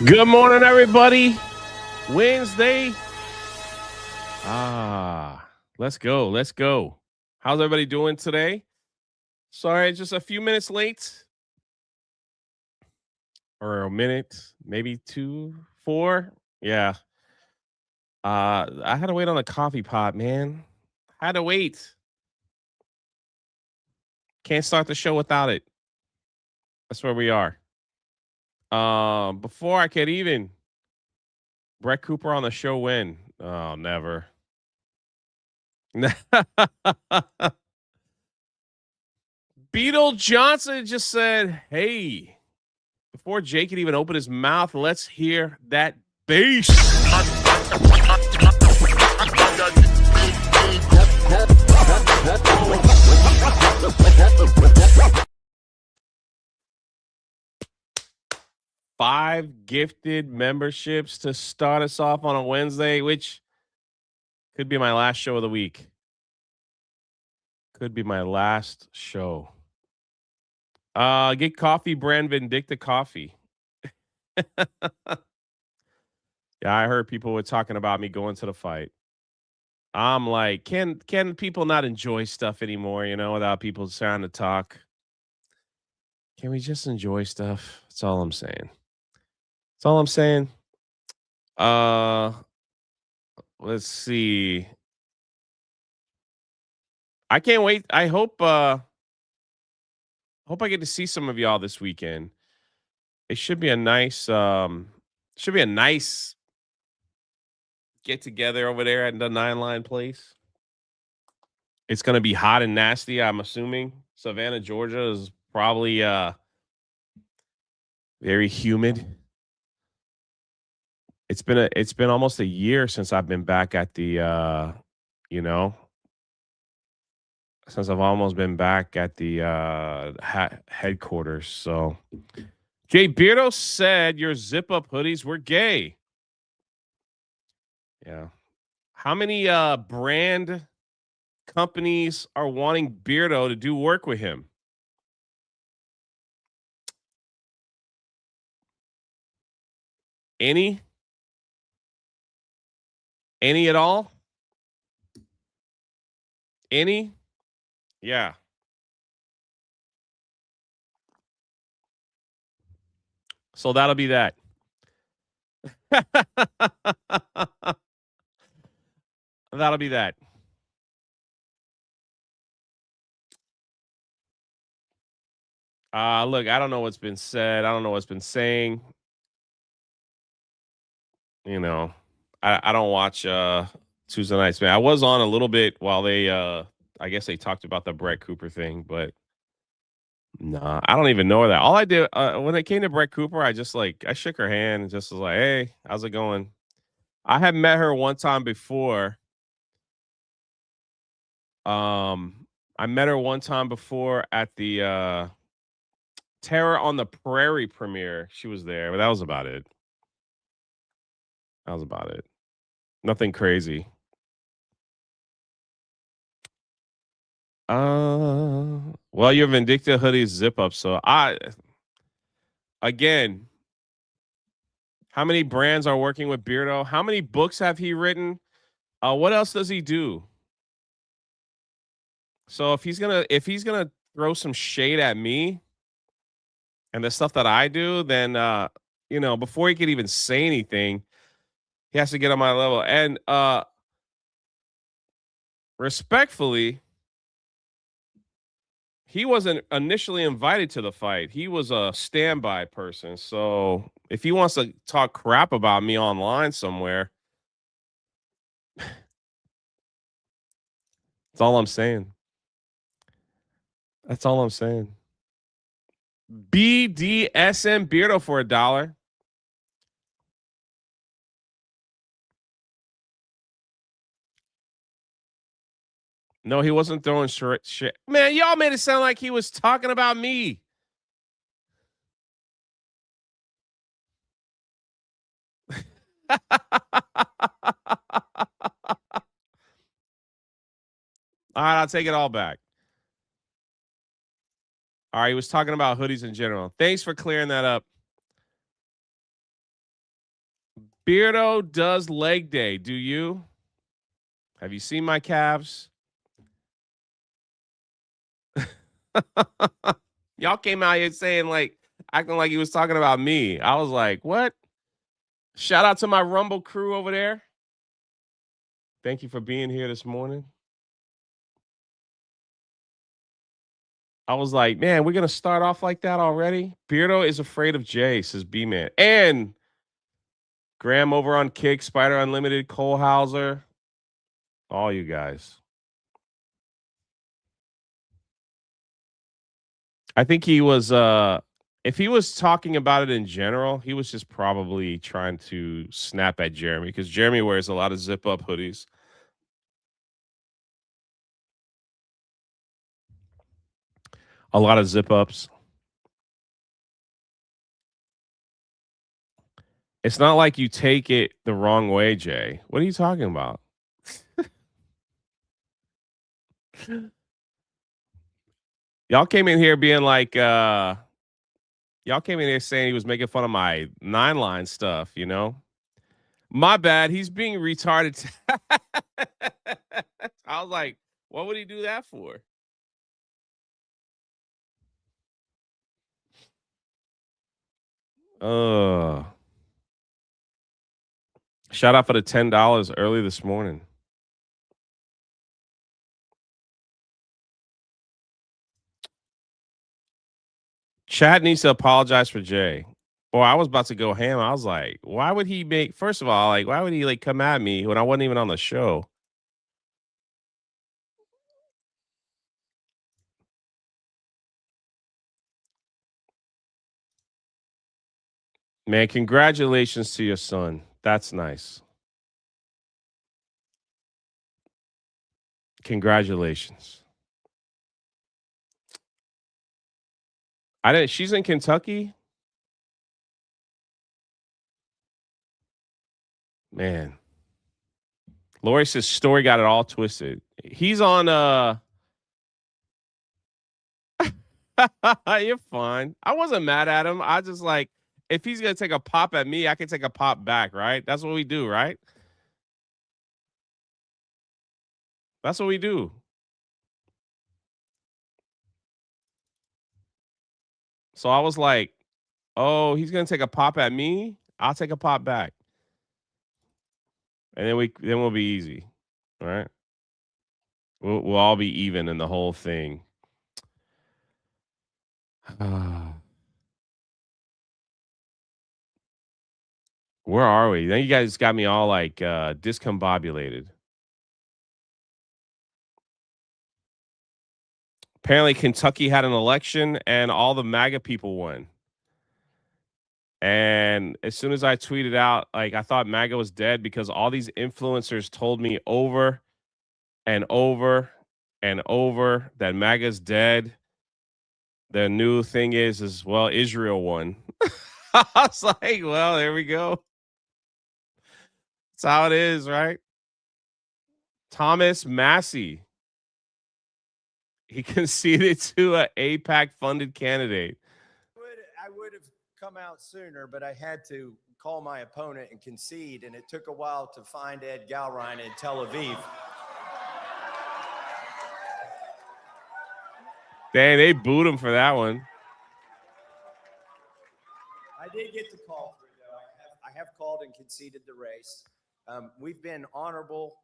Good morning, everybody. Wednesday. Let's go. Let's go. How's everybody doing today? Sorry, just a few minutes late, or a minute, maybe two, four. Yeah. I had to wait on a coffee pot, man. Had to wait. Can't start the show without it. That's where we are. Before I could even Brett Cooper on the show win. Oh, never. Beetle Johnson just said, "Hey, before Jake could even open his mouth, let's hear that bass." Five gifted memberships to start us off on a Wednesday, which could be my last show of the week. Could be my last show. Get coffee brand Vindicta coffee. Yeah, I heard people were talking about me going to the fight. I'm like, can people not enjoy stuff anymore, without people trying to talk? Can we just enjoy stuff? That's all I'm saying. That's all I'm saying. Uh let's see. I can't wait. I hope I get to see some of y'all this weekend. It should be a nice get together over there at the Nine Line place. It's gonna be hot and nasty, I'm assuming. Savannah, Georgia is probably very humid. It's been almost a year since I've been back at the you know, since I've almost been back at the headquarters. So Jay Beardo said your zip up hoodies were gay. Yeah. How many brand companies are wanting Beardo to do work with him? Any? Any at all? Any? Yeah. So that'll be that. That'll be that. Look, I don't know what's been said. I don't know what's been saying. You know, I don't watch Tuesday nights, man. I was on a little bit while they I guess they talked about the Brett Cooper thing, but nah, I don't even know that. All I did when it came to Brett Cooper, I shook her hand and just was like, "Hey, how's it going?" I had met her one time before. I met her one time before at the Terror on the Prairie premiere. She was there, but that was about it. That was about it. Nothing crazy. Well, your Vindicta hoodies zip up. So again, how many brands are working with Beardo? How many books have he written? What else does he do? So if he's gonna throw some shade at me and the stuff that I do, then before he could even say anything, he has to get on my level. And respectfully, he wasn't initially invited to the fight. He was a standby person. So if he wants to talk crap about me online somewhere, that's all I'm saying. That's all I'm saying. BDSM Beardo for $1. No, he wasn't throwing shit. Man, y'all made it sound like he was talking about me. All right, I'll take it all back. All right, he was talking about hoodies in general. Thanks for clearing that up. Beardo does leg day. Do you? Have you seen my calves? Y'all came out here saying like acting like he was talking about me. I was like, what? Shout out to my Rumble crew over there. Thank you for being here this morning. I was like, man, we're gonna start off like that already. Beardo is afraid of Jay, says B Man. And Graham over on Kick, Spider Unlimited, Cole Hauser, all you guys. I think he was if he was talking about it in general, he was just probably trying to snap at Jeremy because Jeremy wears a lot of zip up hoodies. A lot of zip ups. It's not like you take it the wrong way, Jay. What are you talking about? Y'all came in here being like, y'all came in here saying he was making fun of my 9 line stuff, you know? My bad. He's being retarded. I was like, what would he do that for? Uh Shout out for the $10 early this morning. Chad needs to apologize for Jay. Boy, I was about to go ham. I was like, why would he make first of all, like, why would he like come at me when I wasn't even on the show? Man, congratulations to your son. That's nice. Congratulations. I didn't she's in Kentucky? Man. Lori says story got it all twisted. He's on you're fine. I wasn't mad at him. I just like if he's gonna take a pop at me, I can take a pop back, right? That's what we do, right? That's what we do. So I was like, oh, he's gonna take a pop at me. I'll take a pop back, and then we'll be easy, all right? We'll all be even in the whole thing. Where are we? Then you guys got me all like discombobulated. Apparently, Kentucky had an election, and all the MAGA people won. And as soon as I tweeted out, like I thought MAGA was dead because all these influencers told me over and over and over that MAGA's dead. The new thing is well, Israel won. I was like, well, there we go. That's how it is, right? Thomas Massey. He conceded to a APAC funded candidate. I would have come out sooner, but I had to call my opponent and concede, and it took a while to find Ed Galrine in Tel Aviv. Dang, they booed him for that one. I did get the call through, though. I have called and conceded the race. We've been honorable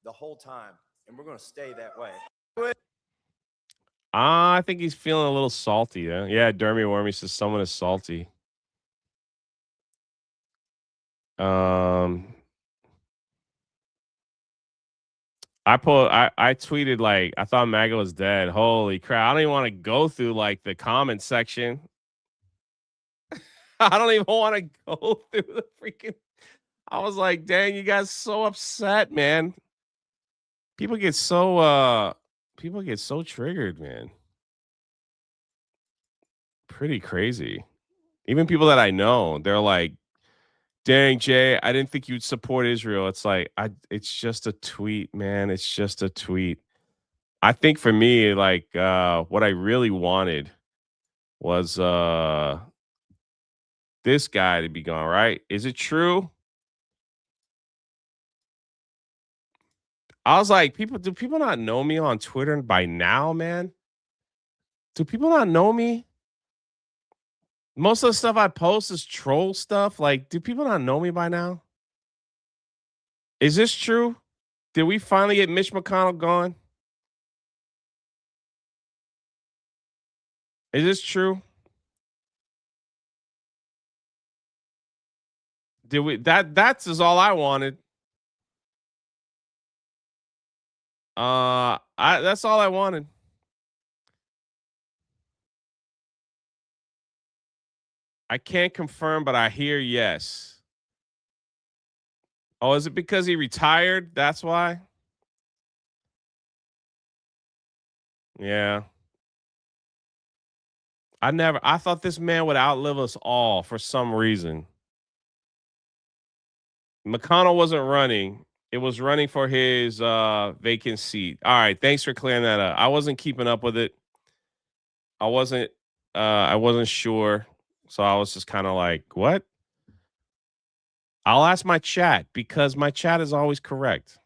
the whole time, and we're going to stay that way. I think he's feeling a little salty. Yeah, Dermy Wormy says someone is salty. I tweeted like I thought MAGA was dead. Holy crap. I don't even want to go through like the comment section. I don't even want to go through the freaking I was like, dang, you guys so upset, man. People get so triggered, man. Pretty crazy. Even people that I know, they're like, dang, Jay, I didn't think you'd support Israel. It's like it's just a tweet, man. It's just a tweet. I think for me, like what I really wanted was this guy to be gone, right? Is it true I was like, do people not know me on Twitter by now, man? Do people not know me? Most of the stuff I post is troll stuff. Like, do people not know me by now? Is this true? Did we finally get Mitch McConnell gone? Is this true? Did we that's is all I wanted. I that's all I wanted. I can't confirm, but I hear yes. Oh, is it because he retired? That's why? Yeah. I thought this man would outlive us all for some reason. McConnell wasn't running. It was running for his vacant seat. All right, thanks for clearing that up. I wasn't keeping up with it. I wasn't I wasn't sure. So I was just kind of like, "What?" I'll ask my chat because my chat is always correct.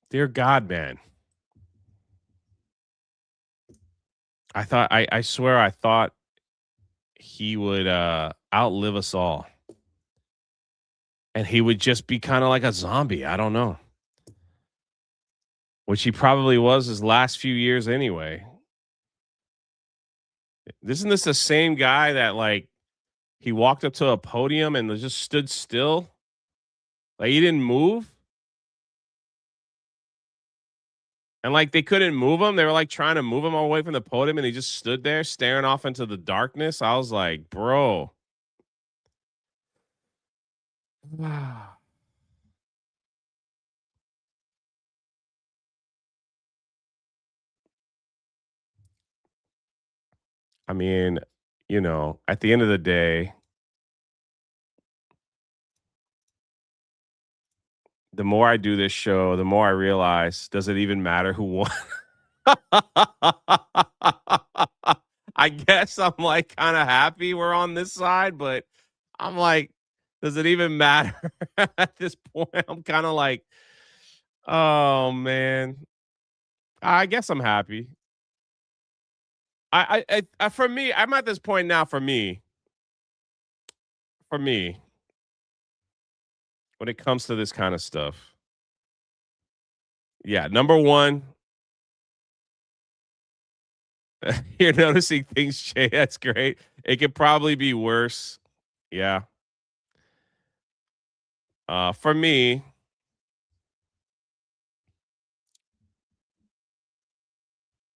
Dear God, man. I swear I thought he would outlive us all. And he would just be kind of like a zombie. I don't know. Which he probably was his last few years anyway. Isn't this the same guy that like he walked up to a podium and just stood still? Like he didn't move? And like they couldn't move him. They were like trying to move him away from the podium and he just stood there staring off into the darkness. I was like, bro. I mean, at the end of the day, the more I do this show, the more I realize, does it even matter who won? I guess I'm like kind of happy we're on this side, but I'm like, does it even matter at this point? I'm kind of like, oh man, I guess I'm happy. For me, I'm at this point now. For me, when it comes to this kind of stuff, yeah. Number one, you're noticing things change. That's great. It could probably be worse. Yeah. For me,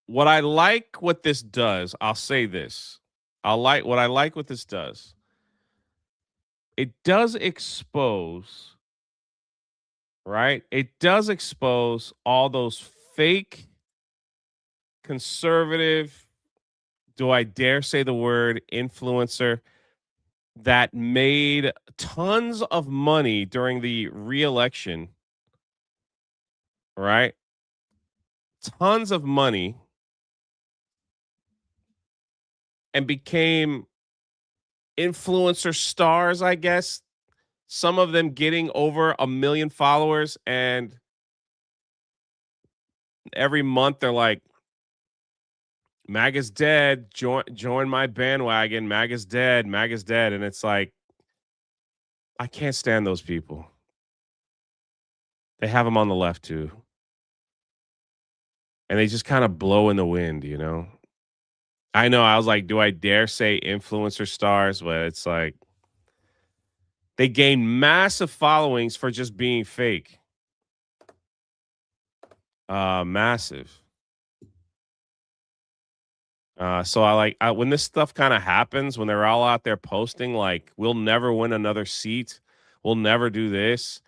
what this does, I'll say this. I like what this does. It does expose, right? It does expose all those fake conservative, do I dare say the word influencer that made tons of money during the re-election, right? Tons of money and became influencer stars, I guess. Some of them getting over 1 million followers, and every month they're like, "MAGA's dead. Join my bandwagon. MAGA's dead. MAGA's dead." And it's like, I can't stand those people. They have them on the left too, and they just kind of blow in the wind. I know. I was like, do I dare say influencer stars? But it's like they gain massive followings for just being fake. Massive. So when this stuff kind of happens, when they're all out there posting like, we'll never win another seat, we'll never do this.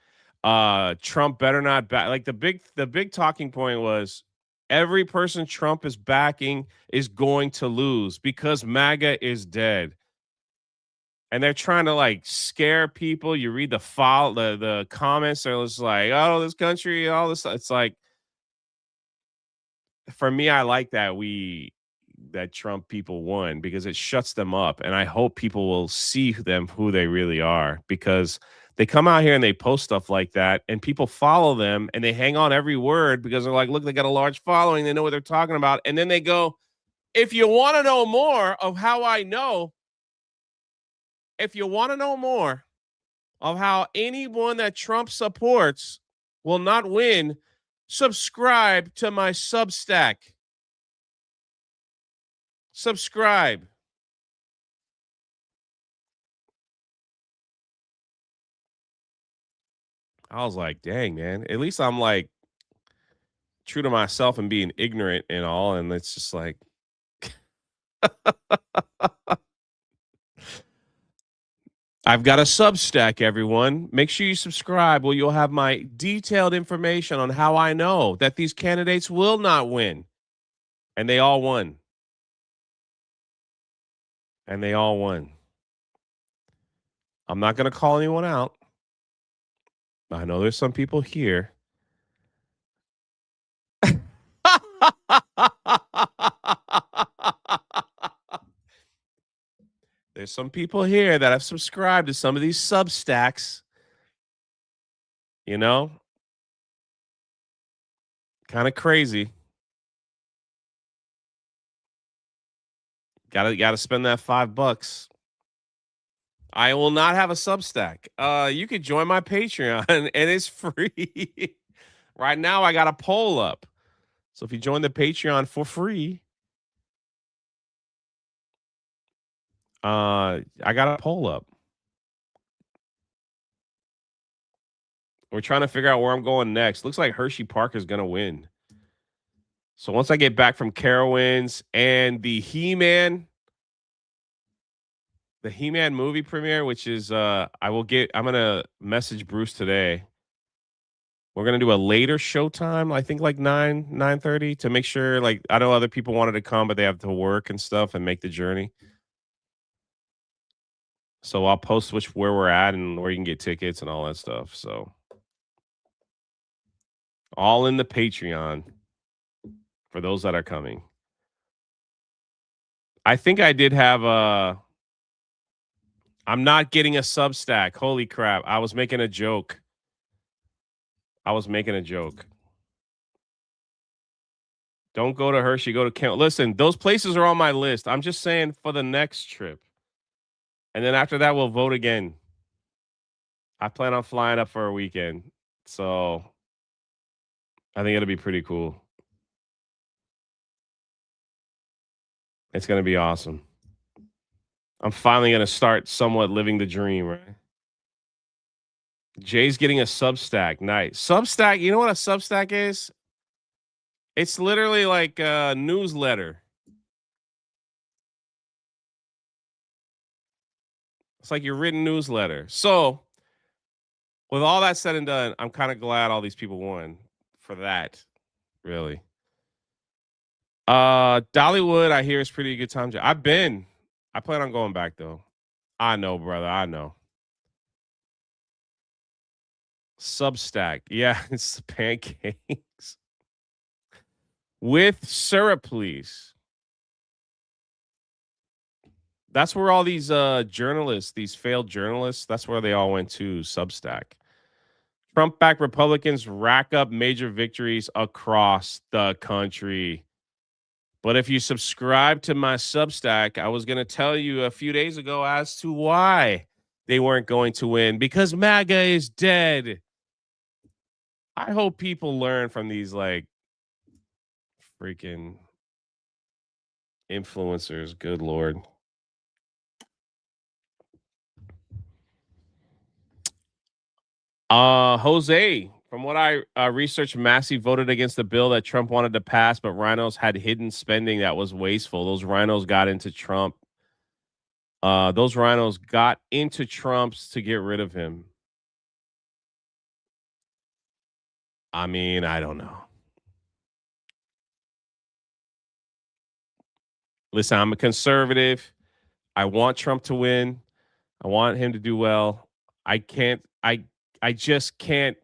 Trump better not back. Like the big talking point was every person Trump is backing is going to lose because MAGA is dead. And they're trying to like scare people. You read the comments, they're just like, oh, this country, all this. It's like, for me, I like that that Trump people won because it shuts them up. And I hope people will see them who they really are, because they come out here and they post stuff like that and people follow them and they hang on every word because they're like, look, they got a large following. They know what they're talking about. And then they go, if you want to know more of how I know, if you want to know more of how anyone that Trump supports will not win, subscribe to my Substack. Subscribe. I was like, dang, man. At least I'm like true to myself and being ignorant and all. And it's just like, I've got a Substack, everyone. Make sure you subscribe, or you'll have my detailed information on how I know that these candidates will not win. And they all won. And they all won. I'm not going to call anyone out. I know there's some people here. There's some people here that have subscribed to some of these Substacks. You know, kind of crazy. Gotta spend that $5. I will not have a Substack. You could join my Patreon and it's free. Right now, I got a poll up. So if you join the Patreon for free, I got a poll up. We're trying to figure out where I'm going next. Looks like Hershey Park is gonna win. So once I get back from Carowinds and the He-Man movie premiere, which is I'm gonna message Bruce today. We're gonna do a later showtime, I think like 9:30, to make sure, like, I know other people wanted to come, but they have to work and stuff and make the journey. So I'll post where we're at and where you can get tickets and all that stuff. So all in the Patreon for those that are coming. I think I did have I'm not getting a Substack. Holy crap. I was making a joke. Don't go to Hershey, go to Camp. Listen, those places are on my list. I'm just saying for the next trip. And then after that, we'll vote again. I plan on flying up for a weekend. So I think it'll be pretty cool. It's going to be awesome. I'm finally going to start somewhat living the dream, right? Jay's getting a Substack. Nice. Substack, you know what a Substack is? It's literally like a newsletter. It's like your written newsletter. So, with all that said and done, I'm kind of glad all these people won for that, really. Dollywood, I hear, is pretty good time. I plan on going back though. I know, brother. I know. Substack. Yeah, it's pancakes. With syrup, please. That's where all these journalists, these failed journalists, that's where they all went to, Substack. Trump-backed Republicans rack up major victories across the country. But if you subscribe to my Substack, I was going to tell you a few days ago as to why they weren't going to win, because MAGA is dead. I hope people learn from these like freaking influencers. Good Lord. Jose, from what I researched, Massey voted against the bill that Trump wanted to pass, but rhinos had hidden spending that was wasteful. Those rhinos got into Trump. Those rhinos got into Trump's to get rid of him. I mean, I don't know. Listen, I'm a conservative. I want Trump to win. I want him to do well. I just can't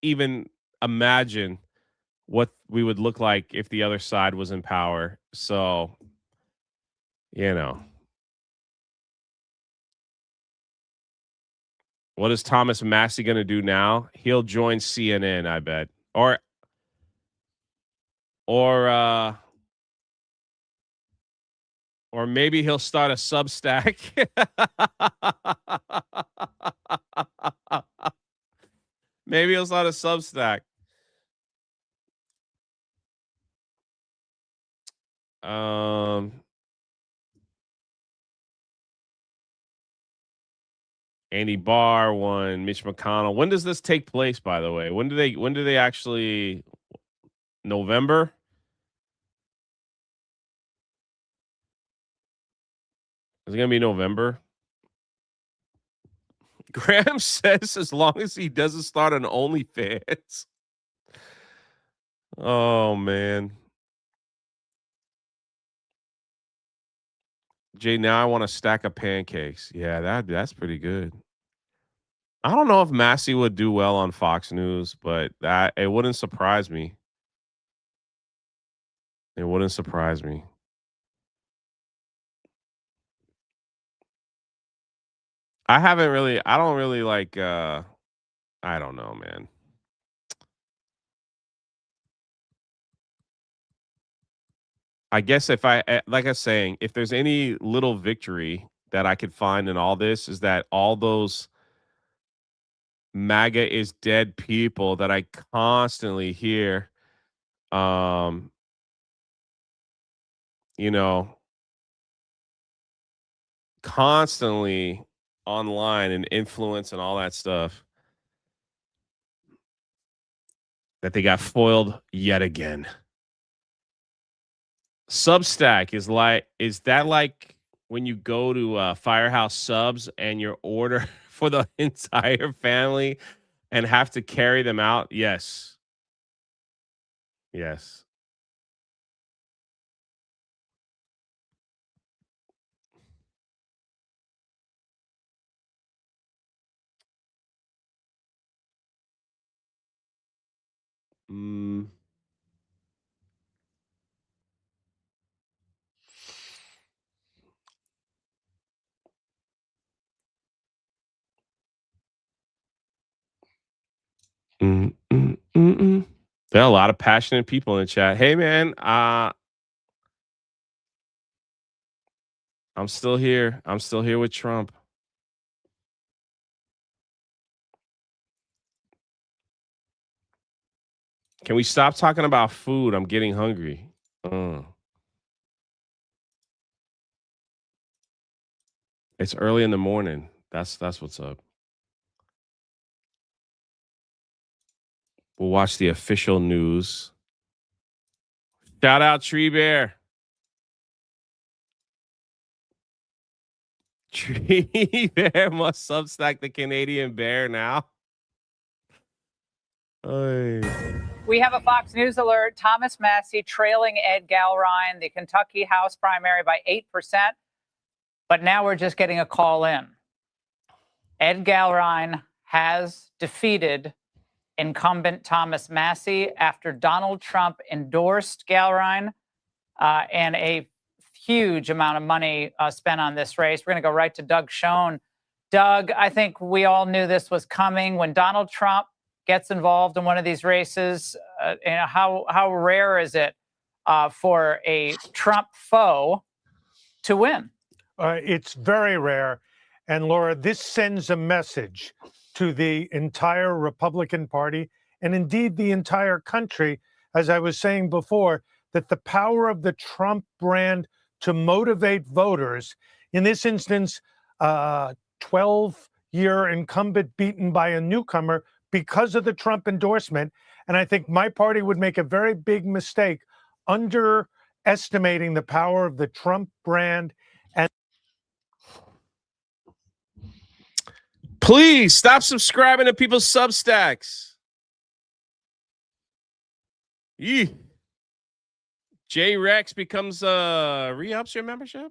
even imagine what we would look like if the other side was in power. So, you know, what is Thomas Massey going to do now? He'll join CNN, I bet. Or or maybe he'll start a Substack. Maybe he'll start a Substack. Um, Andy Barr won. Mitch McConnell. When does this take place? By the way, when do they actually? November? Is it gonna be November? Graham says as long as he doesn't start an OnlyFans. Oh man. Jay, now I want a stack of pancakes. Yeah, that's pretty good. I don't know if Massey would do well on Fox News, but that it wouldn't surprise me. It wouldn't surprise me. I don't really like I don't know, man. I guess if like I was saying, if there's any little victory that I could find in all this is that all those MAGA is dead people that I constantly hear, um, you know, constantly online and influence and all that stuff, that they got foiled yet again. Substack is that like when you go to Firehouse Subs and your order for the entire family and have to carry them out? Yes. Yes. Mm. Mm, mm, mm, mm. There are a lot of passionate people in the chat. Hey man, I'm still here. I'm still here with Trump. Can we stop talking about food? I'm getting hungry. It's early in the morning. That's what's up. We'll watch the official news. Shout out Tree Bear. Tree Bear must substack the Canadian Bear now. Oy. We have a Fox News alert. Thomas Massey trailing Ed Galrine, the Kentucky House primary by 8%. But now we're just getting a call in. Ed Galrine has defeated incumbent Thomas Massey after Donald Trump endorsed Galrine and a huge amount of money spent on this race. We're going to go right to Doug Schoen. Doug, I think we all knew this was coming. When Donald Trump gets involved in one of these races, how rare is it for a Trump foe to win? It's very rare. And Laura, this sends a message to the entire Republican Party and indeed the entire country, as I was saying before, that the power of the Trump brand to motivate voters, in this instance, 12-year incumbent beaten by a newcomer because of the Trump endorsement. And I think my party would make a very big mistake underestimating the power of the Trump brand. And please stop subscribing to people's Substacks. Yee. J Rex becomes re-ups your membership.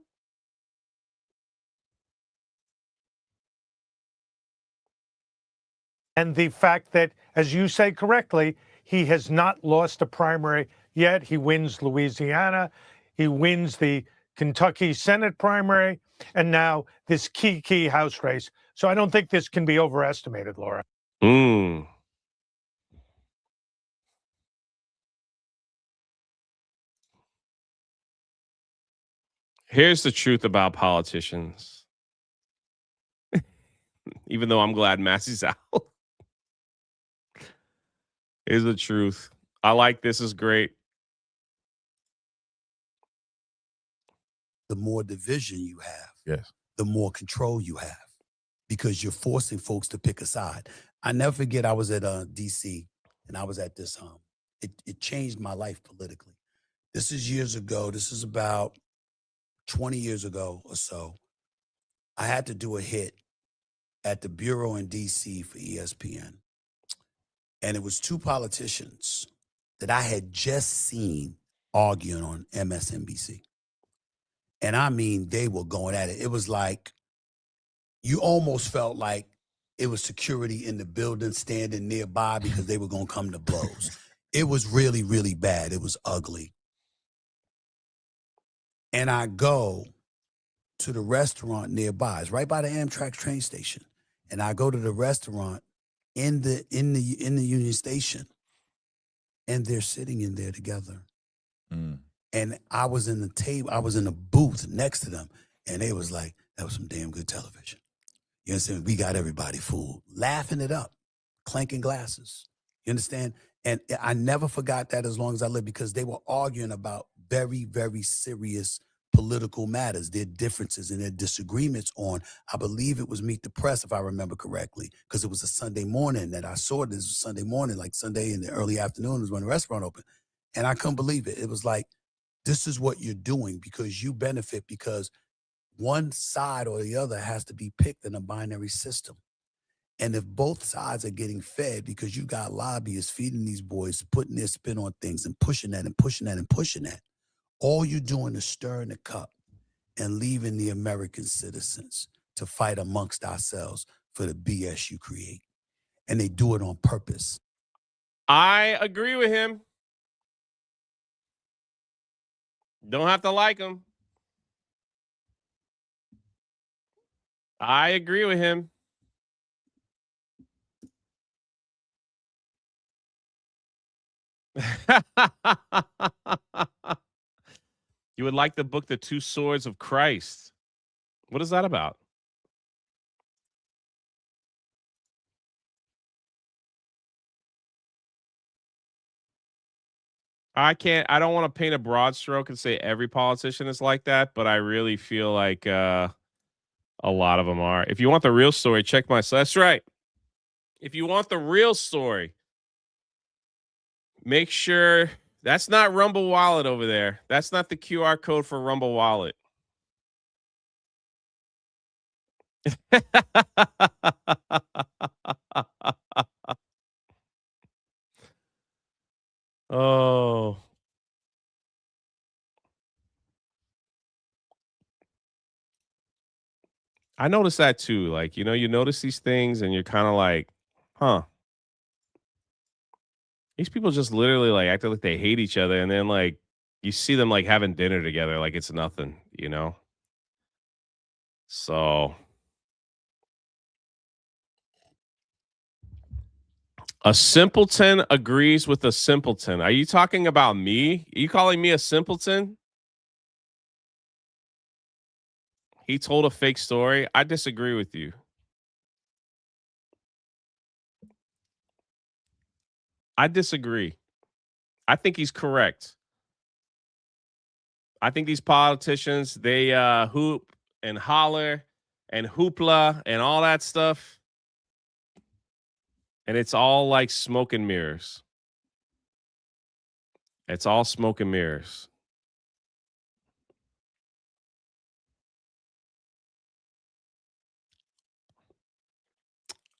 And the fact that, as you say correctly, He has not lost a primary yet. He wins Louisiana. He wins the Kentucky Senate primary, and now this key House race. So I don't think this can be overestimated, Laura. Mm. Here's the truth about politicians. Even though I'm glad Massey's out. Here's the truth. I like this is great. The more division you have, Yes. the more control you have, because you're forcing folks to pick a side. I never forget, I was at DC, and I was at this, it changed my life politically. This is years ago. This is about 20 years ago or so. I had to do a hit at the bureau in DC for ESPN. And it was two politicians that I had just seen arguing on MSNBC. And I mean, they were going at it. It was like, you almost felt like it was security in the building standing nearby because they were going to come to blows. It was really, really bad. It was ugly. And I go to the restaurant nearby. It's right by the Amtrak train station. And I go to the restaurant in the Union Station, and they're sitting in there together. Mm. And I was in the booth next to them, and they was like, that was some damn good television. You understand? We got everybody fooled, laughing it up, clanking glasses. You understand? And I never forgot that as long as I lived, because they were arguing about very, very serious political matters, their differences and their disagreements on, I believe it was Meet the Press, if I remember correctly, because it was a Sunday morning that I saw it. This was Sunday morning, like Sunday in the early afternoon was when the restaurant opened. And I couldn't believe it. It was like, this is what you're doing because you benefit, because one side or the other has to be picked in a binary system. And if both sides are getting fed because you got lobbyists feeding these boys, putting their spin on things and pushing that and pushing that and pushing that, all you're doing is stirring the cup and leaving the American citizens to fight amongst ourselves for the BS you create. And they do it on purpose. I agree with him. Don't have to like him. I agree with him. You would like the book The Two Swords of Christ. What is that about? I don't want to paint a broad stroke and say every politician is like that, but I really feel like a lot of them are. If you want the real story, check my. That's right. If you want the real story, make sure that's not Rumble Wallet over there. That's not the QR code for Rumble Wallet. Oh. I noticed that too. Like, you notice these things and you're kind of like, huh. These people just literally like acting like they hate each other, and then like you see them like having dinner together like it's nothing. So a simpleton agrees with a simpleton. Are you talking about me? Are you calling me a simpleton? He told a fake story. I disagree with you. I disagree. I think he's correct. I think these politicians, they hoop and holler and hoopla and all that stuff. And it's all like smoke and mirrors. It's all smoke and mirrors.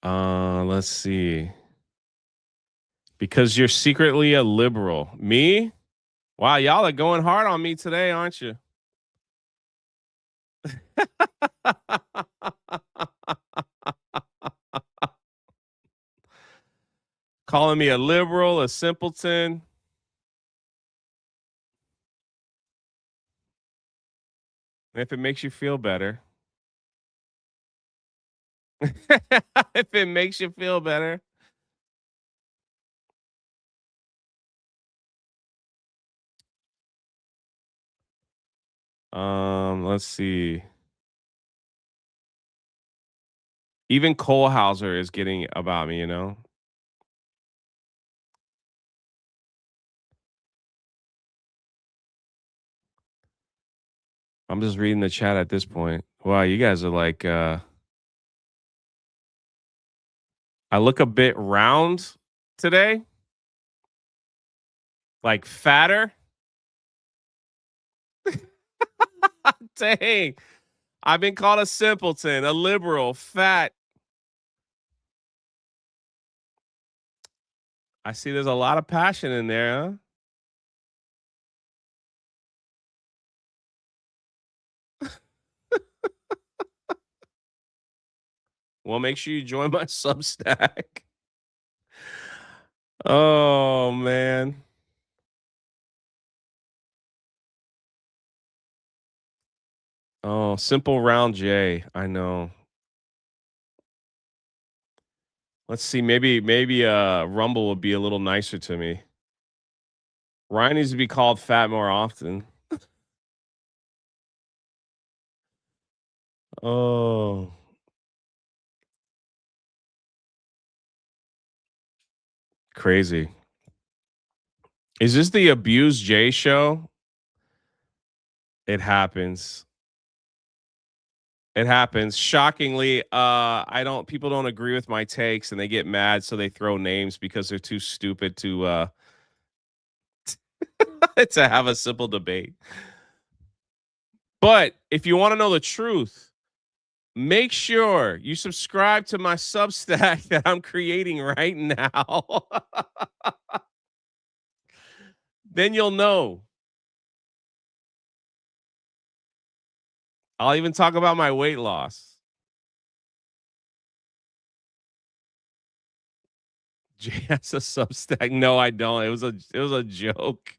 Let's see. Because you're secretly a liberal. Me? Wow, y'all are going hard on me today, aren't you? Calling me a liberal, a simpleton. If it makes you feel better. If it makes you feel better. Let's see. Even Cole Hauser is getting about me, you know? I'm just reading the chat at this point. Wow, you guys are like, I look a bit round today, like fatter. Dang. I've been called a simpleton, a liberal, fat. I see there's a lot of passion in there, huh? Well, make sure you join my Substack. Oh, man. Oh, simple round J. I know. Let's see. Maybe Rumble would be a little nicer to me. Ryan needs to be called fat more often. Oh. Crazy. Is this the Abuse J show? It happens. It happens. Shockingly, people don't agree with my takes and they get mad, so they throw names because they're too stupid to to have a simple debate. But if you want to know the truth, make sure you subscribe to my Substack that I'm creating right now. Then you'll know. I'll even talk about my weight loss. Jay has a Substack. No, I don't. It was a joke.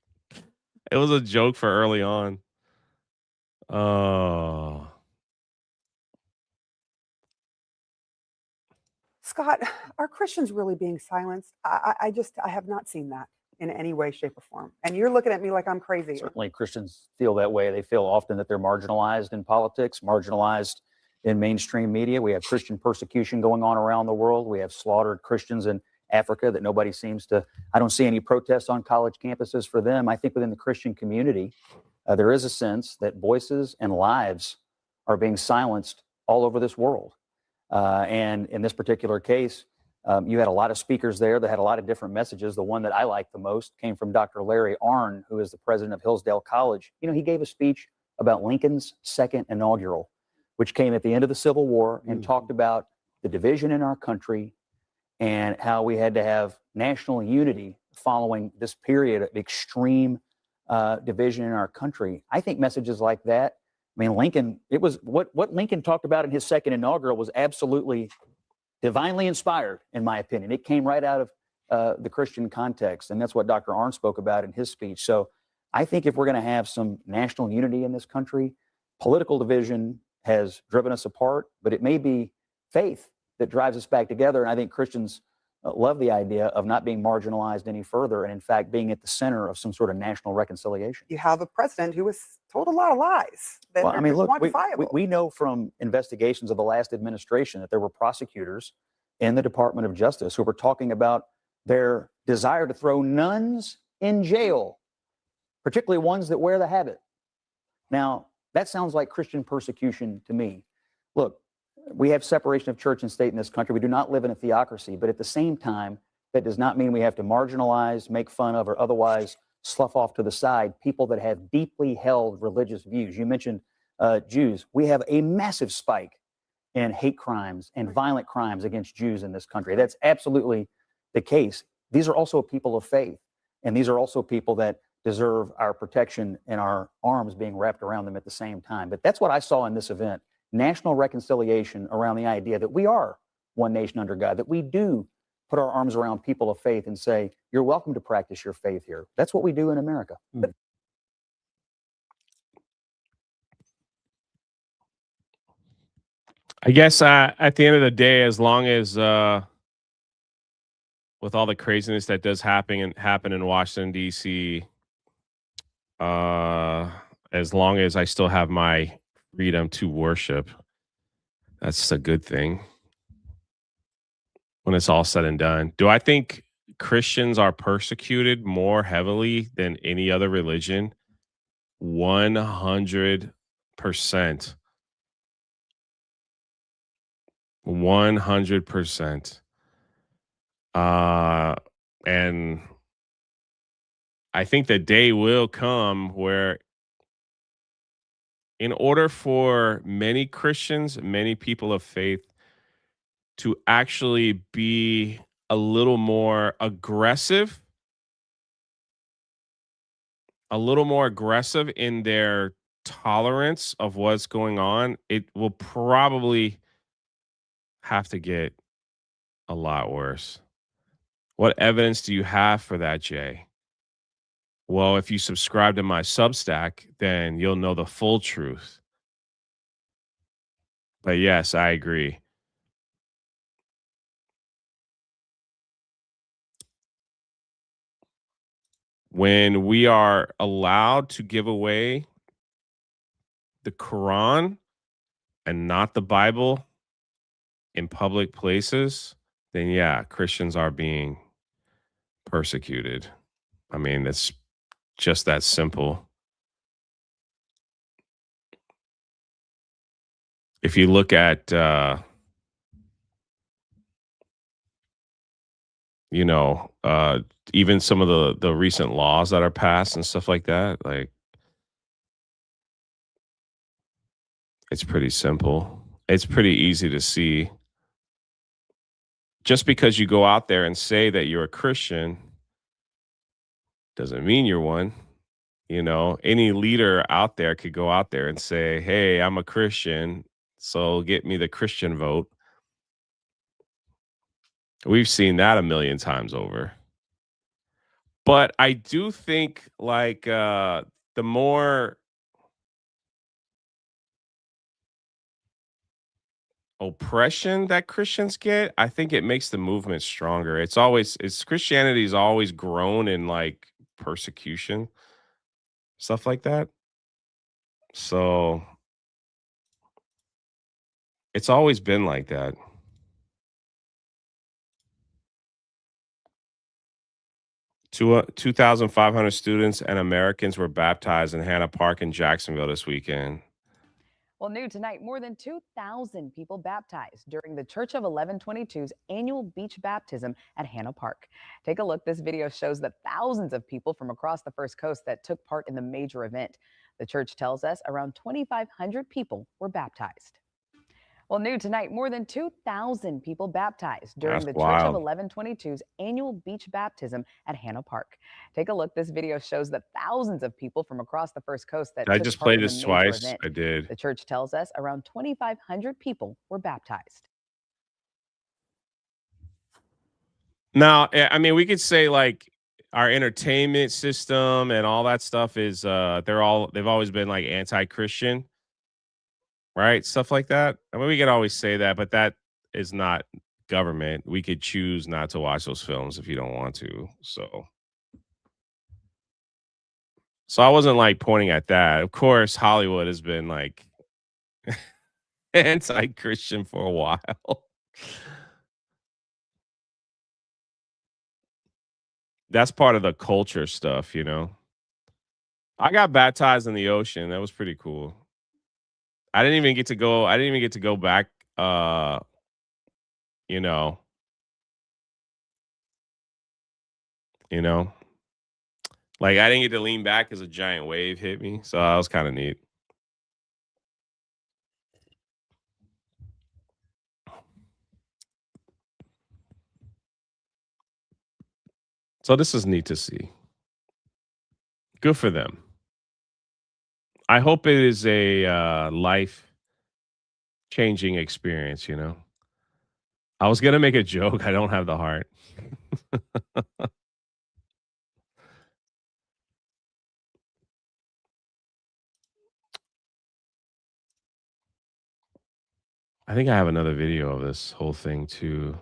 It was a joke for early on. Oh. Scott, are Christians really being silenced? I have not seen that in any way, shape, or form. And you're looking at me like I'm crazy. Certainly Christians feel that way. They feel often that they're marginalized in politics, marginalized in mainstream media. We have Christian persecution going on around the world. We have slaughtered Christians in Africa that nobody seems to, I don't see any protests on college campuses for them. I think within the Christian community, there is a sense that voices and lives are being silenced all over this world. And in this particular case, you had a lot of speakers there that had a lot of different messages. The one that I liked the most came from Dr. Larry Arnn, who is the president of Hillsdale College. You know, he gave a speech about Lincoln's second inaugural, which came at the end of the Civil War and talked about the division in our country and how we had to have national unity following this period of extreme division in our country. I think messages like that, I mean, Lincoln, it was what Lincoln talked about in his second inaugural was absolutely divinely inspired, in my opinion. It came right out of the Christian context, and that's what Dr. Arnn spoke about in his speech. So I think if we're going to have some national unity in this country, political division has driven us apart, but it may be faith that drives us back together. And I think Christians love the idea of not being marginalized any further and, in fact, being at the center of some sort of national reconciliation. You have a president who was told a lot of lies that Well, are I mean, just look, quantifiable. we know from investigations of the last administration that there were prosecutors in the Department of Justice who were talking about their desire to throw nuns in jail, particularly ones that wear the habit. Now, that sounds like Christian persecution to me. Look, we have separation of church and state in this country. We do not live in a theocracy, but at the same time, that does not mean we have to marginalize, make fun of, or otherwise slough off to the side people that have deeply held religious views. You mentioned Jews. We have a massive spike in hate crimes and violent crimes against Jews in this country. That's absolutely the case. These are also people of faith, and these are also people that deserve our protection and our arms being wrapped around them at the same time. But that's what I saw in this event. National reconciliation around the idea that we are one nation under God, that we do put our arms around people of faith and say, you're welcome to practice your faith here. That's what we do in America. I guess at the end of the day, as long as with all the craziness that does happen in Washington D.C., as long as I still have my freedom to worship, that's a good thing. When it's all said and done, do I think Christians are persecuted more heavily than any other religion? 100%. 100%. And I think the day will come where, in order for many Christians, many people of faith to actually be a little more aggressive, in their tolerance of what's going on, it will probably have to get a lot worse. What evidence do you have for that, Jay? Well, if you subscribe to my Substack, then you'll know the full truth. But yes, I agree. When we are allowed to give away the Quran and not the Bible in public places, then yeah, Christians are being persecuted. I mean, it's just that simple. If you look at, even some of the recent laws that are passed and stuff like that, like, it's pretty simple. It's pretty easy to see. Just because you go out there and say that you're a Christian doesn't mean you're one. Any leader out there could go out there and say, hey, I'm a Christian, so get me the Christian vote. We've seen that a million times over. But I do think, like, the more oppression that Christians get, I think it makes the movement stronger. Christianity's always grown in, like, persecution, stuff like that. So it's always been like that. 2,500 students and Americans were baptized in Hanna Park in Jacksonville this weekend. Well, new tonight, more than 2,000 people baptized during the Church of 1122's annual beach baptism at Hanna Park. Take a look. This video shows the thousands of people from across the First Coast that took part in the major event. The church tells us around 2,500 people were baptized. Well, new tonight, more than 2,000 people baptized during the Church of 1122's annual beach baptism at Hanna Park. Take a look. This video shows the thousands of people from across the First Coast that I took just part played in the this major twice. event. I did. The church tells us around 2,500 people were baptized. Now, I mean, we could say, like, our entertainment system and all that stuff is they've always been, like, anti-Christian, right? Stuff like that. I mean, we could always say that, but that is not government. We could choose not to watch those films if you don't want to. So I wasn't, like, pointing at that. Of course, Hollywood has been, like, anti-Christian for a while. That's part of the culture stuff, I got baptized in the ocean. That was pretty cool. I didn't even get to go back, you know, like, I didn't get to lean back as a giant wave hit me. So that was kind of neat. So this is neat to see. Good for them. I hope it is a life changing experience, I was gonna make a joke. I don't have the heart. I think I have another video of this whole thing too.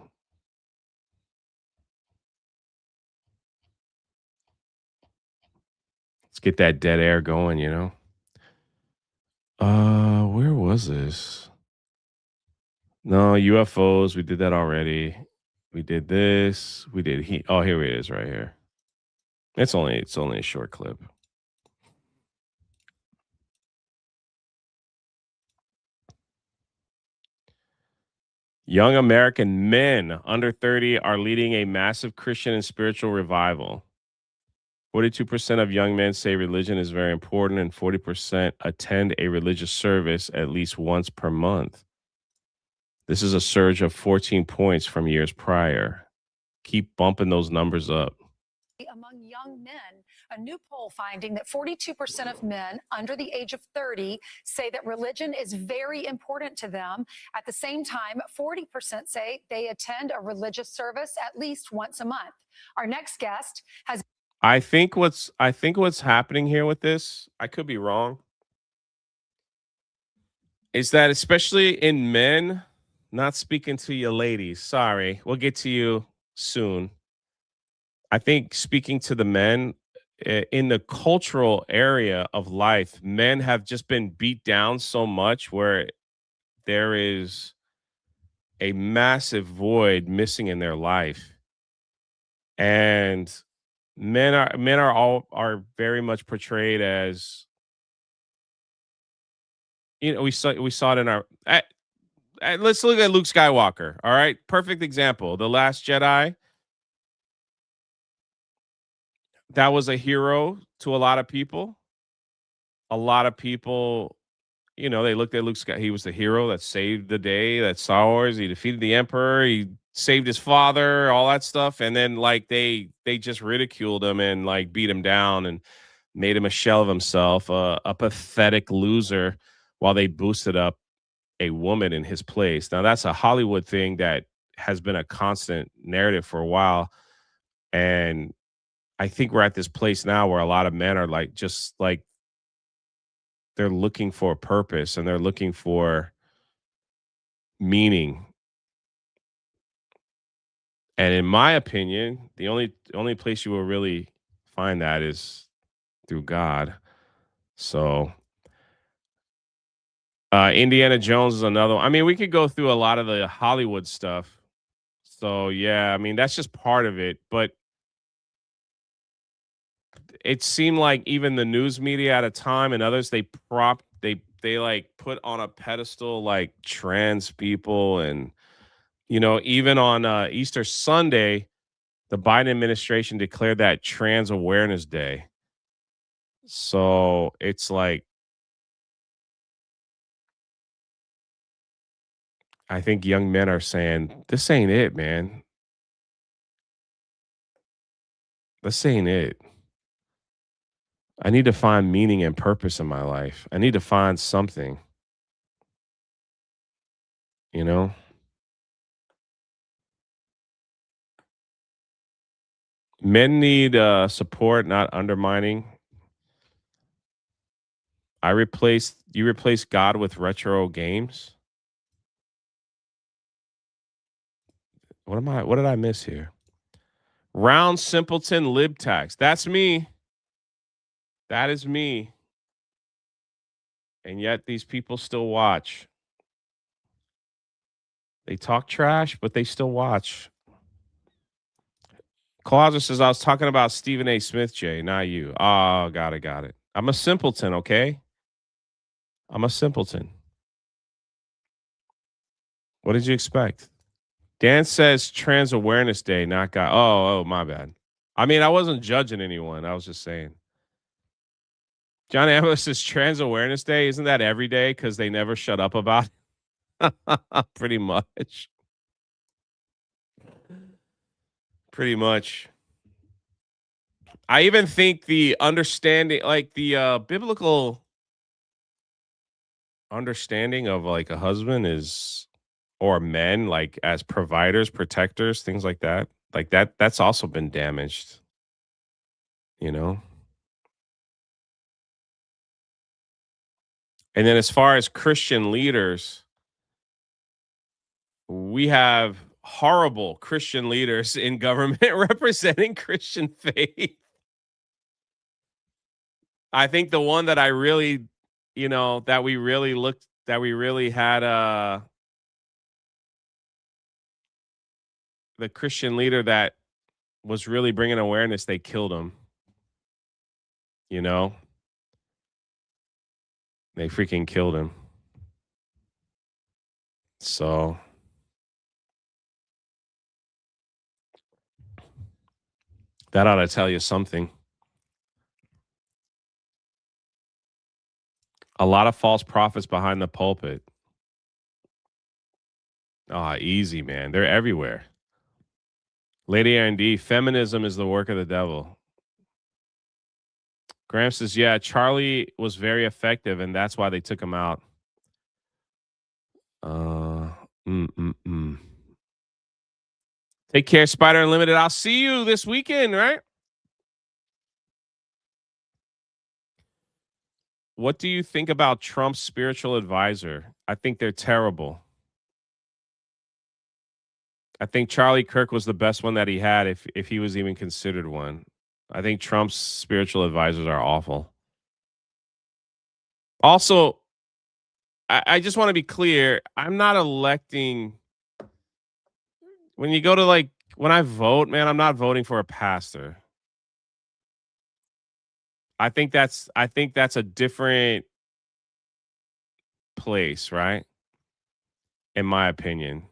Let's get that dead air going, you know? Where was this? No, UFOs, we did that already. We did this. We did oh, here it is right here. It's only a short clip. Young American men under 30 are leading a massive Christian and spiritual revival. 42% of young men say religion is very important, and 40% attend a religious service at least once per month. This is a surge of 14 points from years prior. Keep bumping those numbers up. Among young men, a new poll finding that 42% of men under the age of 30 say that religion is very important to them. At the same time, 40% say they attend a religious service at least once a month. Our next guest has I think what's happening here with this, I could be wrong, is that especially in men, not speaking to you ladies, sorry, we'll get to you soon. I think speaking to the men in the cultural area of life, men have just been beat down so much where there is a massive void missing in their life. And men are very much portrayed as, you know, we saw it in our let's look at Luke Skywalker. All right, perfect example. The Last Jedi. That was a hero to a lot of people. A lot of people, you know, they looked at Luke Skywalker. He was the hero that saved the day. That Star Wars. He defeated the Emperor. He saved his father. All that stuff. And then like they just ridiculed him and like beat him down and made him a shell of himself, a pathetic loser, while they boosted up a woman in his place. Now that's a Hollywood thing that has been a constant narrative for a while, and I think we're at this place now where a lot of men are like, just like, they're looking for a purpose and they're looking for meaning. And in my opinion, the only place you will really find that is through God. So Indiana Jones is another one. I mean, we could go through a lot of the Hollywood stuff. So yeah, I mean, that's just part of it. But it seemed like even the news media at a time and others, they like put on a pedestal like trans people. And you know, even on Easter Sunday, the Biden administration declared that Trans Awareness Day. So it's like, I think young men are saying, this ain't it, man. This ain't it. I need to find meaning and purpose in my life. I need to find something, you know? Men need support, not undermining. You replace God with retro games. What did I miss here? Round simpleton libtax. That's me. That is me. And yet these people still watch. They talk trash, but they still watch. Closet says, I was talking about Stephen A. Smith, Jay, not you. Oh, got it. I'm a simpleton, okay? I'm a simpleton. What did you expect? Dan says Trans Awareness Day, not God. Oh, my bad. I mean, I wasn't judging anyone. I was just saying. John Amos says Trans Awareness Day. Isn't that every day? Because they never shut up about it. Pretty much. Pretty much. I even think the understanding, like the biblical understanding of like a husband is or men, like as providers, protectors, things like that. Like that's also been damaged, you know? And then as far as Christian leaders, we have horrible Christian leaders in government representing Christian faith. I think the one that I really, that we really had the Christian leader that was really bringing awareness, they killed him. You know, they freaking killed him. So that ought to tell you something. A lot of false prophets behind the pulpit. Easy, man. They're everywhere. Lady R&D, feminism is the work of the devil. Graham says, yeah, Charlie was very effective, and that's why they took him out. Take care, Spider Unlimited. I'll see you this weekend, right? What do you think about Trump's spiritual advisor? I think they're terrible. I think Charlie Kirk was the best one that he had, if he was even considered one. I think Trump's spiritual advisors are awful. Also, I just want to be clear. I'm not electing. When you go to when I vote, man, I'm not voting for a pastor. I think that's a different place, right? In my opinion.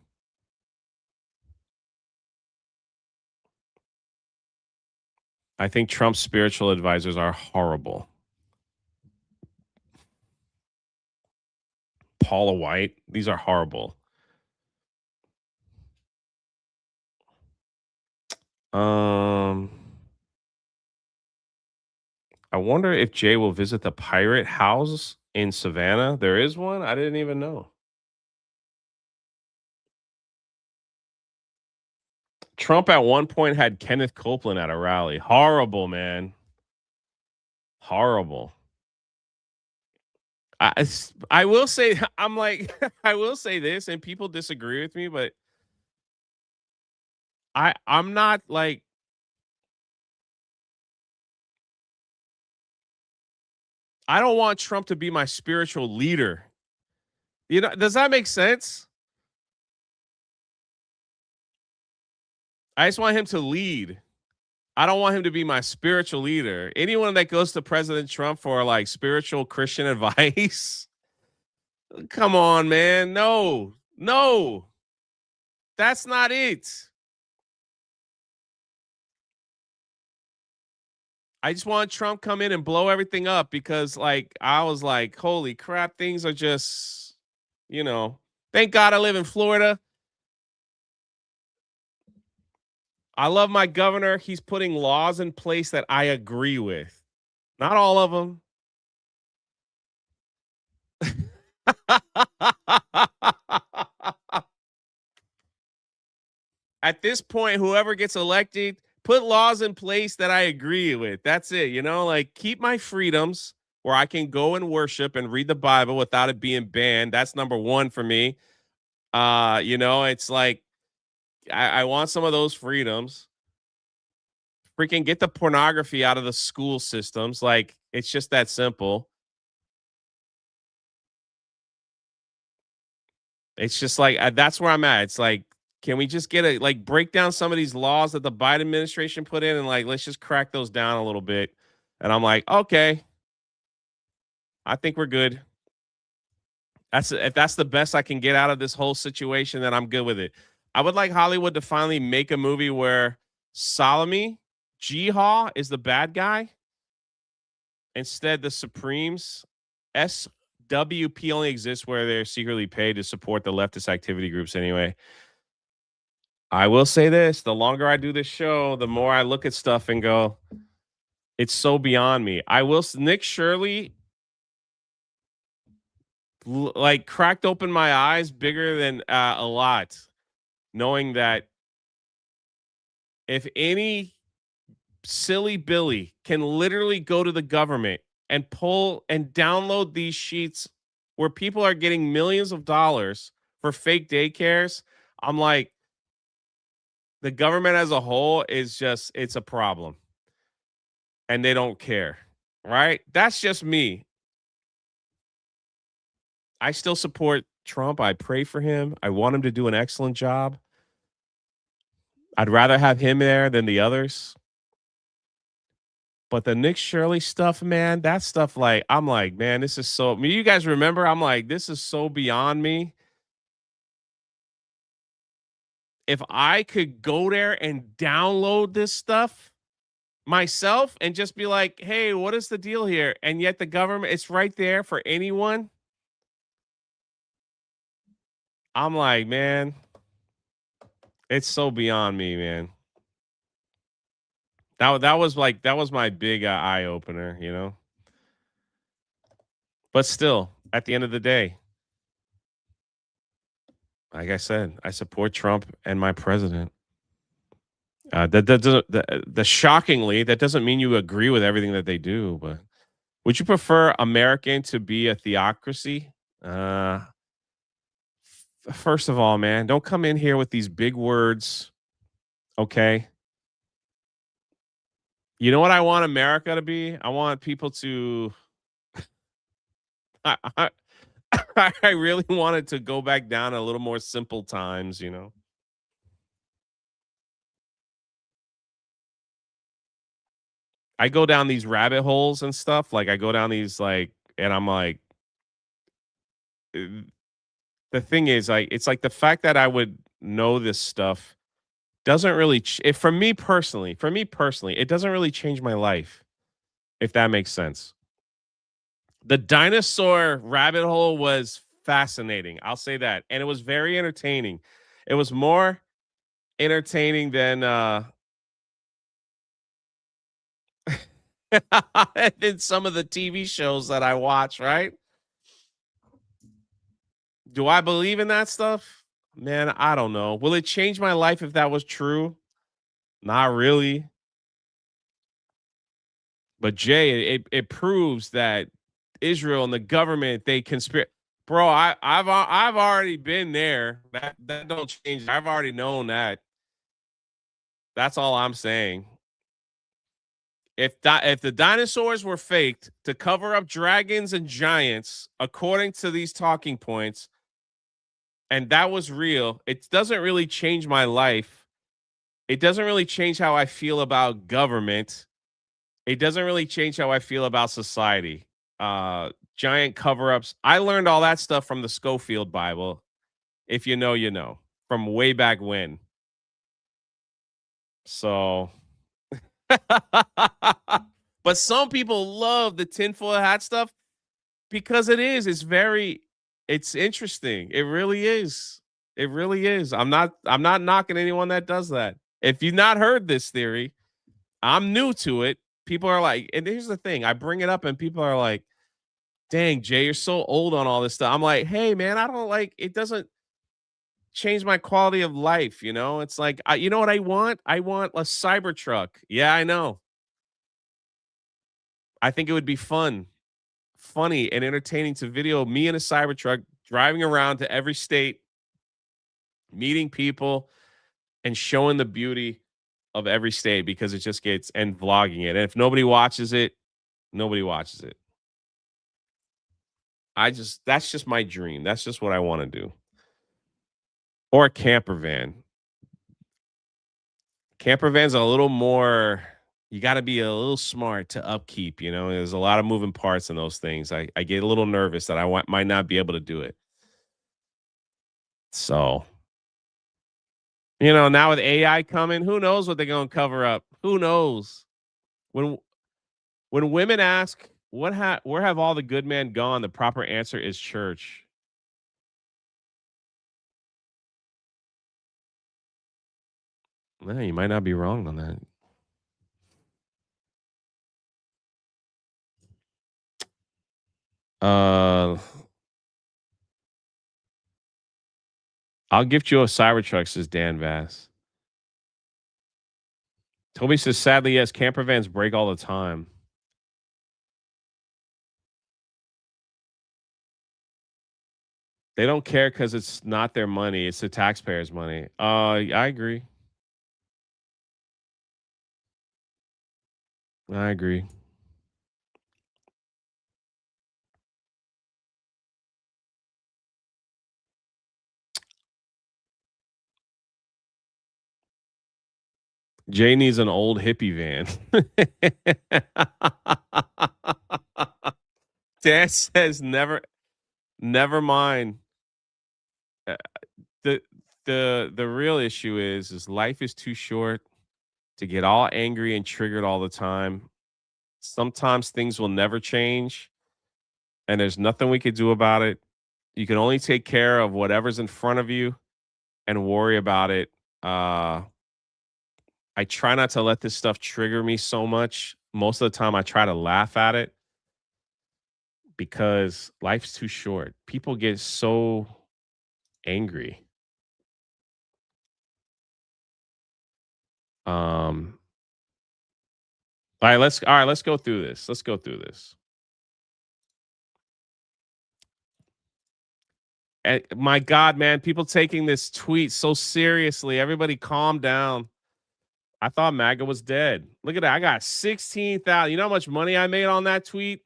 I think Trump's spiritual advisors are horrible. Paula White, these are horrible. I wonder if Jay will visit the pirate house in Savannah. There is one? I didn't even know. Trump at one point had Kenneth Copeland at a rally. Horrible, man. Horrible. I will say, I'm like, I will say this, and people disagree with me, but I'm not like, I don't want Trump to be my spiritual leader. Does that make sense? I just want him to lead. I don't want him to be my spiritual leader. Anyone that goes to President Trump for like spiritual Christian advice, come on, man. No, that's not it. I just want Trump come in and blow everything up because I was like, holy crap, things are just, thank God I live in Florida. I love my governor. He's putting laws in place that I agree with. Not all of them. At this point, whoever gets elected, put laws in place that I agree with. That's it. Keep my freedoms where I can go and worship and read the Bible without it being banned. That's number one for me. It's like I want some of those freedoms. Freaking get the pornography out of the school systems. Like, it's just that simple. It's just like that's where I'm at. It's like, can we just get break down some of these laws that the Biden administration put in and let's just crack those down a little bit. And I'm like, okay, I think we're good. If that's the best I can get out of this whole situation, then I'm good with it. I would like Hollywood to finally make a movie where Salome Jihad is the bad guy. Instead, the Supremes, SWP only exists where they're secretly paid to support the leftist activity groups anyway. I will say this, the longer I do this show, the more I look at stuff and go, it's so beyond me. Nick Shirley like cracked open my eyes bigger than a lot, knowing that if any silly Billy can literally go to the government and pull and download these sheets where people are getting millions of dollars for fake daycares, I'm like, the government as a whole is just, it's a problem and they don't care. Right? That's just me. I still support Trump. I pray for him. I want him to do an excellent job. I'd rather have him there than the others. But the Nick Shirley stuff, man, that stuff, like, I'm like, man, this is so. I mean, you guys remember? I'm like, this is so beyond me. If I could go there and download this stuff myself and just be like, hey, what is the deal here? And yet the government, it's right there for anyone. I'm like, man, it's so beyond me, man. That was like, that was my big eye opener, you know. But still, at the end of the day, like I said, I support Trump and my president. That doesn't, the shockingly, that doesn't mean you agree with everything that they do. But would you prefer American to be a theocracy? First of all, man, don't come in here with these big words. Okay. You know what I want America to be? I want people to. I, I, I really wanted to go back down a little more simple times, you know. I go down these rabbit holes and stuff. Like I go down these like, and I'm like, uh, the thing is, like, it's like the fact that I would know this stuff doesn't really, for me personally, it doesn't really change my life, if that makes sense. The dinosaur rabbit hole was fascinating. I'll say that. And it was very entertaining. It was more entertaining than than some of the TV shows that I watch, right? Do I believe in that stuff? Man, I don't know. Will it change my life if that was true? Not really. But Jay, it proves that Israel and the government, they conspire. Bro, I've already been there. That don't change. I've already known that. That's all I'm saying. If the dinosaurs were faked to cover up dragons and giants, according to these talking points, and that was real, it doesn't really change my life. It doesn't really change how I feel about government. It doesn't really change how I feel about society. Giant cover-ups. I learned all that stuff from the Schofield Bible. If you know, you know, from way back when. So, but some people love the tinfoil hat stuff because it's interesting. It really is. It really is. I'm not knocking anyone that does that. If you've not heard this theory, I'm new to it. People are like, and here's the thing, I bring it up and people are like, dang, Jay, you're so old on all this stuff. I'm like, hey, man, I don't like, it doesn't change my quality of life. You know, it's like, you know what I want? I want a Cybertruck. Yeah, I know. I think it would be funny and entertaining to video me in a Cybertruck driving around to every state, meeting people and showing the beauty of every state because it just gets, and vlogging it. And if nobody watches it, nobody watches it. That's just my dream. That's just what I want to do. Or a camper van. Camper van's a little more, you got to be a little smart to upkeep, you know. There's a lot of moving parts in those things. I get a little nervous that might not be able to do it. So, you know, now with AI coming, who knows what they're going to cover up? Who knows? When women ask, where have all the good men gone? The proper answer is church. Well, you might not be wrong on that. Uh, I'll gift you a Cybertruck, says Dan Vass. Toby says, sadly, yes, camper vans break all the time. They don't care because it's not their money. It's the taxpayers' money. I agree. I agree. Jay needs an old hippie van. Dan says, never mind. Uh, the the real issue is life is too short to get all angry and triggered all the time. Sometimes things will never change, and there's nothing we could do about it. You can only take care of whatever's in front of you and worry about it. I try not to let this stuff trigger me so much. Most of the time, I try to laugh at it because life's too short. People get so angry. All right, let's go through this. Let's go through this. My God, man, people taking this tweet so seriously. Everybody calm down. I thought MAGA was dead. Look at that. I got 16,000. You know how much money I made on that tweet?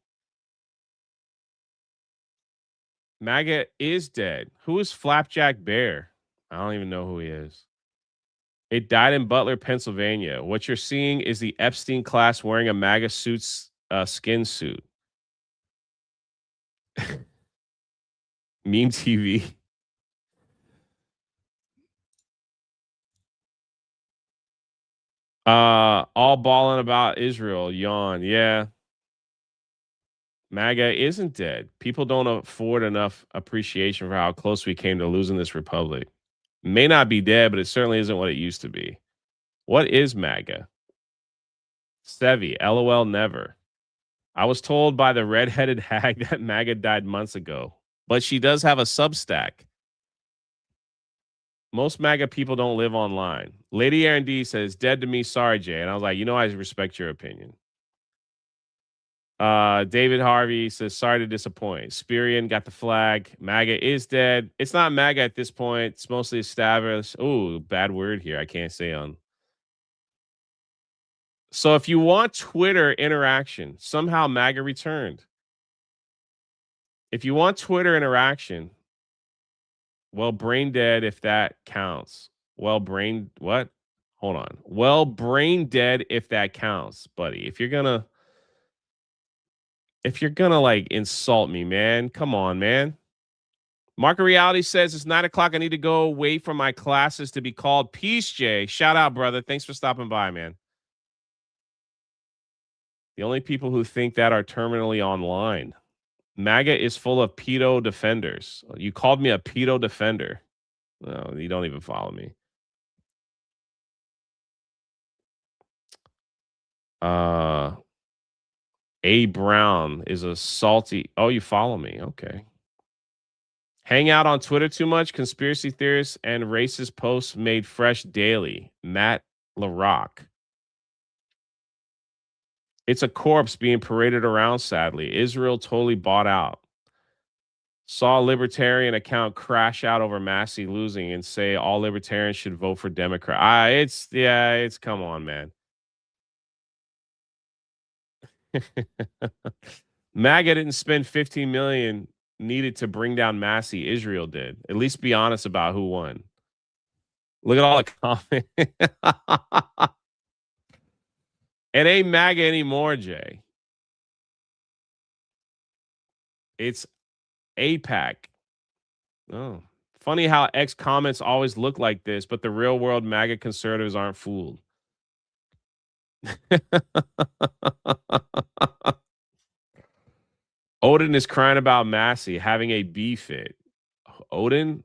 MAGA is dead. Who is Flapjack Bear? I don't even know who he is. It died in Butler, Pennsylvania. What you're seeing is the Epstein class wearing a MAGA skin suit. Meme TV. All balling about Israel. Yawn. Yeah. MAGA isn't dead. People don't afford enough appreciation for how close we came to losing this republic. May not be dead, but it certainly isn't what it used to be. What is MAGA? Sevi, LOL never. I was told by the redheaded hag that MAGA died months ago, but she does have a Substack. Most MAGA people don't live online. Lady Aaron D says, dead to me, sorry, Jay. And I was like, I respect your opinion. David Harvey says, sorry to disappoint. Spirian got the flag. MAGA is dead. It's not MAGA at this point. It's mostly established. Ooh, bad word here. I can't say on. So if you want Twitter interaction, somehow MAGA returned. If you want Twitter interaction, well, brain dead, if that counts. Well, what? Hold on. Well, brain dead, if that counts, buddy. If you're gonna like insult me, man, come on, man. Market Reality says it's 9:00. I need to go wait for my classes to be called. Peace, Jay. Shout out, brother. Thanks for stopping by, man. The only people who think that are terminally online. MAGA is full of pedo defenders. You called me a pedo defender. No, you don't even follow me. A Brown is a salty. Oh, you follow me. Okay. Hang out on Twitter too much. Conspiracy theorists and racist posts made fresh daily. Matt LaRock. It's a corpse being paraded around, sadly. Israel totally bought out. Saw a libertarian account crash out over Massey losing and say all libertarians should vote for Democrat. It's come on, man. MAGA didn't spend 15 million needed to bring down Massey. Israel did. At least be honest about who won. Look at all the comments. It ain't MAGA anymore, Jay. It's APAC. Oh, funny how X comments always look like this, but the real world MAGA conservatives aren't fooled. Odin is crying about Massey having a B fit. Odin?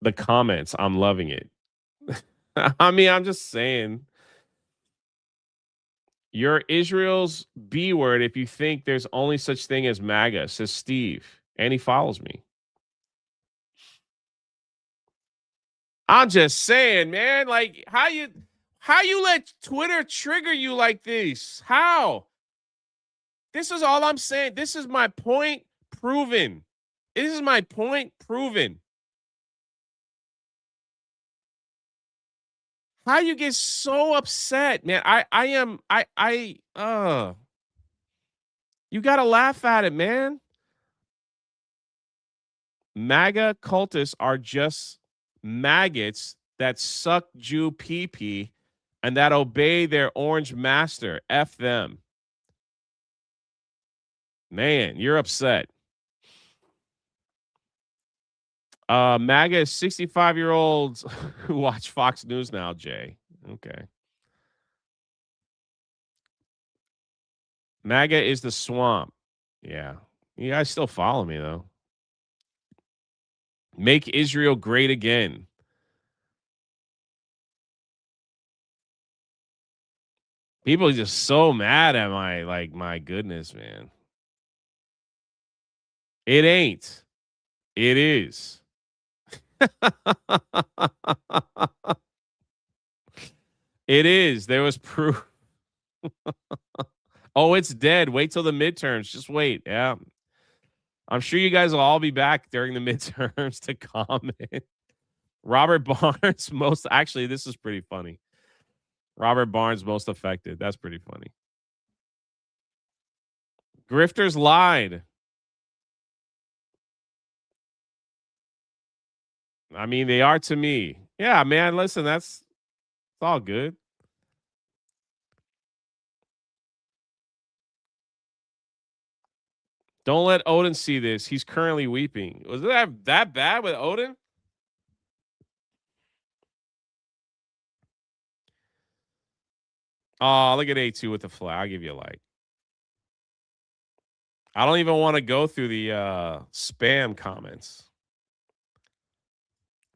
The comments, I'm loving it. I mean, I'm just saying. You're Israel's B word if you think there's only such thing as MAGA, says Steve. And he follows me. I'm just saying, man, like how you let Twitter trigger you like this? How? This is all I'm saying. This is my point proven. This is my point proven. How you get so upset, man? You got to laugh at it, man. MAGA cultists are just maggots that suck Jew pee-pee and that obey their orange master. F them. Man, you're upset. MAGA is 65-year-olds who watch Fox News now, Jay. Okay. MAGA is the swamp. Yeah. You guys still follow me, though. Make Israel great again. People are just so mad at my goodness, man. It ain't. It is. It is. There was proof. Oh, it's dead. Wait till the midterms. Just wait. Yeah. I'm sure you guys will all be back during the midterms to comment. Robert Barnes actually, this is pretty funny. Robert Barnes most affected. That's pretty funny. Grifters lied. I mean, they are to me. Yeah, man. Listen, it's all good. Don't let Odin see this. He's currently weeping. Was that bad with Odin? Oh, look at A2 with the flag. I'll give you a like. I don't even want to go through the spam comments.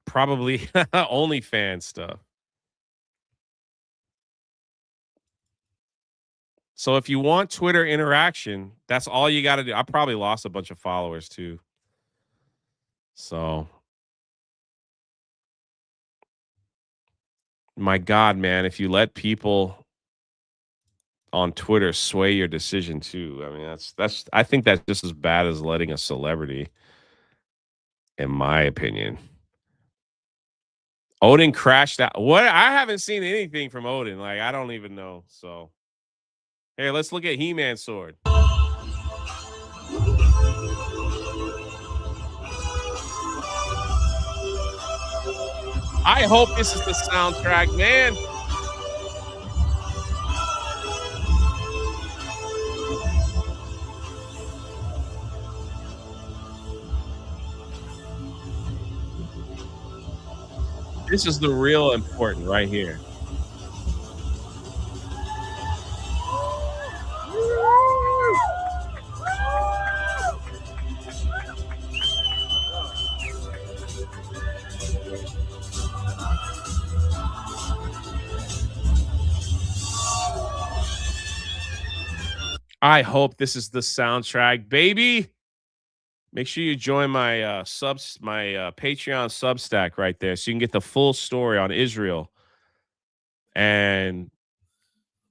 Probably OnlyFans stuff. So if you want Twitter interaction, that's all you got to do. I probably lost a bunch of followers too. So, my God, man, if you let people on Twitter sway your decision too, I mean, I think that's just as bad as letting a celebrity, in my opinion. Odin crashed out. What? I haven't seen anything from Odin. Like, I don't even know. So, here, let's look at He-Man's sword. I hope this is the soundtrack, man. This is the real important right here. I hope this is the soundtrack, baby. Make sure you join my Patreon Substack right there so you can get the full story on Israel and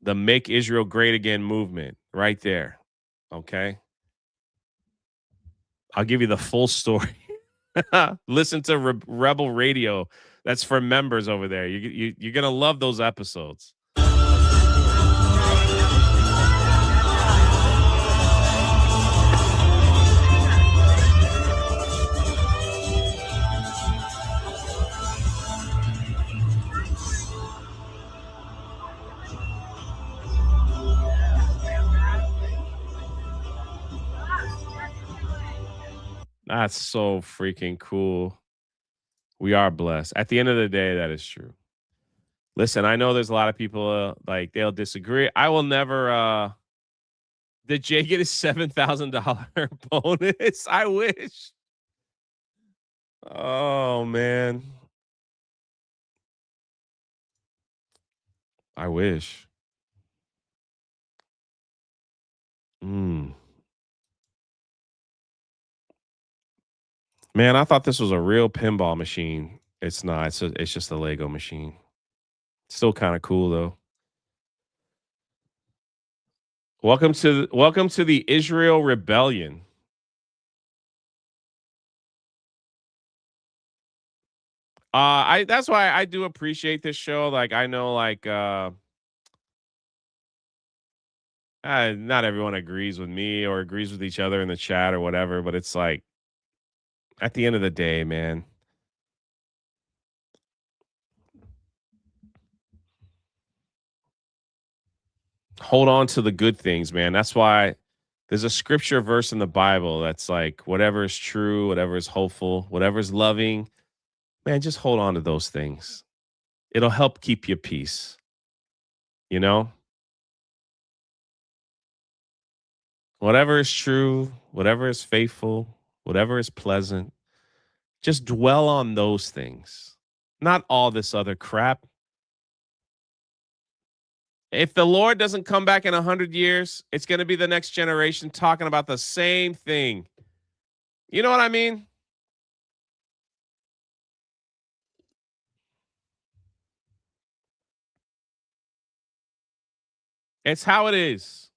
the Make Israel Great Again movement right there. Okay? I'll give you the full story. Listen to Rebel Radio. That's for members over there. You're going to love those episodes. That's so freaking cool. We are blessed. At the end of the day, that is true. Listen, I know there's a lot of people like they'll disagree. I will never did Jay get a $7,000 bonus? I wish. Oh man. I wish. Man, I thought this was a real pinball machine. It's not. It's just a Lego machine. Still kind of cool though. Welcome to the Israel Rebellion. That's why I do appreciate this show. Like I know not everyone agrees with me or agrees with each other in the chat or whatever, but it's like at the end of the day, man. Hold on to the good things, man. That's why there's a scripture verse in the Bible that's like whatever is true, whatever is hopeful, whatever is loving, man, just hold on to those things. It'll help keep you peace. You know? Whatever is true, whatever is faithful, whatever is pleasant, just dwell on those things. Not all this other crap. If the Lord doesn't come back in 100 years, it's going to be the next generation talking about the same thing. You know what I mean? It's how it is.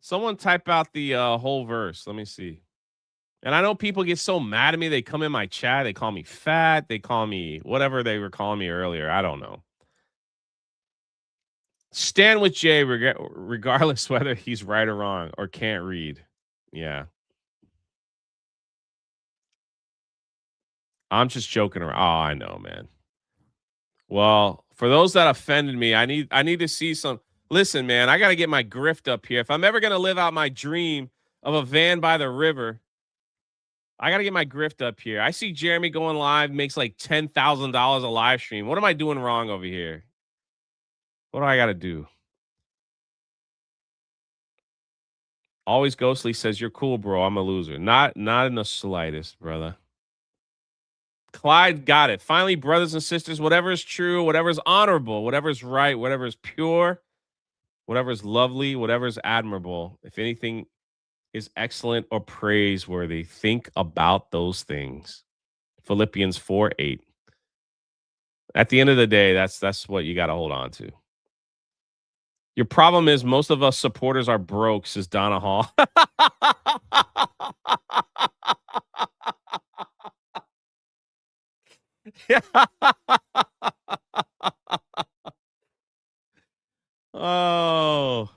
Someone type out the whole verse. Let me see. And I know people get so mad at me. They come in my chat. They call me fat. They call me whatever they were calling me earlier. I don't know. Stand with Jay regardless whether he's right or wrong or can't read. Yeah. I'm just joking around. Oh, I know, man. Well, for those that offended me, I need to see some. Listen, man, I got to get my grift up here. If I'm ever going to live out my dream of a van by the river, I got to get my grift up here. I see Jeremy going live, makes like $10,000 a live stream. What am I doing wrong over here? What do I got to do? Always Ghostly says, you're cool, bro. I'm a loser. Not in the slightest, brother. Clyde got it. Finally, brothers and sisters, whatever is true, whatever is honorable, whatever is right, whatever is pure, whatever is lovely, whatever is admirable, if anything is excellent or praiseworthy, think about those things. Philippians 4:8. At the end of the day, that's what you got to hold on to. Your problem is most of us supporters are broke, says Donna Hall. Oh,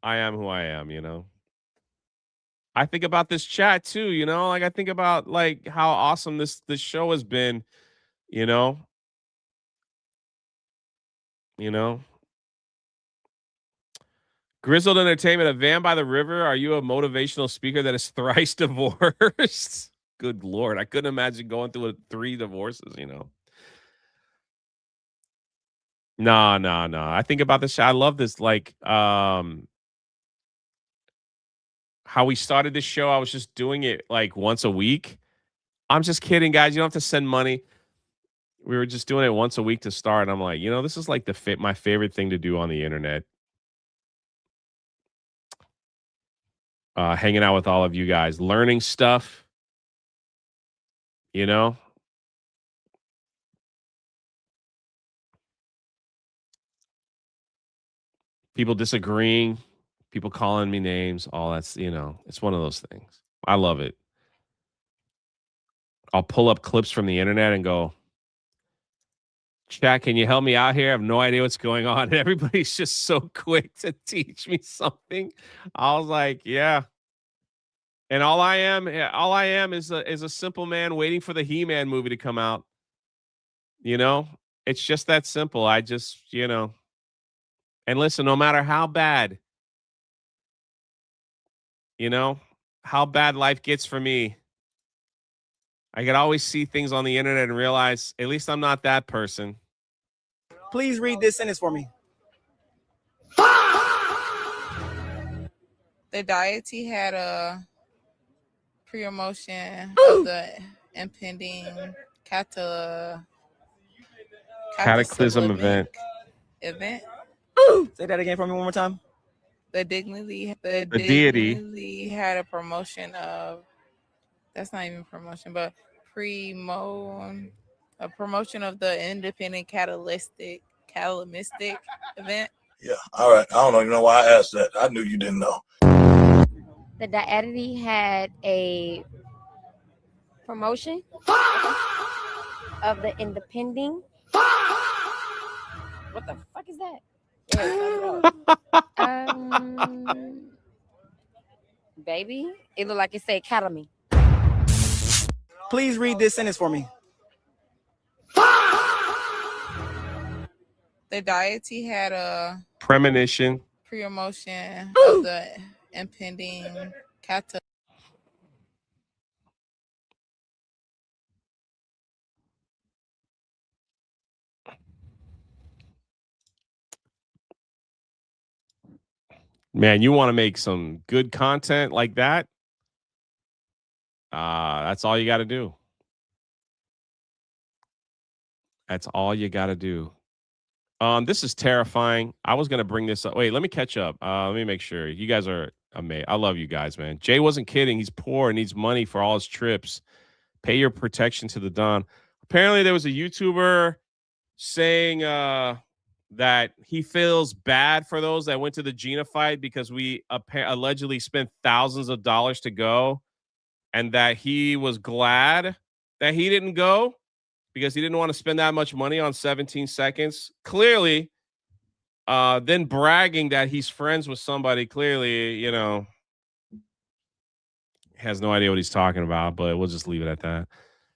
I am who I am, you know. I think about this chat too, you know, like I think about like how awesome this show has been, you know. You know. Grizzled Entertainment, a van by the river. Are you a motivational speaker that is thrice divorced? Good Lord. I couldn't imagine going through 3 divorces, you know. No. I think about this. I love this. Like, how we started this show. I was just doing it like once a week. I'm just kidding, guys. You don't have to send money. We were just doing it once a week to start. And I'm like, you know, this is like my favorite thing to do on the internet. Hanging out with all of you guys, learning stuff, you know. People disagreeing, people calling me names, all that's, you know, it's one of those things. I love it. I'll pull up clips from the internet and go, chat, can you help me out here? I have no idea what's going on. And everybody's just so quick to teach me something. I was like, yeah. And all I am is a simple man waiting for the He-Man movie to come out. You know, it's just that simple. I just, you know, and listen, no matter how bad, you know, how bad life gets for me, I could always see things on the internet and realize at least I'm not that person. Please read this sentence for me. The deity had a pre-emotion of the impending Cataclysm event. Say that again for me one more time. the dignity deity. had a promotion of, that's not even promotion, but a promotion of the independent catalytic event. Yeah. All right. I don't even know why I asked that. I knew you didn't know. The deity had a promotion of the independent. What the fuck is that? Baby, it looked like it said academy. Please read this sentence for me. The deity had a Premonition. promotion of the impending Man, you want to make some good content like that? That's all you got to do. That's all you got to do. This is terrifying. I was going to bring this up. Wait, let me catch up. Let me make sure. You guys are amazing. I love you guys, man. Jay wasn't kidding. He's poor and needs money for all his trips. Pay your protection to the Don. Apparently, there was a YouTuber saying that he feels bad for those that went to the Gina fight because we allegedly spent thousands of dollars to go, and that he was glad that he didn't go because he didn't want to spend that much money on 17 seconds. Clearly, then bragging that he's friends with somebody, clearly, you know, has no idea what he's talking about, but we'll just leave it at that.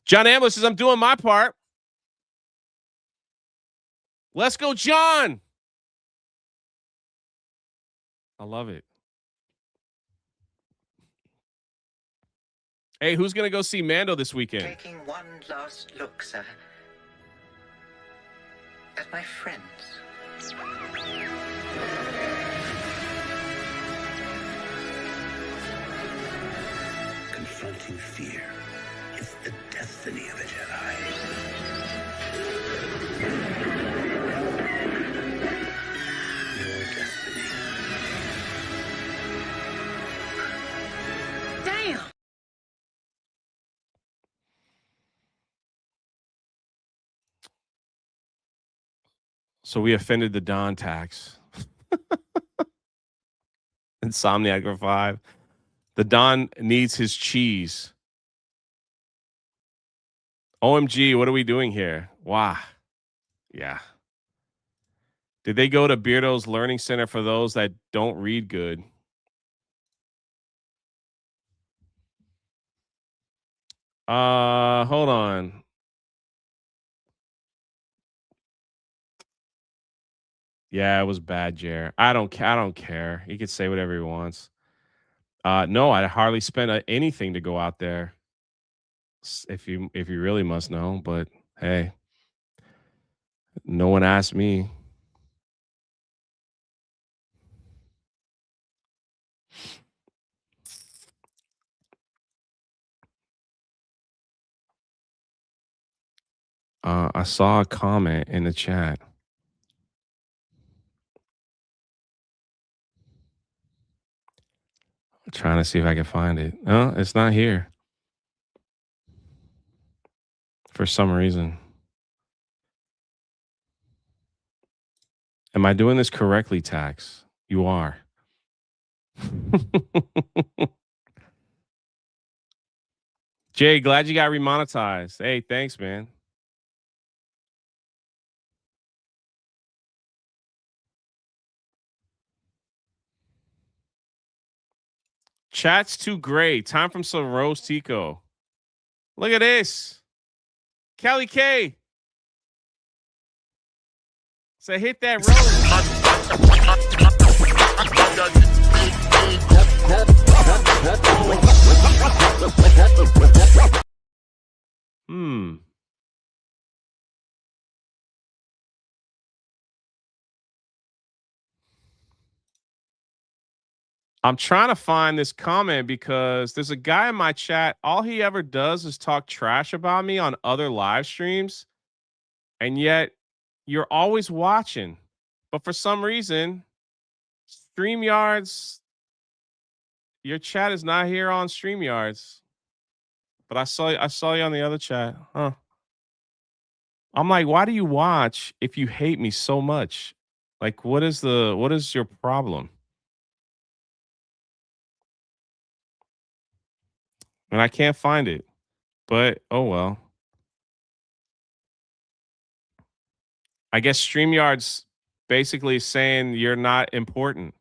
John Ambler says, I'm doing my part. Let's go, John. I love it. Hey, who's going to go see Mando this weekend? Taking one last look, sir, at my friends. Confronting fear is the destiny of a Jedi. Your destiny. Damn. So we offended the Don tax. Insomniac for 5. The Don needs his cheese. OMG, what are we doing here? Wow. Yeah. Did they go to Beardo's Learning Center for those that don't read good? Hold on. Yeah, it was bad, Jer. I don't care. He could say whatever he wants. No, I hardly spent anything to go out there. If you really must know, but hey, no one asked me. I saw a comment in the chat. I'm trying to see if I can find it. No, it's not here. For some reason. Am I doing this correctly, Tax? You are. Jay, glad you got remonetized. Hey, thanks, man. Chat's too gray. Time from some Rose Tico. Look at this. Kelly K. So hit that road. I'm trying to find this comment because there's a guy in my chat. All he ever does is talk trash about me on other live streams. And yet you're always watching. But for some reason, StreamYards, your chat is not here on StreamYards. But I saw you on the other chat. Huh. I'm like, why do you watch if you hate me so much? Like, what is your problem? And I can't find it. But oh well. I guess StreamYard's basically saying you're not important.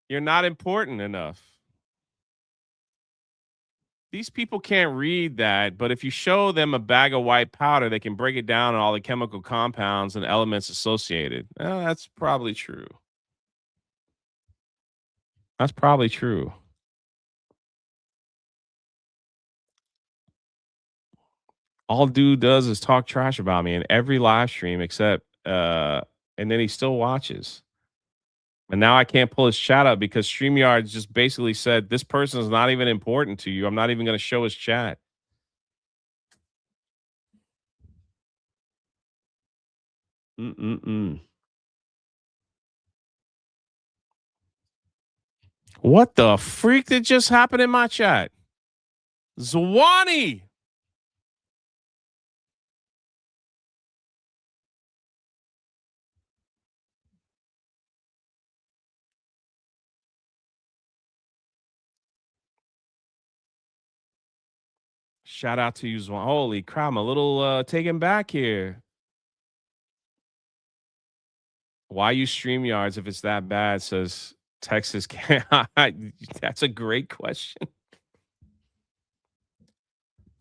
You're not important enough. These people can't read that, but if you show them a bag of white powder, they can break it down and all the chemical compounds and elements associated. That's probably true. That's probably true. All dude does is talk trash about me in every live stream except and then he still watches. And now I can't pull his chat up because StreamYard just basically said this person is not even important to you. I'm not even going to show his chat. Mm-mm-mm. What the freak did just happen in my chat? Zwani. Shout out to you, Zwani. Holy crap, I'm a little taken back here. Why use StreamYards if it's that bad? Says Texas can't. That's a great question.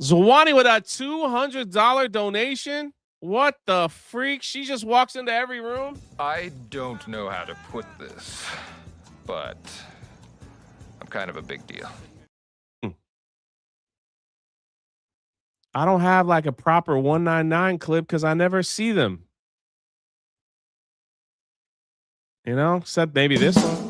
Zwani with a $200 donation. What the freak? She just walks into every room. I don't know how to put this, but I'm kind of a big deal. I don't have like a proper 199 clip because I never see them. You know, except maybe this one.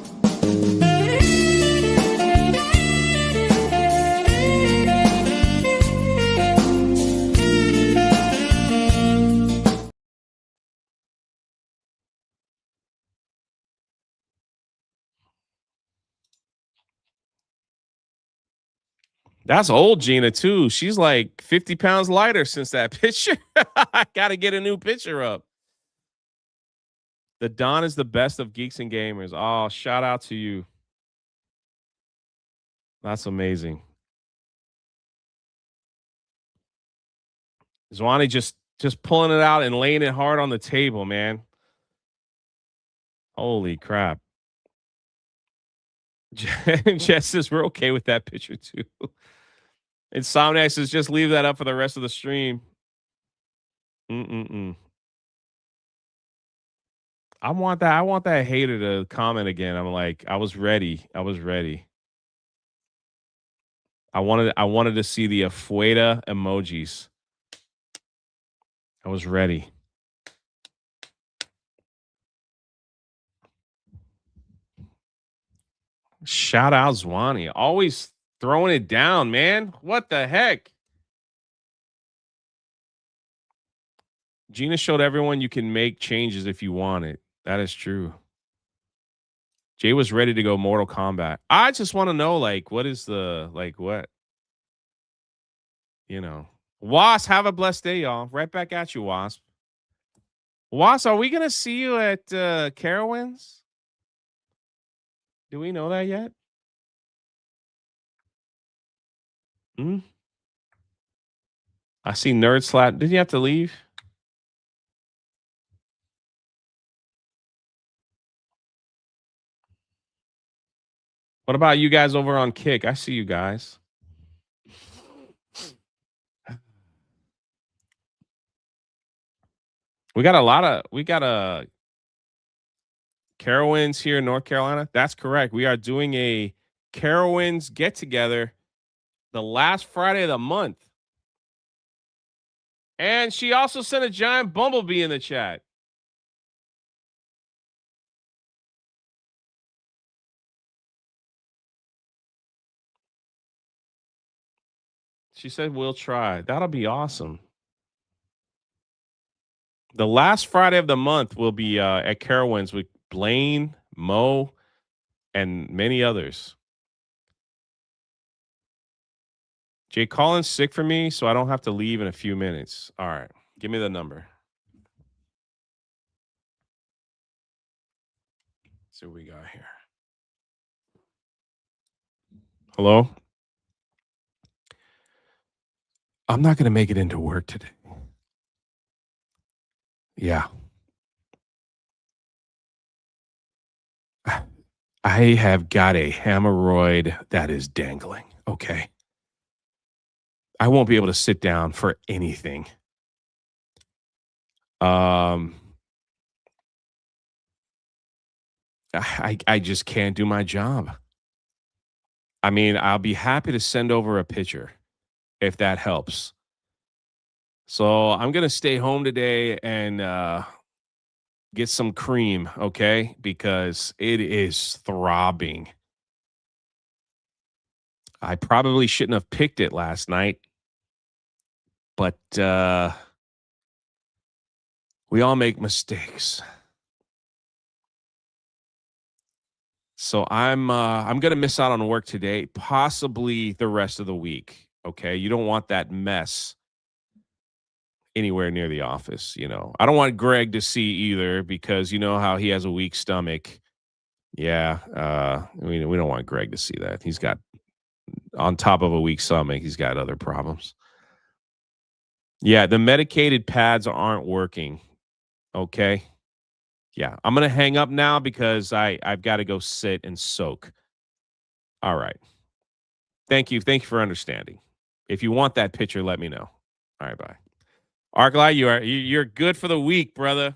That's old Gina too. She's like 50 pounds lighter since that picture. I gotta get a new picture up. The Don is the best of geeks and gamers. Oh, shout out to you. That's amazing. Zwani just pulling it out and laying it hard on the table, man. Holy crap. Jess says we're okay with that picture too. Insomniac says just leave that up for the rest of the stream. Mm-mm-mm. I want that hater to comment again. I'm like, I was ready. I wanted to see the afuera emojis. I was ready. Shout out Zwani. Always throwing it down, man. What the heck? Gina showed everyone you can make changes if you want it. That is true. Jay was ready to go Mortal Kombat. I just want to know, like, what is the, like, what? You know. Wasp, have a blessed day, y'all. Right back at you, Wasp. Wasp, are we going to see you at Carowinds? Do we know that yet? Hmm? I see Nerd Slap. Did you have to leave? What about you guys over on Kick? I see you guys. We got a Carowinds here in North Carolina. That's correct. We are doing a Carowinds get together the last Friday of the month. And she also sent a giant bumblebee in the chat. She said, we'll try. That'll be awesome. The last Friday of the month will be at Carowinds with Blaine, Mo, and many others. Jay Collins sick for me, so I don't have to leave in a few minutes. All right. Give me the number. Let's see what we got here. Hello? I'm not going to make it into work today. Yeah. I have got a hemorrhoid that is dangling. Okay. I won't be able to sit down for anything. I just can't do my job. I mean, I'll be happy to send over a picture if that helps. So I'm going to stay home today and get some cream, okay? Because it is throbbing. I probably shouldn't have picked it last night, but we all make mistakes. So I'm going to miss out on work today, possibly the rest of the week, okay? You don't want that mess anywhere near the office, you know. I don't want Greg to see either because you know how he has a weak stomach. Yeah, we don't want Greg to see that. He's got, on top of a weak stomach, he's got other problems. Yeah, the medicated pads aren't working. Okay. Yeah, I'm going to hang up now because I've got to go sit and soak. All right. Thank you. Thank you for understanding. If you want that picture, let me know. All right, bye. Arclight, you're good for the week, brother.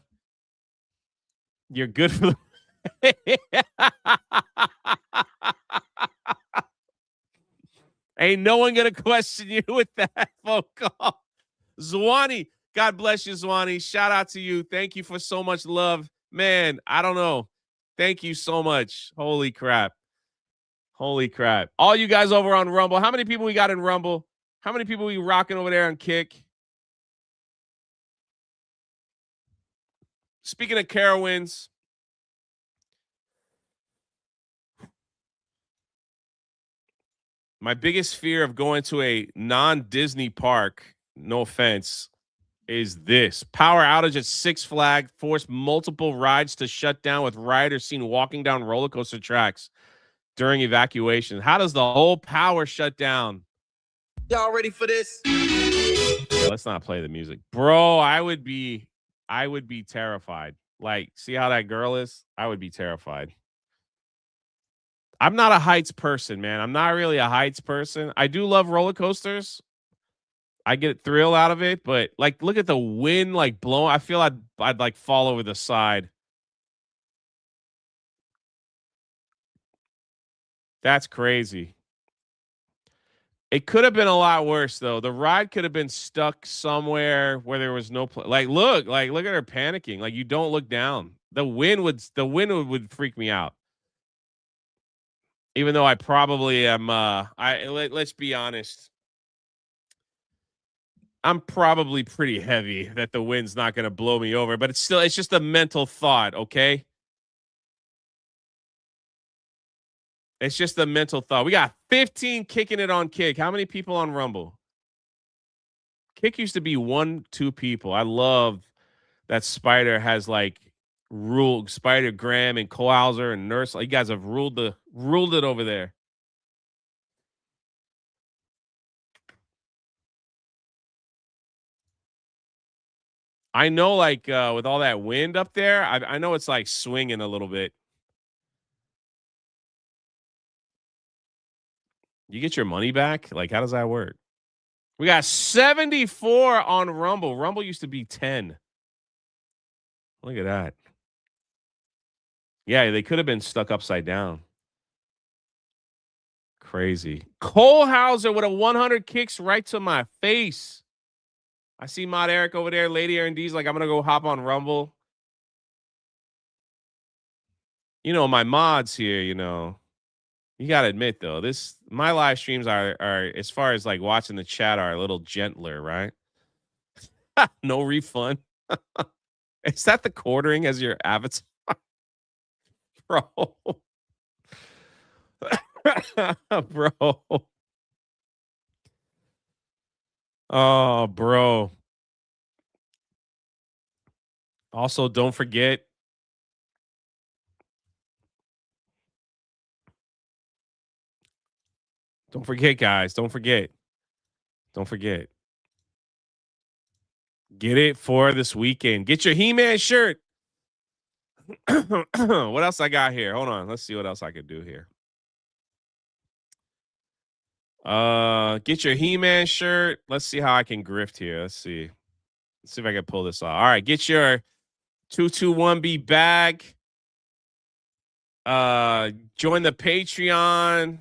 You're good for the Ain't no one gonna question you with that phone call. Zwani, God bless you, Zwani. Shout out to you. Thank you for so much love. Man, I don't know. Thank you so much. Holy crap. Holy crap. All you guys over on Rumble. How many people we got in Rumble? How many people we rocking over there on Kick? Speaking of Carowinds, my biggest fear of going to a non-Disney park, no offense, is this. Power outage at Six Flags forced multiple rides to shut down with riders seen walking down roller coaster tracks during evacuation. How does the whole power shut down? Y'all ready for this? Yeah, let's not play the music. Bro, I would be terrified. Like, see how that girl is? I would be terrified. I'm not a heights person, man. I'm not really a heights person. I do love roller coasters. I get a thrill out of it, but like, look at the wind like blowing. I feel I'd like fall over the side. That's crazy. It could have been a lot worse though. The ride could have been stuck somewhere where there was no like look at her panicking. Like you don't look down. The wind would freak me out. Even though I probably am let's be honest. I'm probably pretty heavy that the wind's not going to blow me over, but it's just a mental thought, okay? It's just a mental thought. We got 15 kicking it on Kick. How many people on Rumble? Kick used to be 1-2 people. I love that Spider has like ruled Spider Graham and Kohauser and Nurse. You guys have ruled it over there. I know, like with all that wind up there, I know it's like swinging a little bit. You get your money back? Like, how does that work? We got 74 on Rumble. Rumble used to be 10. Look at that. Yeah, they could have been stuck upside down. Crazy. Cole Hauser with a 100 kicks right to my face. I see Mod Eric over there. Lady Aaron D's like, I'm going to go hop on Rumble. You know, my mods here, you know. You got to admit, though, my live streams are, as far as like watching the chat, are a little gentler, right? No refund. Is that the quartering as your avatar? Bro. Bro. Oh, bro. Also, don't forget. Don't forget, guys. Don't forget. Don't forget. Get it for this weekend. Get your He-Man shirt. What else I got here? Hold on. Let's see what else I could do here. Get your He-Man shirt. Let's see how I can grift here. Let's see. Let's see if I can pull this off. All right, get your 221B bag. Join the Patreon.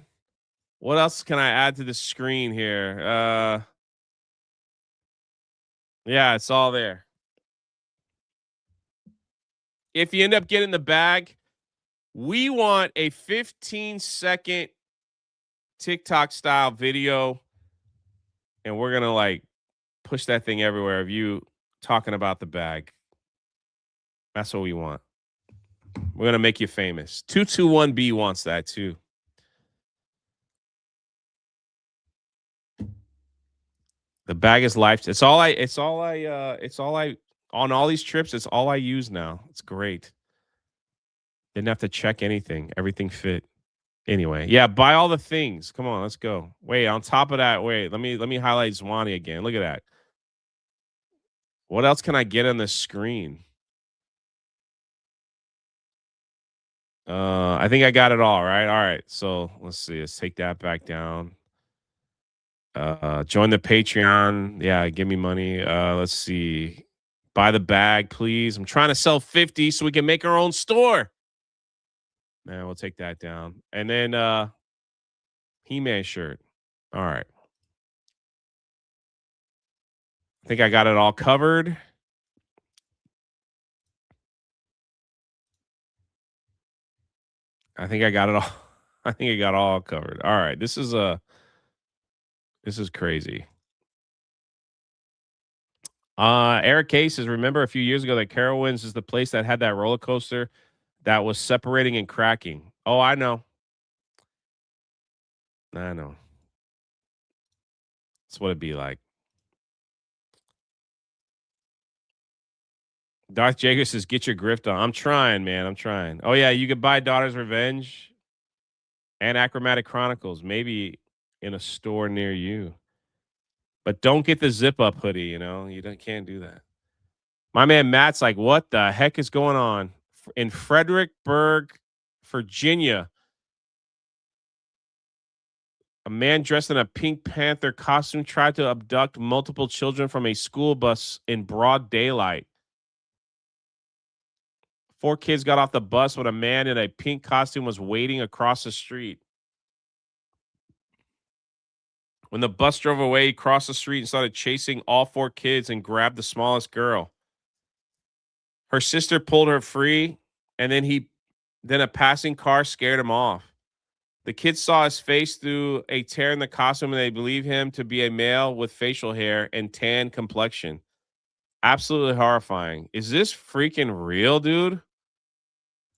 What else can I add to the screen here? Yeah, it's all there. If you end up getting the bag, we want a 15-second TikTok style video, and we're gonna like push that thing everywhere of you talking about the bag. That's what we want. We're gonna make you famous. 221B wants that too. The bag is life. It's all I on all these trips, it's all I use now. It's great. Didn't have to check anything. Everything fit. Anyway, yeah, buy all the things. Come on, let's go. Wait, on top of that, wait, let me highlight Zwanny again. Look at that. What else can I get on this screen? I think I got it all, right? All right. So let's see. Let's take that back down. Join the Patreon. Yeah, give me money. Let's see. Buy the bag, please. I'm trying to sell 50 so we can make our own store. Man, we'll take that down. And then He-Man shirt. All right. I think I got it all covered. I think I got it all. I think I got all covered. All right. This is crazy. Eric K says, remember a few years ago that Carowinds is the place that had that roller coaster that was separating and cracking. Oh, I know. I know. That's what it'd be like. Darth Jager says, get your grift on. I'm trying, man. I'm trying. Oh, yeah. You could buy Daughter's Revenge and Achromatic Chronicles, maybe in a store near you. But don't get the zip up hoodie, you know? Can't do that. My man Matt's like, what the heck is going on? In Fredericksburg, Virginia, a man dressed in a Pink Panther costume tried to abduct multiple children from a school bus in broad daylight. 4 kids got off the bus when a man in a pink costume was waiting across the street. When the bus drove away, he crossed the street and started chasing all 4 kids and grabbed the smallest girl. Her sister pulled her free, and then a passing car scared him off. The kids saw his face through a tear in the costume, and they believe him to be a male with facial hair and tan complexion. Absolutely horrifying. Is this freaking real, dude?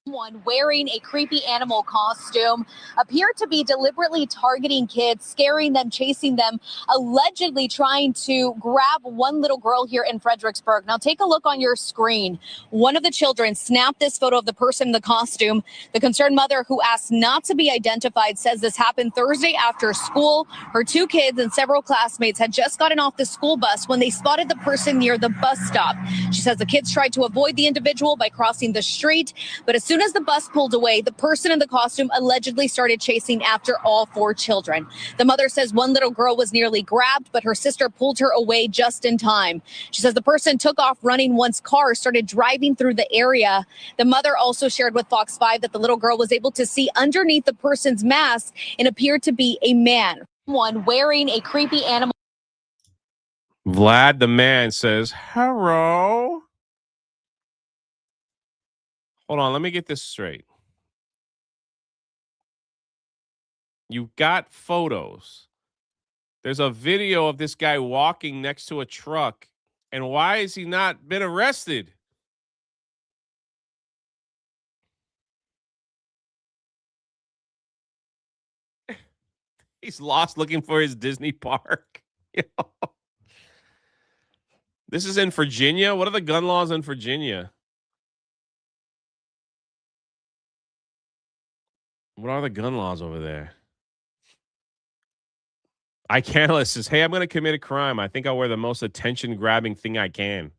Someone wearing a creepy animal costume appeared to be deliberately targeting kids, scaring them, chasing them, allegedly trying to grab one little girl here in Fredericksburg. Now take a look on your screen. One of the children snapped this photo of the person in the costume. The concerned mother, who asked not to be identified, says this happened Thursday after school. Her 2 kids and several classmates had just gotten off the school bus when they spotted the person near the bus stop. She says the kids tried to avoid the individual by crossing the street, but as soon as the bus pulled away, the person in the costume allegedly started chasing after all 4 children. The mother says one little girl was nearly grabbed, but her sister pulled her away just in time. She says the person took off running once cars started driving through the area. The mother also shared with Fox 5 that the little girl was able to see underneath the person's mask and appeared to be a man. One wearing a creepy animal. Vlad the man says, hello. Hold on, let me get this straight. You got photos. There's a video of this guy walking next to a truck. And why has he not been arrested? He's lost looking for his Disney park. This is in Virginia. What are the gun laws in Virginia? What are the gun laws over there? Icanlis says, hey, I'm going to commit a crime. I think I'll wear the most attention-grabbing thing I can.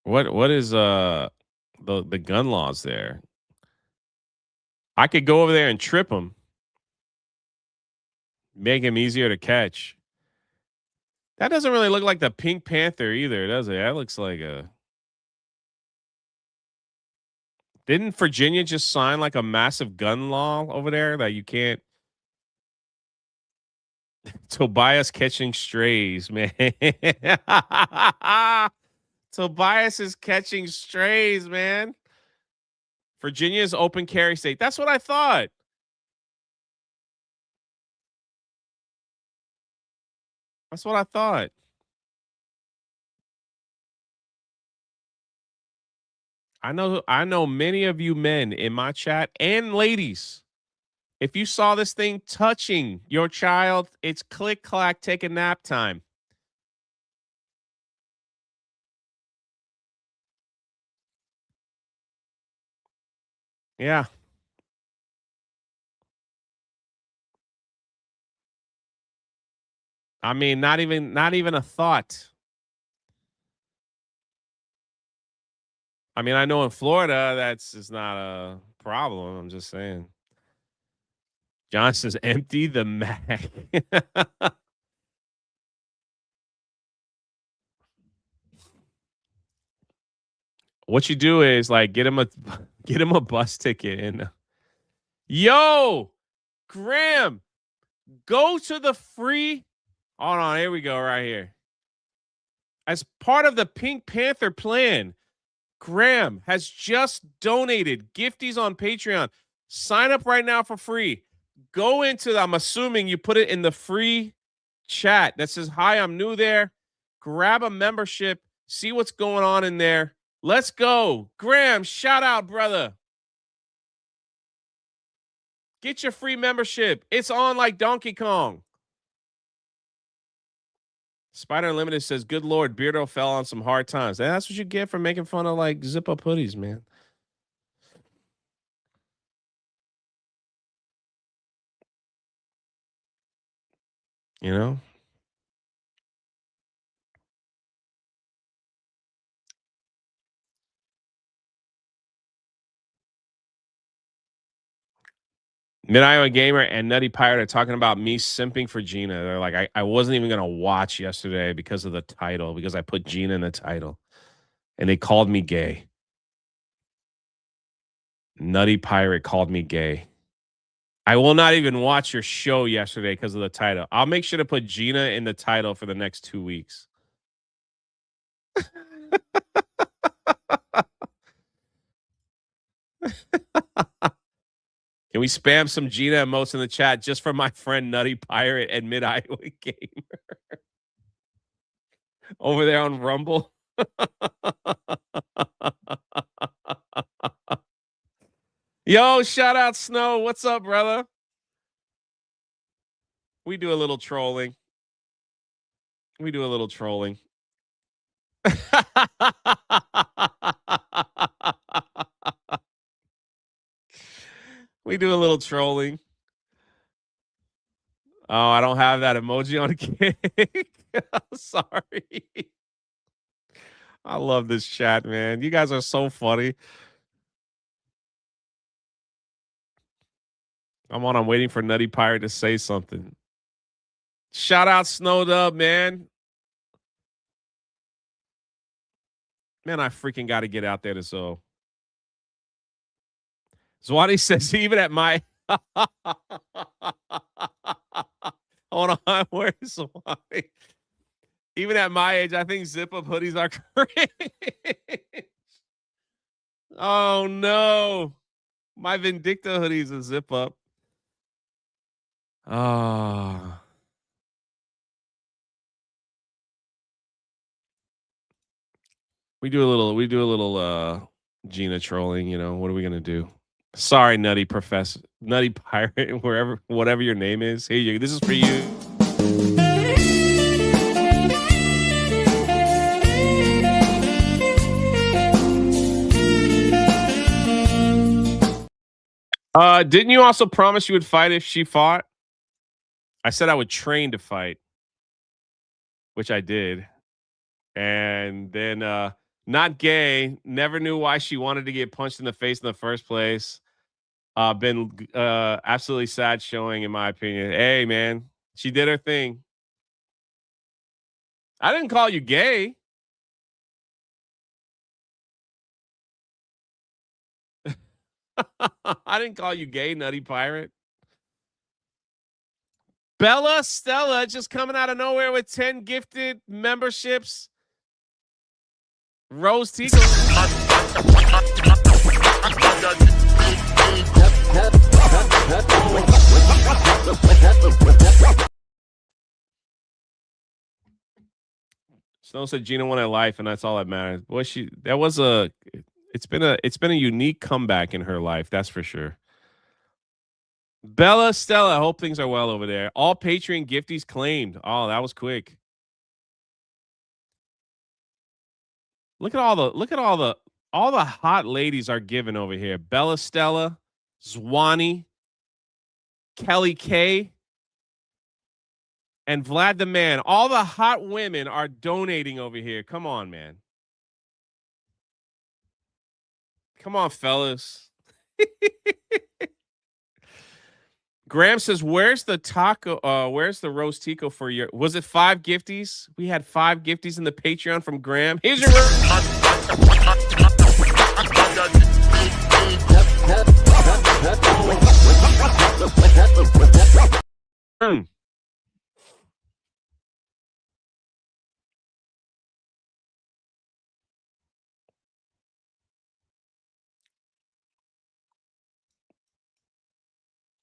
What is the gun laws there? I could go over there and trip him. Make him easier to catch. That doesn't really look like the Pink Panther either, does it? That looks like a... Didn't Virginia just sign like a massive gun law over there that you can't... Tobias catching strays, man. Tobias is catching strays, man. Virginia's open carry state. That's what I thought. That's what I thought. I know many of you men in my chat and ladies. If you saw this thing touching your child, it's click clack, take a nap time. Yeah. I mean, not even a thought. I mean, I know in Florida that's is not a problem. I'm just saying. John says, empty the mag. What you do is like get him a bus ticket and yo, Graham, go to the free. Hold on, here we go, right here. As part of the Pink Panther plan, Graham has just donated gifties on Patreon. Sign up right now for free. Go into, I'm assuming you put it in the free chat that says, hi, I'm new there. Grab a membership. See what's going on in there. Let's go. Graham, shout out, brother. Get your free membership. It's on like Donkey Kong. Spider Unlimited says, good Lord, Beardo fell on some hard times. And that's what you get for making fun of like zip up hoodies, man. You know? Mid-Iowa Gamer and Nutty Pirate are talking about me simping for Gina. They're like, I wasn't even going to watch yesterday because of the title, because I put Gina in the title. And they called me gay. Nutty Pirate called me gay. I will not even watch your show yesterday because of the title. I'll make sure to put Gina in the title for the next 2 weeks. Can we spam some Gina emotes in the chat just for my friend Nutty Pirate and Mid-Iowa Gamer? Over there on Rumble. Yo, shout out Snow. What's up, brother? We do a little trolling. We do a little trolling. We do a little trolling. Oh, I don't have that emoji on cake. Sorry. I love this chat, man. You guys are so funny. I'm waiting for Nutty Pirate to say something. Shout out Snowed Up, man. Man, I freaking got to get out there to so. Zwati says, even at my... Hold on, where's Zwati? Even at my age, I think zip-up hoodies are cringe. Oh, no. My Vindicta hoodie is a zip-up. Ah. We do a little Gina trolling, you know, what are we gonna do? Sorry, nutty professor, nutty pirate, wherever, whatever your name is. Here you. This is for you. Didn't you also promise you would fight if she fought? I said I would train to fight, which I did. And then not gay, never knew why she wanted to get punched in the face in the first place. Been absolutely sad showing, in my opinion. Hey, man, she did her thing. I didn't call you gay. I didn't call you gay, nutty pirate. Bella Stella just coming out of nowhere with 10 gifted memberships. Rose Tico. Snow said Gina won at life, and that's all that matters. Boy, it's been a unique comeback in her life, that's for sure. Bella Stella, I hope things are well over there. All Patreon gifties claimed. Oh, that was quick. Look at all the hot ladies are giving over here. Bella Stella, Zwanny, Kelly K, and Vlad the Man. All the hot women are donating over here. Come on, man. Come on, fellas. Graham says, "Where's the taco? Where's the roast tico for your? Was it 5 gifties? We had 5 gifties in the Patreon from Graham. Here's your."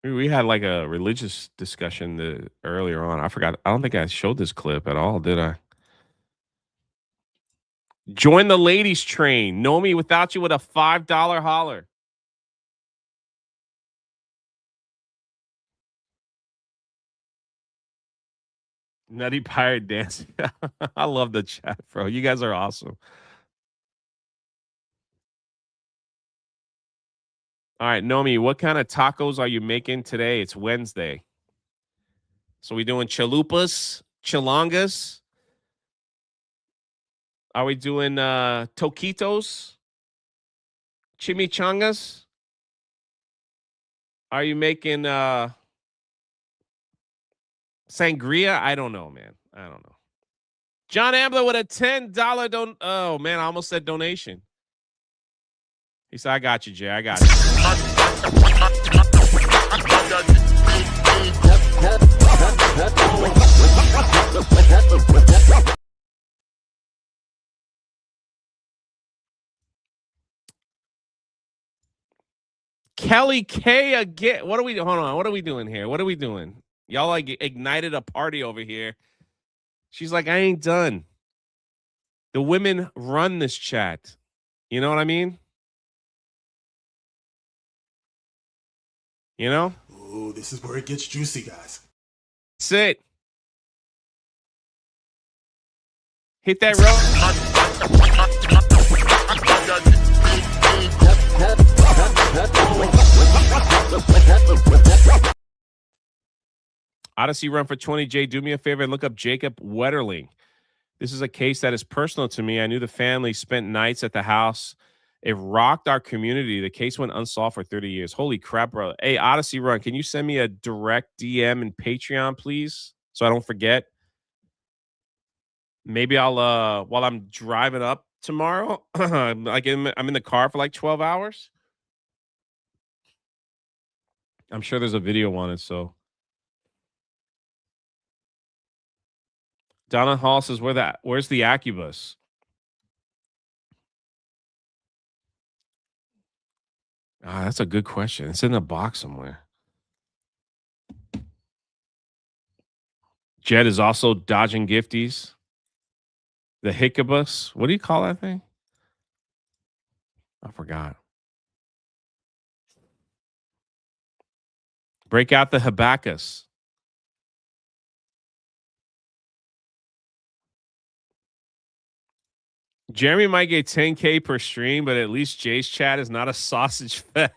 We had like a religious discussion earlier on. I forgot. I don't think I showed this clip at all, did I? Join the ladies train. Know me without you with a $5 holler. Nutty pirate dancing. I love the chat, bro. You guys are awesome. All right, Nomi, what kind of tacos are you making today? It's Wednesday. So we doing chalupas, chilangas? Are we doing toquitos? Chimichangas? Are you making sangria? I don't know, man. I don't know. John Ambler with a $10 oh man, I almost said donation. He said, I got you, Jay. I got you. Kelly K again. What are we hold on? What are we doing here? What are we doing? Y'all like ignited a party over here. She's like, I ain't done. The women run this chat. You know what I mean? You know? Ooh, this is where it gets juicy, guys. That's it. Hit that road. Odyssey run for 20J. Do me a favor and look up Jacob Wetterling. This is a case that is personal to me. I knew the family spent nights at the house. It rocked our community. The case went unsolved for 30 years. Holy crap, bro. Hey, Odyssey Run, can you send me a direct DM in Patreon, please? So I don't forget. Maybe I'll, while I'm driving up tomorrow, like I'm in the car for like 12 hours. I'm sure there's a video on it, so. Donna Hall says, where's the Accubus? Ah, that's a good question. It's in the box somewhere. Jed is also dodging gifties. The Hickabus. What do you call that thing? I forgot. Break out the Hibiscus. Jeremy might get 10K per stream, but at least Jay's chat is not a sausage fest.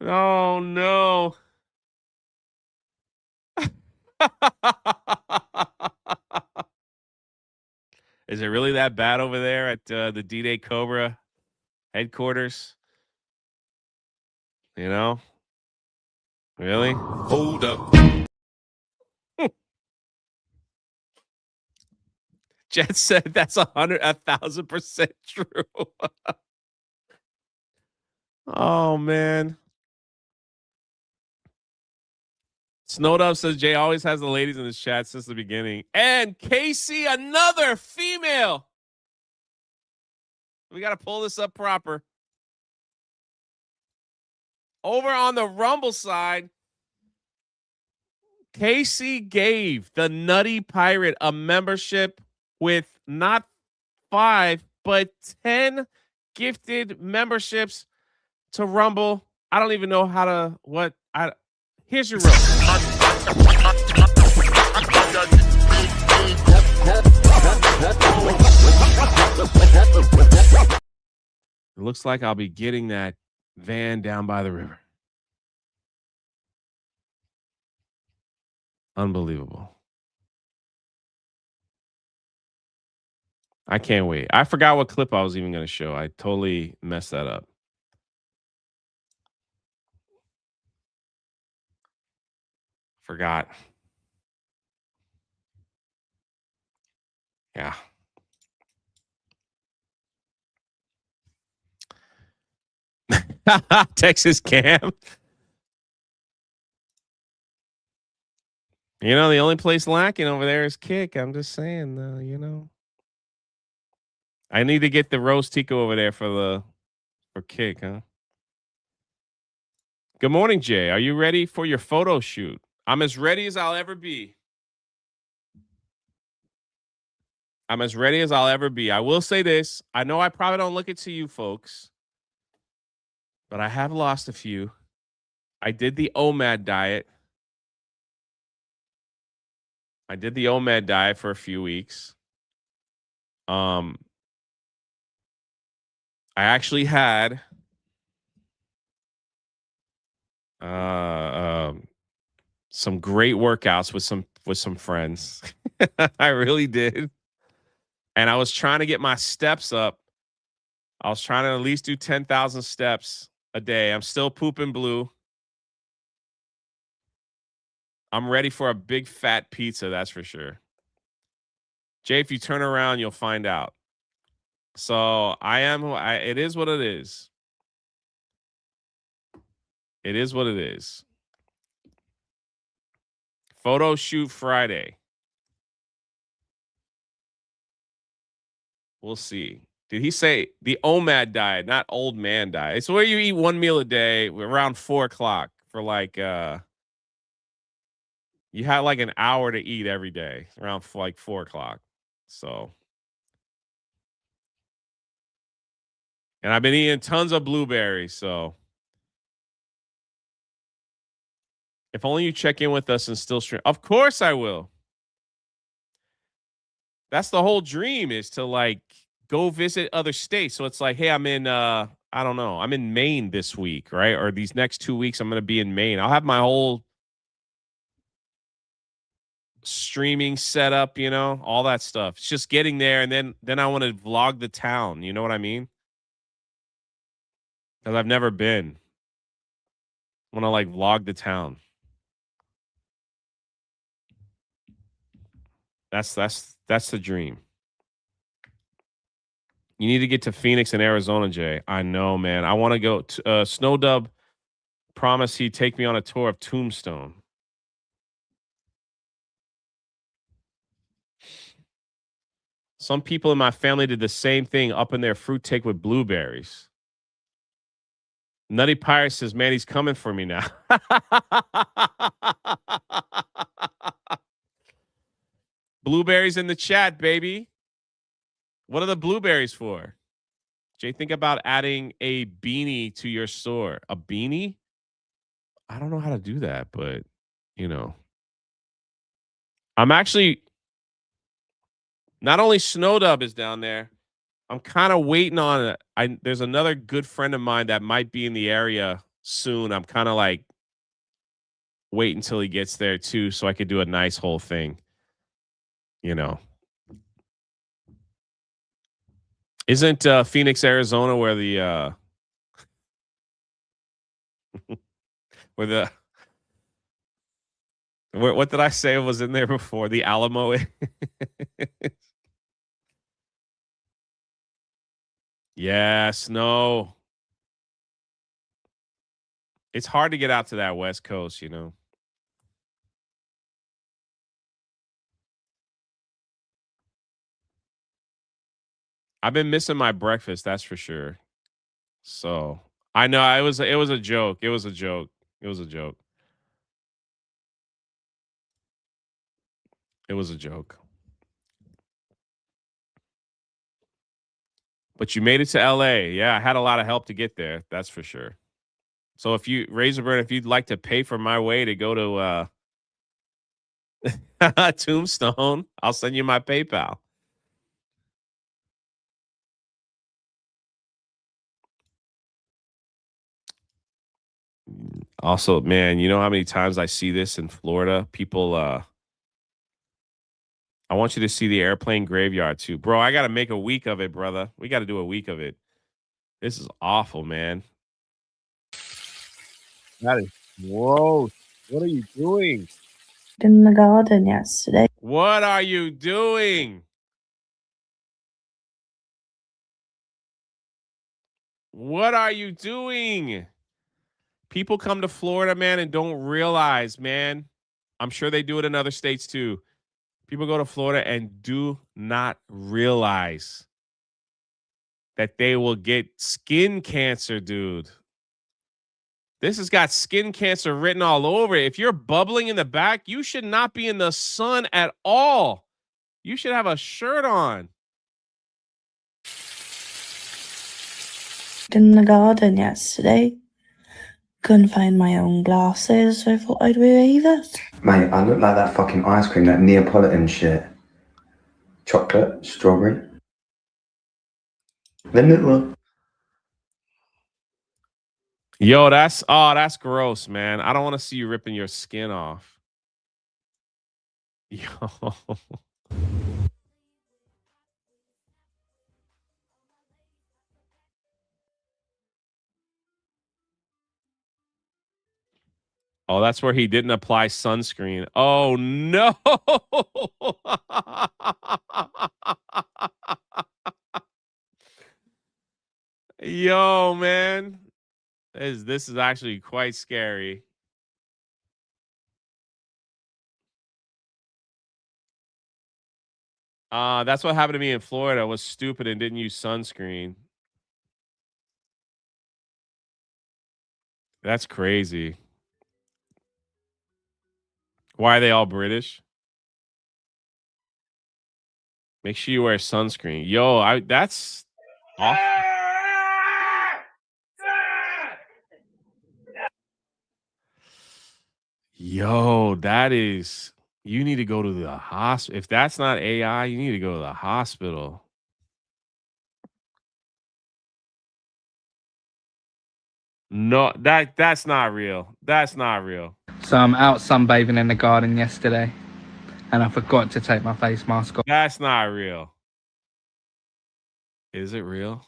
Oh no. Is it really that bad over there at the D-Day Cobra headquarters? You know? Really? Hold up. Jet said that's 1,000% true. Oh man. Snowed Up says Jay always has the ladies in his chat since the beginning. And Casey, another female. We got to pull this up proper. Over on the Rumble side, Casey gave the Nutty Pirate a membership with not 5, but 10 gifted memberships to Rumble. I don't even know how to here's your room. It looks like I'll be getting that van down by the river. Unbelievable. I can't wait. I forgot what clip I was even going to show. I totally messed that up. Forgot. Yeah. Texas Cam. You know, the only place lacking over there is Kick. I'm just saying, you know. I need to get the roast Tico over there for Kick, huh? Good morning, Jay. Are you ready for your photo shoot? I'm as ready as I'll ever be. I'm as ready as I'll ever be. I will say this. I know I probably don't look it to you folks, but I have lost a few. I did the OMAD diet. For a few weeks. I actually had some great workouts with some friends. I really did. And I was trying to get my steps up. I was trying to at least do 10,000 steps a day. I'm still pooping blue. I'm ready for a big fat pizza, that's for sure. Jay, if you turn around, you'll find out. So it is what it is. It is what it is. Photo shoot Friday. We'll see. Did he say the OMAD diet, not old man diet? It's where you eat one meal a day around 4 o'clock for you had like an hour to eat every day around 4 o'clock. So, and I've been eating tons of blueberries. So, if only you check in with us and still stream. Of course I will. That's the whole dream, is to go visit other states. So it's like, hey, I'm in I don't know, I'm in Maine this week, right? Or these next 2 weeks I'm going to be in Maine. I'll have my whole streaming setup, all that stuff. It's just getting there, and then I want to vlog the town, you know what I mean? Cuz I've never been. I want to vlog the town. That's the dream. You need to get to Phoenix and Arizona, Jay. I know, man. I want to go to Snow Dub promised he'd take me on a tour of Tombstone. Some people in my family did the same thing, up in their fruit take with blueberries. Nutty Pirate says, man, he's coming for me now. Blueberries in the chat, baby. What are the blueberries for? Jay, think about adding a beanie to your store. A beanie? I don't know how to do that, but you know. I'm actually not only Snowdub is down there, I'm kind of waiting on it. There's another good friend of mine that might be in the area soon. I'm kind of like wait until he gets there too, so I could do a nice whole thing. You know. Isn't Phoenix, Arizona where the where the what did I say was in there before? The Alamo. Yeah, snow. It's hard to get out to that West Coast, you know. I've been missing my breakfast, that's for sure. So I know it was a joke. It was a joke. It was a joke. It was a joke. But you made it to LA. Yeah, I had a lot of help to get there. That's for sure. So if you Razorburn, if you'd like to pay for my way to go to Tombstone, I'll send you my PayPal. Also, man, you know how many times I see this in Florida? People I want you to see the airplane graveyard too. Bro, I got to make a week of it, brother. We got to do a week of it. This is awful, man. That is gross. What are you doing? In the garden yesterday. What are you doing? What are you doing? People come to Florida, man, and don't realize, man. I'm sure they do it in other states too. People go to Florida and do not realize that they will get skin cancer, dude. This has got skin cancer written all over it. If you're bubbling in the back, you should not be in the sun at all. You should have a shirt on. In the garden yesterday. Couldn't find my own glasses, so I thought I'd wear this. Mate, I look like that fucking ice cream, that Neapolitan shit. Chocolate, strawberry. Vanilla. Yo, that's gross, man. I don't want to see you ripping your skin off. Yo. Oh, that's where he didn't apply sunscreen. Oh no. Yo, man. This is actually quite scary. That's what happened to me in Florida. I was stupid and didn't use sunscreen. That's crazy. Why are they all British? Make sure you wear sunscreen. Yo, that's awful. Yo, that is, you need to go to the hospital. If that's not AI, you need to go to the hospital. No, that's not real. That's not real. So I'm out sunbathing in the garden yesterday and I forgot to take my face mask off. That's not real. Is it real?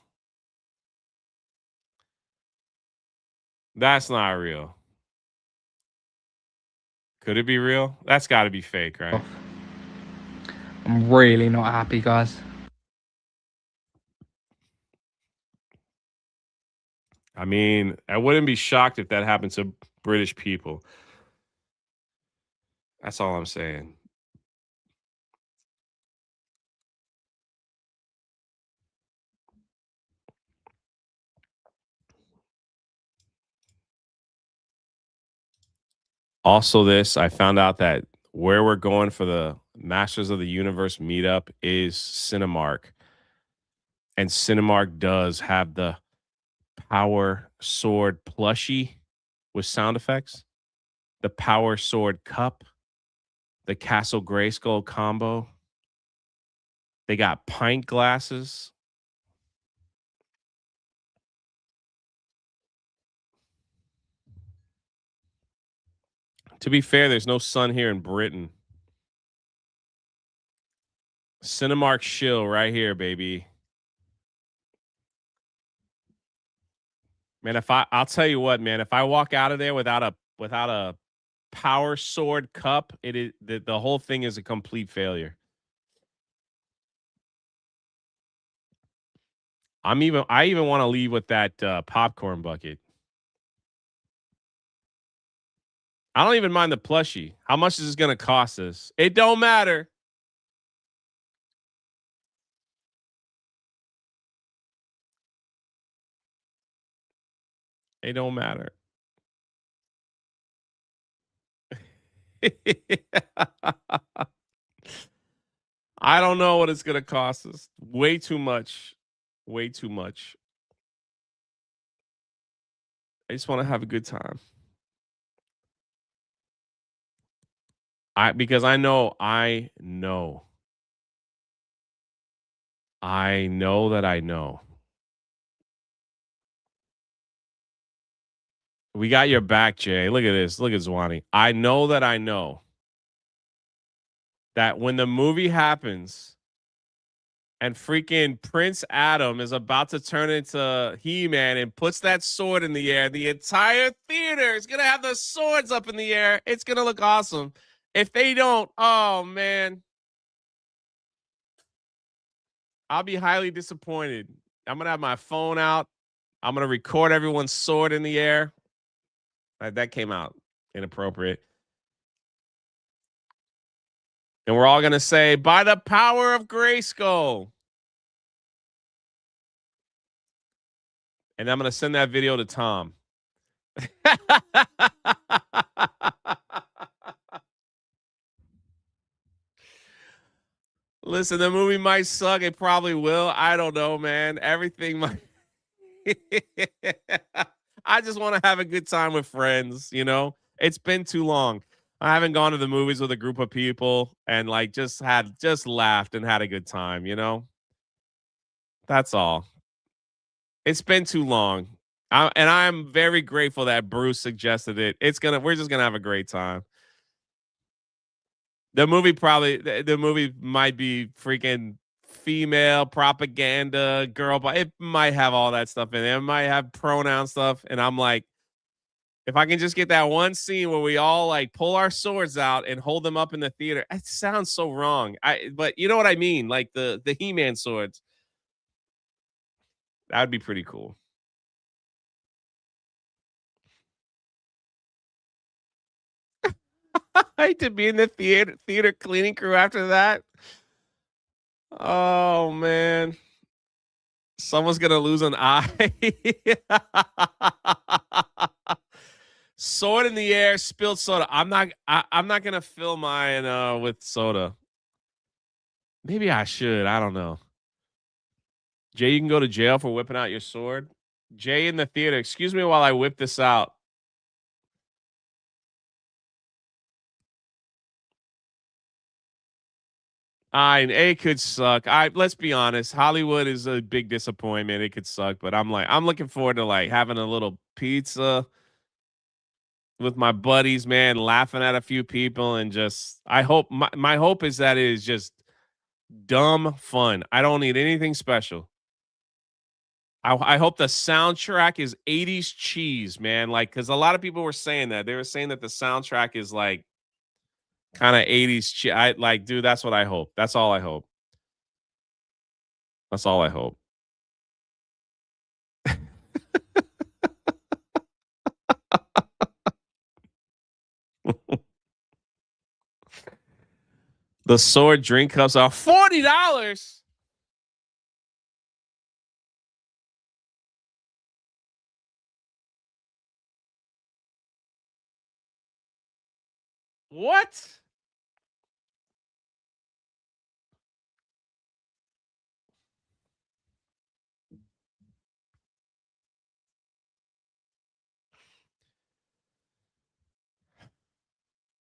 That's not real. Could it be real? That's got to be fake, right? I'm really not happy, guys. I mean, I wouldn't be shocked if that happened to British people. That's all I'm saying. Also, I found out that where we're going for Masters of the Universe meetup is Cinemark. And Cinemark does have the Power Sword plushie with sound effects, the Power Sword cup, the Castle Grayskull combo. They got pint glasses. To be fair, there's no sun here in Britain. Cinemark shill right here, baby. Man, I'll tell you what, man, if I walk out of there without a Power Sword cup, it is the whole thing is a complete failure. I even want to leave with that popcorn bucket. I don't even mind the plushie. How much is this going to cost us? It don't matter. It don't matter. I don't know what it's going to cost us. Way too much. Way too much. I just want to have a good time. Because I know that I know. We got your back, Jay. Look at this. Look at Zwani. I know that when the movie happens and freaking Prince Adam is about to turn into He-Man and puts that sword in the air, the entire theater is going to have the swords up in the air. It's going to look awesome. If they don't, oh, man. I'll be highly disappointed. I'm going to have my phone out. I'm going to record everyone's sword in the air. That came out inappropriate. And we're all going to say, by the power of Grayskull. And I'm going to send that video to Tom. Listen, the movie might suck. It probably will. I don't know, man. Everything might. I just want to have a good time with friends, you know? It's been too long. I haven't gone to the movies with a group of people and like just laughed and had a good time, you know? That's all. It's been too long. And I'm very grateful that Bruce suggested it. We're just gonna have a great time. The movie might be freaking female propaganda, girl, but it might have all that stuff in it. It might have pronoun stuff. And I'm like, if I can just get that one scene where we all like pull our swords out and hold them up in the theater, it sounds so wrong. But you know what I mean? Like the He-Man swords. That would be pretty cool. I hate to be in the theater cleaning crew after that. Oh man. Someone's gonna lose an eye. Sword in the air, spilled soda. I'm not gonna fill mine with soda. Maybe I should. I don't know. Jay, you can go to jail for whipping out your sword. Jay in the theater, excuse me while I whip this out. It could suck. Let's be honest. Hollywood is a big disappointment. It could suck, but I'm looking forward to like having a little pizza with my buddies, man, laughing at a few people, and just I hope my hope is that it is just dumb fun. I don't need anything special. I hope the soundtrack is 80s cheese, man. Like, because a lot of people were saying that. They were saying that the soundtrack is like kind of 80s cheese. I like, dude, that's what I hope. That's all I hope. That's all I hope. The sword drink cups are $40. What?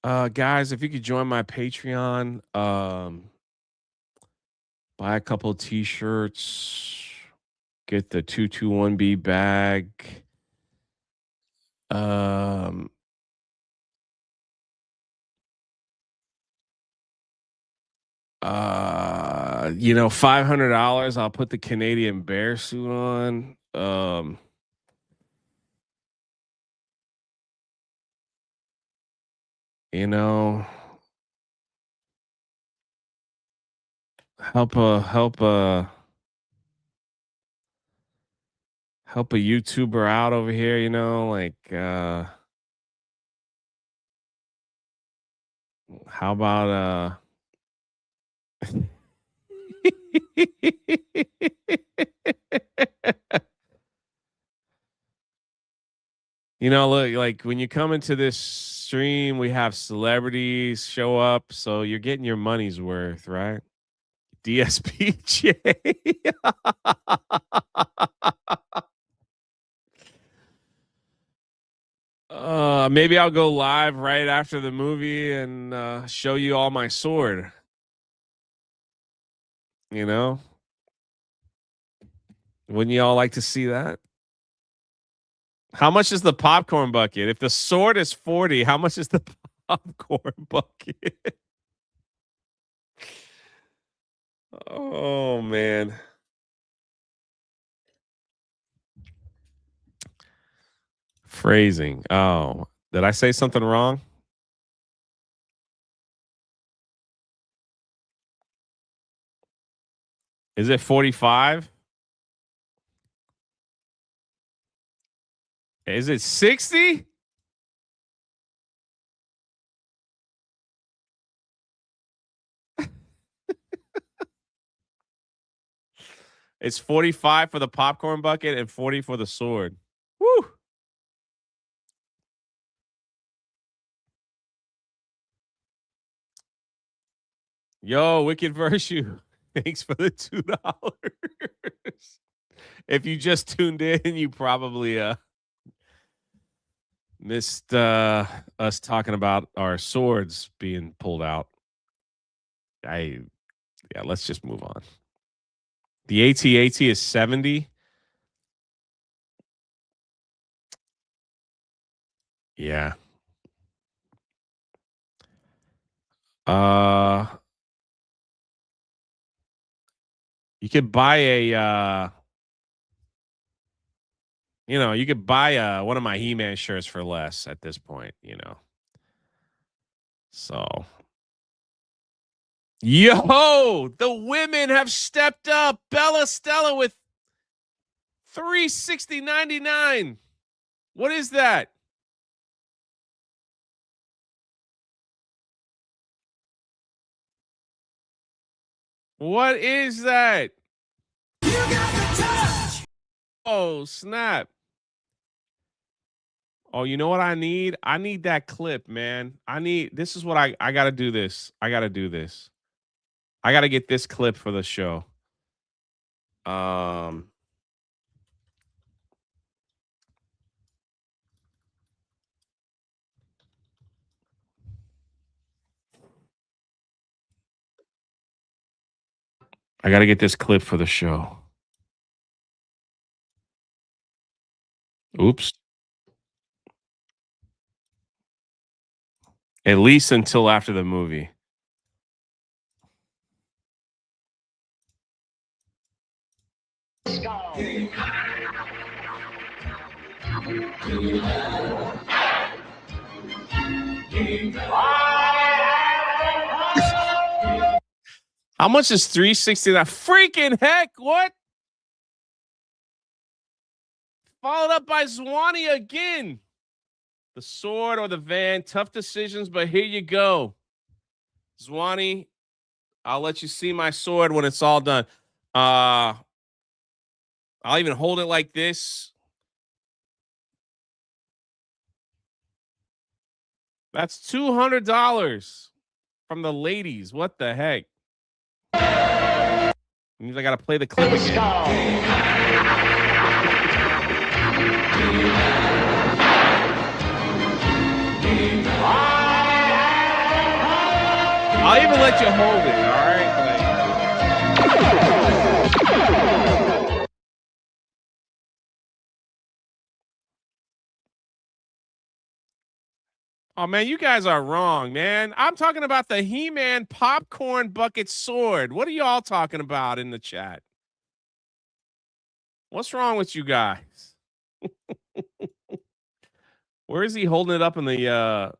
Guys, if you could join my Patreon, buy a couple of t-shirts, get the 221B bag. $500, I'll put the Canadian Bear suit on. Help a YouTuber out over here, how about look, like when you come into this stream, we have celebrities show up, so you're getting your money's worth, right? DSPJ. Maybe I'll go live right after the movie and show you all my sword. Wouldn't you all like to see that? How much is the popcorn bucket? If the sword is 40, how much is the popcorn bucket? Oh, man. Phrasing. Oh, did I say something wrong? Is it 45? Is it 60? It's 45 for the popcorn bucket and 40 for the sword. Woo! Yo, Wicked Virtue. Thanks for the $2. If you just tuned in, you probably missed us talking about our swords being pulled out. Let's just move on. The AT-AT is 70. Yeah. You could buy a you could buy one of my He-Man shirts for less at this point, So, yo, the women have stepped up. Bella Stella with $360.99. What is that? What is that? You got the touch. Oh, snap. Oh, you know what I need? I need that clip, man. This is what I got to do this. I got to do this. I got to get this clip for the show. I got to get this clip for the show. Oops. At least until after the movie. How much is $360? Freaking heck, what? Followed up by Zwania again. The sword or the van, tough decisions, but here you go. Zwanie, I'll let you see my sword when it's all done. I'll even hold it like this. That's $200 from the ladies. What the heck? Means I got to play the clip again. I'll even let you hold it, all right? Oh, man, you guys are wrong, man. I'm talking about the He-Man popcorn bucket sword. What are y'all talking about in the chat? What's wrong with you guys? Where is he holding it up in the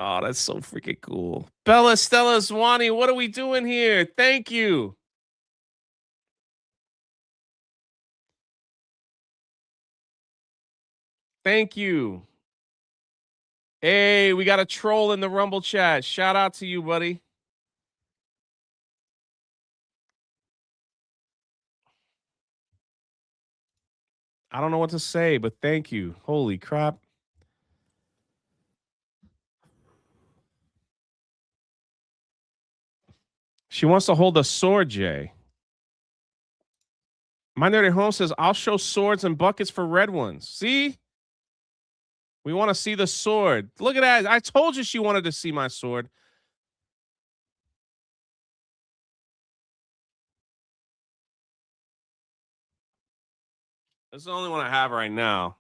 Oh, that's so freaking cool. Bella, Stella, Swanee, what are we doing here? Thank you. Thank you. Hey, we got a troll in the Rumble chat. Shout out to you, buddy. I don't know what to say, but thank you. Holy crap. She wants to hold a sword, Jay. My Nerdy Home says, I'll show swords and buckets for red ones. See? We want to see the sword. Look at that. I told you she wanted to see my sword. This is the only one I have right now.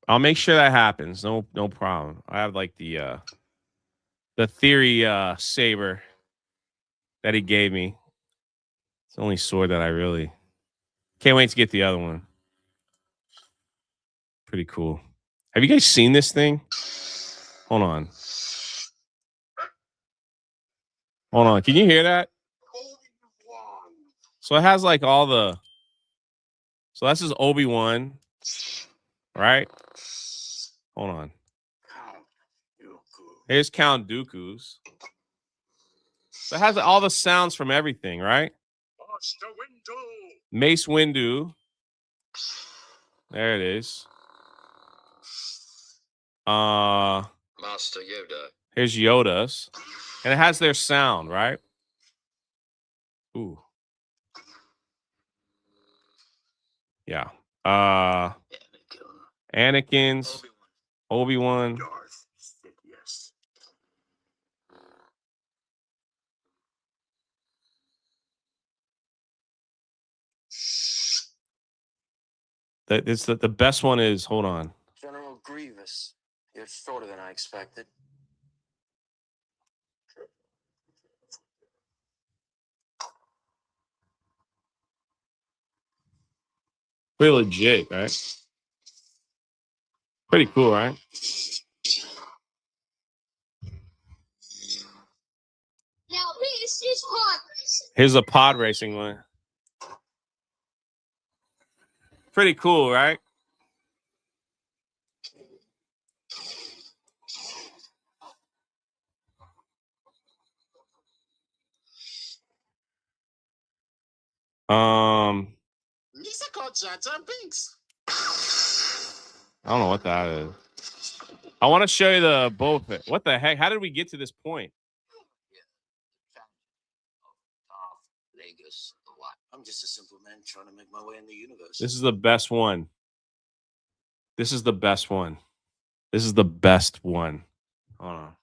I'll make sure that happens. No problem. I have like the theory saber that he gave me. It's the only sword that I really can't wait to get the other one. Pretty cool. Have you guys seen this thing? Hold on. Hold on. Can you hear that? So it has like all the. So this is Obi-Wan, right? Hold on. Here's Count Dooku's. So it has all the sounds from everything, right? Mace Windu. There it is. Master Yoda. Here's Yoda's. And it has their sound, right? Ooh. Yeah. Anakin's. Obi-Wan. It's the best one is, hold on. General Grievous. You're shorter than I expected. Pretty legit, right? Pretty cool, right? Now this is pod racing. Here's a pod racing one. Pretty cool, right? Lisa called Jar Jar Binks. I don't know what that is. I want to show you the both. What the heck? How did we get to this point? Vegas. I'm just a simple man trying to make my way in the universe. This is the best one. This is the best one. This is the best one. Hold on.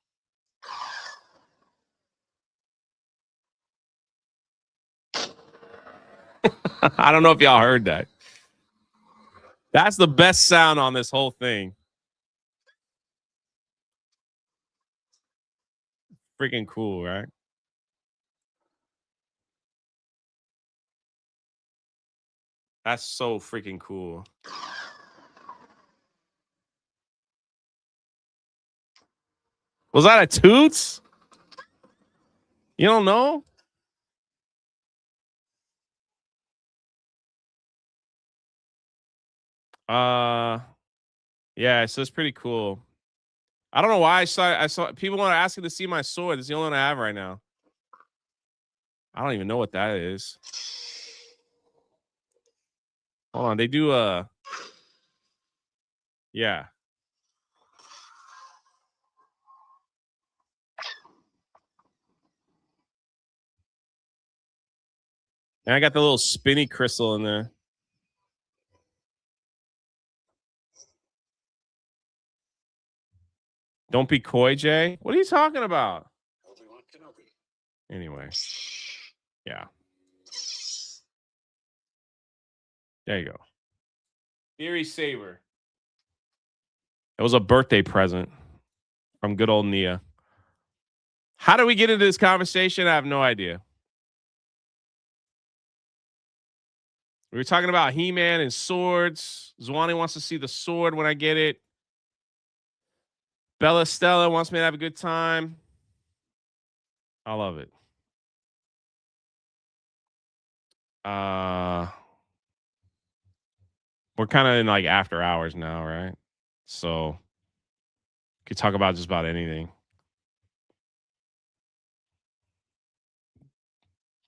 I don't know if y'all heard that. That's the best sound on this whole thing. Freaking cool, right? That's so freaking cool. Was that a Toots? You don't know? Yeah, so it's pretty cool. I don't know why I saw people want to ask me to see my sword. It's the only one I have right now. I don't even know what that is. Hold on, they do yeah. And I got the little spinny crystal in there. Don't be coy, Jay. What are you talking about? Anyway. Yeah. There you go. Theory Saver. It was a birthday present from good old Nia. How do we get into this conversation? I have no idea. We were talking about He-Man and swords. Zwani wants to see the sword when I get it. Bella Stella wants me to have a good time. I love it. We're kind of in like after hours now, right? So could talk about just about anything.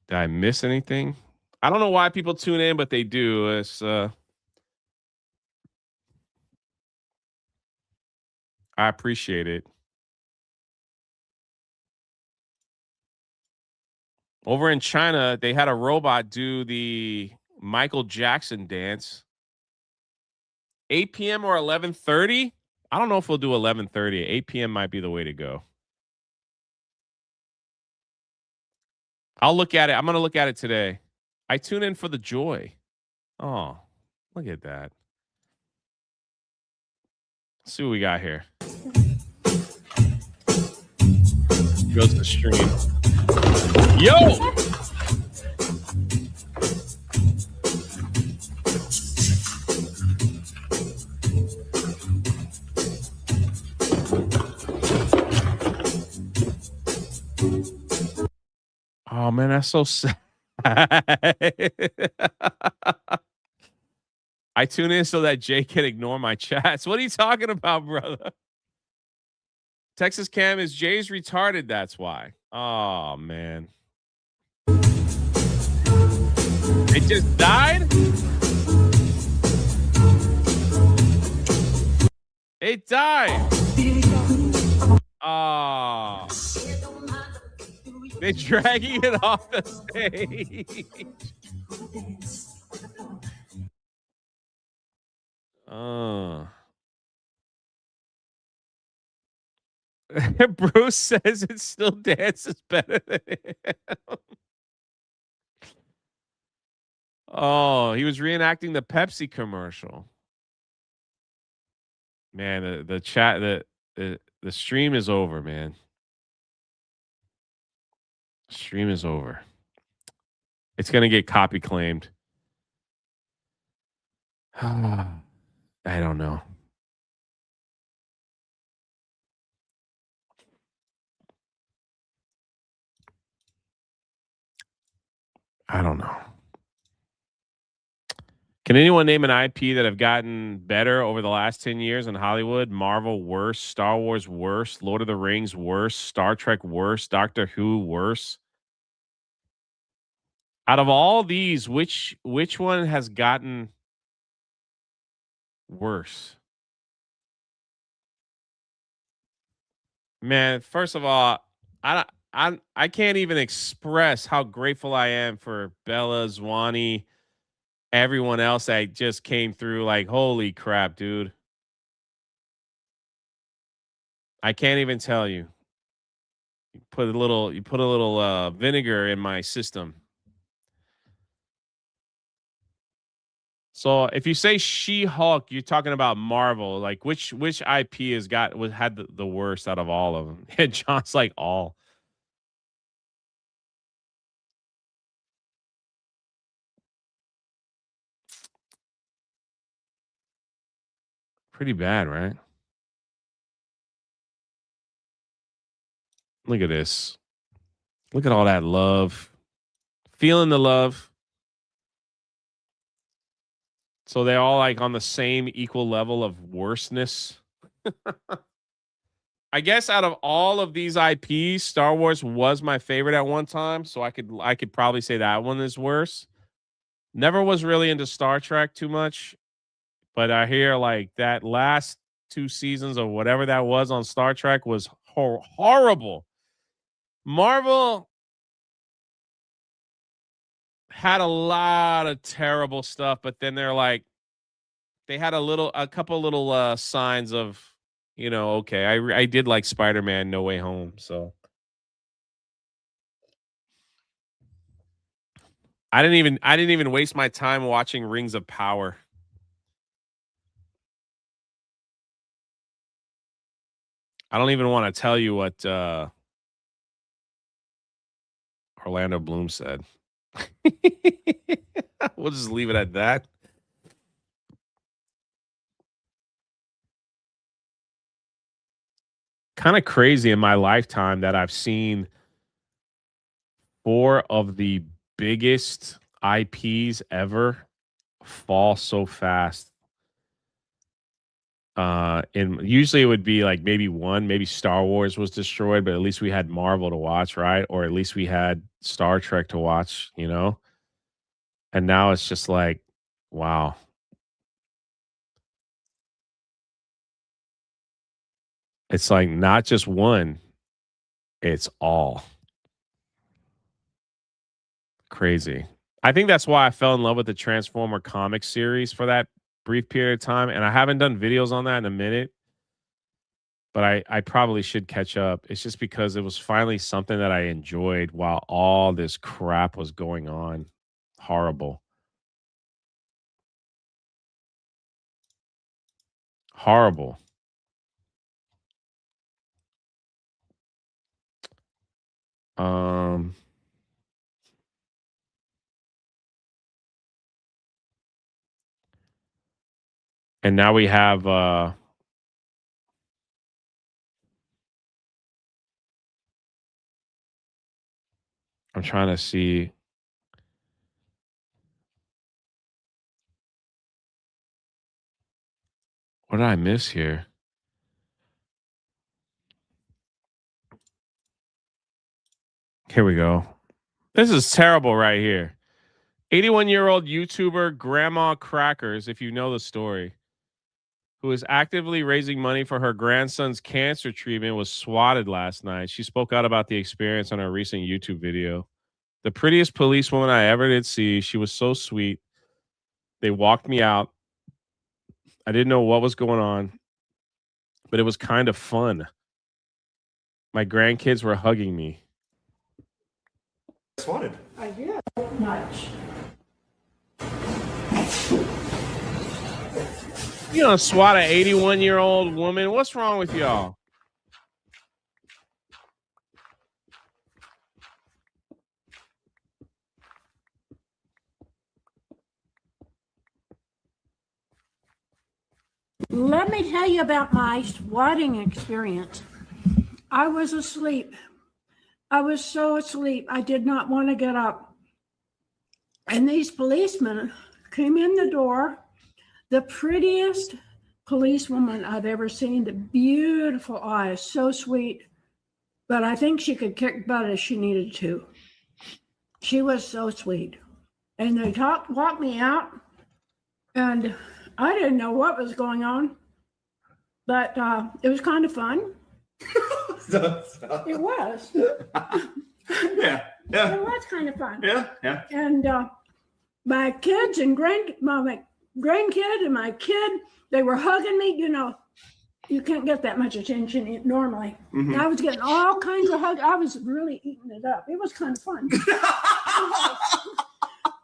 Did I miss anything? I don't know why people tune in, but they do. It's I appreciate it. Over in China, they had a robot do the Michael Jackson dance. 8 p.m. or 11:30? I don't know if we'll do 11:30. 8 p.m. might be the way to go. I'll look at it. I'm going to look at it today. I tune in for the joy. Oh, look at that. Let's see what we got here. Goes to stream. Yo! Oh man, that's so sad. I tune in so that Jay can ignore my chats. What are you talking about, brother? Texas Cam is Jay's retarded. That's why. Oh man. It just died? It died. Oh. They're dragging it off the stage. Bruce says it still dances better than him. Oh, he was reenacting the Pepsi commercial. Man, the chat, the stream is over, man. Stream is over. It's gonna get copy claimed. I don't know. I don't know. Can anyone name an IP that have gotten better over the last 10 years in Hollywood? Marvel worse, Star Wars worse, Lord of the Rings worse, Star Trek worse, Doctor Who worse. Out of all these, which one has gotten worse? Man, first of all, I can't even express how grateful I am for Bella, Zwani, everyone else that just came through. Like, holy crap, dude. I can't even tell you. You put a little vinegar in my system. So if you say She-Hulk, you're talking about Marvel. Like which IP had the worst out of all of them? And John's like all. Pretty bad, right? Look at this. Look at all that love. Feeling the love. So they're all like on the same equal level of worseness. I guess out of all of these IPs, Star Wars was my favorite at one time, so I could probably say that one is worse. Never was really into Star Trek too much, but I hear like that last 2 seasons or whatever that was on Star Trek was horrible. Marvel had a lot of terrible stuff, but then they're like they had a couple little signs of you know, okay. I did like Spider-Man No Way Home, so I didn't even waste my time watching Rings of Power. I don't even want to tell you what Orlando Bloom said. We'll just leave it at that. Kind of crazy in my lifetime that I've seen 4 of the biggest IPs ever fall so fast. And usually it would be like maybe one, maybe Star Wars was destroyed, but at least we had Marvel to watch, right? Or at least we had Star Trek to watch, you know? And now it's just like, wow. It's like not just one, it's all. Crazy. I think that's why I fell in love with the Transformer comic series for that brief period of time. And I haven't done videos on that in a minute, but I probably should catch up. It's just because it was finally something that I enjoyed while all this crap was going on. Horrible. Horrible. Um, and now we have I'm trying to see. What did I miss here? Here we go. This is terrible right here. 81-year-old YouTuber Grandma Crackers, if you know the story, who is actively raising money for her grandson's cancer treatment, was swatted last night. She spoke out about the experience on her recent YouTube video. The prettiest policewoman I ever did see. She was so sweet. They walked me out. I didn't know what was going on, but it was kind of fun. My grandkids were hugging me. Swatted. I did. Much. You know, swat an 81-year-old woman. What's wrong with y'all? Let me tell you about my swatting experience. I was asleep. I was so asleep. I did not want to get up. And these policemen came in the door. The prettiest policewoman I've ever seen, the beautiful eyes, so sweet. But I think she could kick butt if she needed to. She was so sweet. And they walked me out, and I didn't know what was going on, but it was kind of fun. It was. Yeah. It was kind of fun. Yeah. And my kids and my grandkid and my kid, they were hugging me. You know, you can't get that much attention normally. Mhm. I was getting all kinds of hugs. I was really eating it up. It was kind of fun.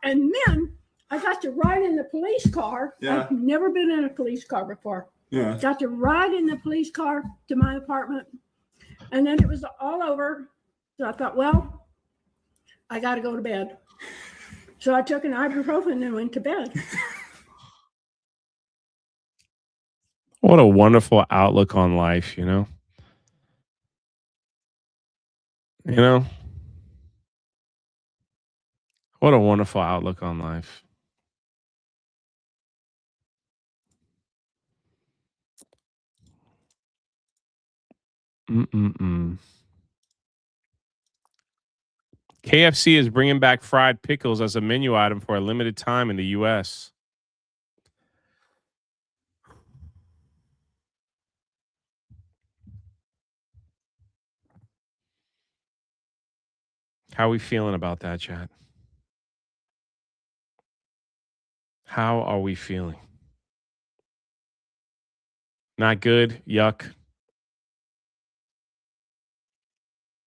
And then I got to ride in the police car. Yeah. I've never been in a police car before. Yeah. Got to ride in the police car to my apartment. And then it was all over. So I thought, well, I got to go to bed. So I took an ibuprofen and went to bed. What a wonderful outlook on life, you know? You know? What a wonderful outlook on life. Mm-mm-mm. KFC is bringing back fried pickles as a menu item for a limited time in the U.S. How are we feeling about that, chat? How are we feeling? Not good. Yuck.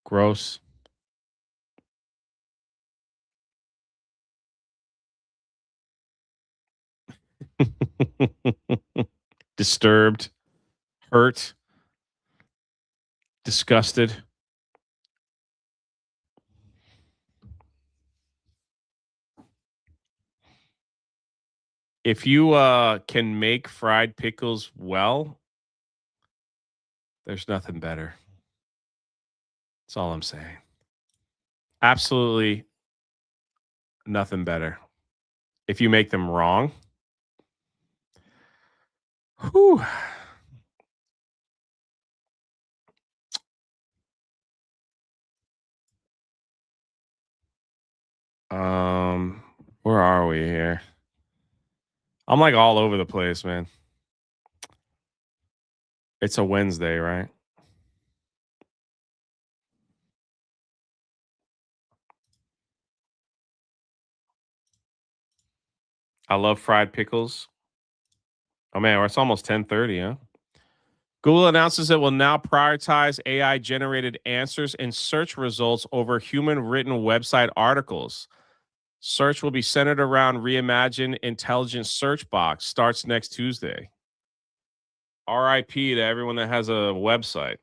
Gross. Disturbed, hurt, disgusted. If you can make fried pickles well, there's nothing better. That's all I'm saying. Absolutely nothing better. If you make them wrong, whew. Where are we here? I'm like all over the place, man. It's a Wednesday, right? I love fried pickles. Oh man, it's almost 10:30, huh? Google announces it will now prioritize AI generated answers in search results over human written website articles. Search will be centered around reimagined intelligent search box. Starts next Tuesday. RIP to everyone that has a website.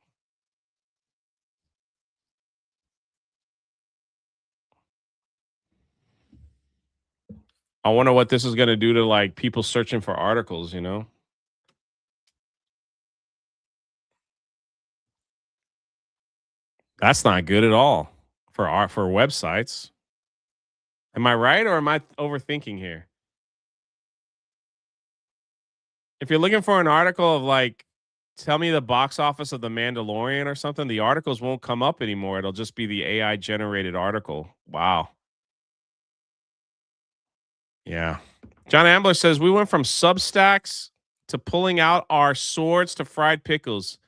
I wonder what this is going to do to like people searching for articles, you know? That's not good at all for websites. Am I right or am I overthinking here? If you're looking for an article of like tell me the box office of The Mandalorian or something, the articles won't come up anymore. It'll just be the AI generated article. Wow. Yeah. John Ambler says we went from Substacks to pulling out our swords to fried pickles.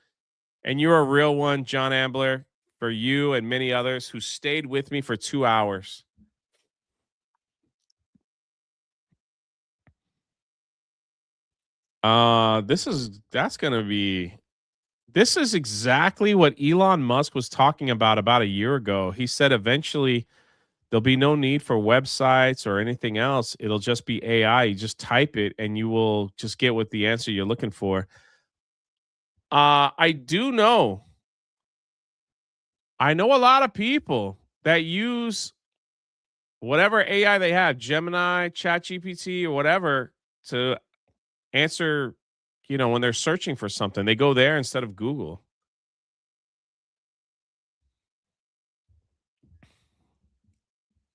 And you're a real one, John Ambler, for you and many others who stayed with me for 2 hours. This is exactly what Elon Musk was talking about a year ago. He said eventually there'll be no need for websites or anything else. It'll just be AI. You just type it and you will just get what the answer you're looking for. I know a lot of people that use whatever AI they have, Gemini, ChatGPT, or whatever, to answer, when they're searching for something. They go there instead of Google.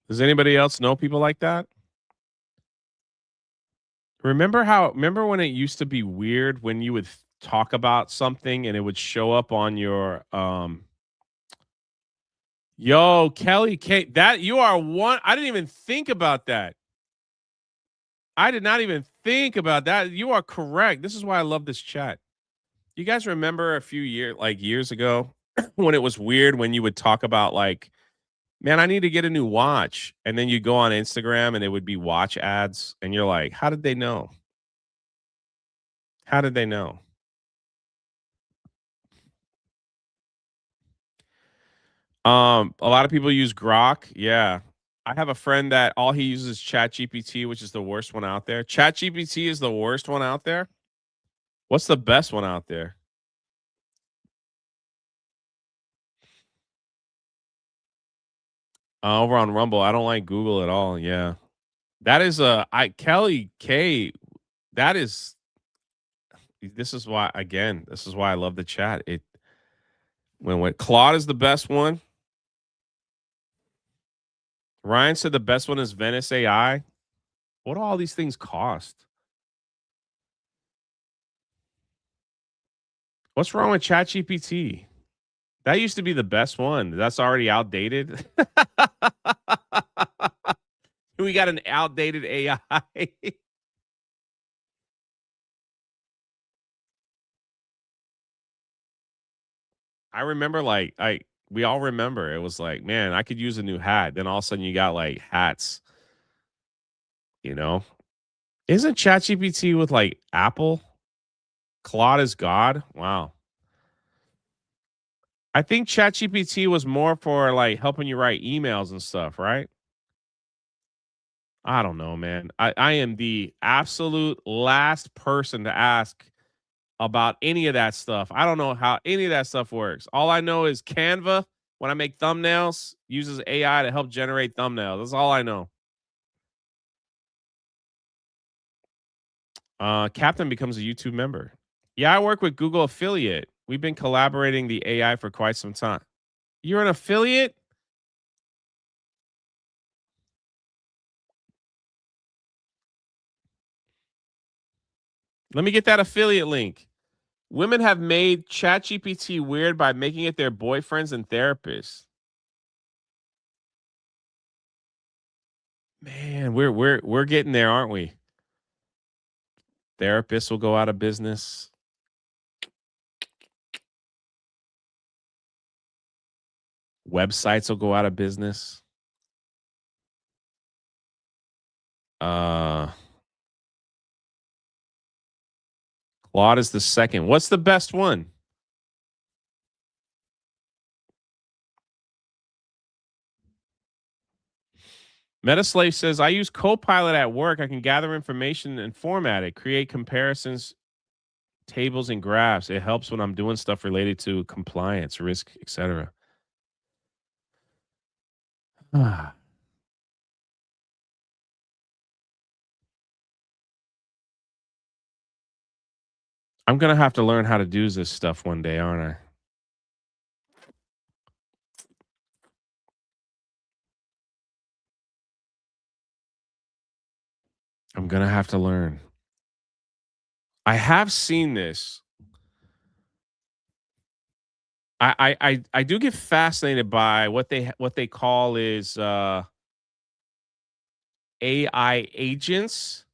Does anybody else know people like that? Remember when it used to be weird when you would talk about something and it would show up on your yo, Kelly Kate, that you are one. I didn't even think about that. I did not even think about that. You are correct. This is why I love this chat. You guys remember a few years ago when it was weird when you would talk about like, man, I need to get a new watch. And then you go on Instagram and it would be watch ads. And you're like, how did they know? How did they know? A lot of people use Grok. Yeah. I have a friend that all he uses is ChatGPT, which is the worst one out there. ChatGPT is the worst one out there. What's the best one out there? Over on Rumble, I don't like Google at all. Yeah. That is Kelly K. That is this is why I love the chat. When Claude is the best one. Ryan said the best one is Venice AI. What do all these things cost? What's wrong with ChatGPT? That used to be the best one. That's already outdated. We got an outdated AI. I remember we all remember it was like, man, I could use a new hat. Then all of a sudden you got like hats, you know? Isn't ChatGPT with like Apple? Claude is God? Wow. I think ChatGPT was more for like helping you write emails and stuff, right? I don't know, man. I am the absolute last person to ask about any of that stuff. I don't know how any of that stuff works. All I know is Canva, when I make thumbnails, uses AI to help generate thumbnails. That's all I know. Captain becomes a YouTube member. Yeah, I work with Google Affiliate. We've been collaborating the AI for quite some time. You're an affiliate? Let me get that affiliate link. Women have made ChatGPT weird by making it their boyfriends and therapists. Man, we're getting there, aren't we? Therapists will go out of business. Websites will go out of business. Claude is the second. What's the best one? Metaslave says, I use Copilot at work. I can gather information and format it, create comparisons, tables, and graphs. It helps when I'm doing stuff related to compliance, risk, etc. I'm going to have to learn how to do this stuff one day, aren't I? I'm going to have to learn. I have seen this. I do get fascinated by what they call is AI agents,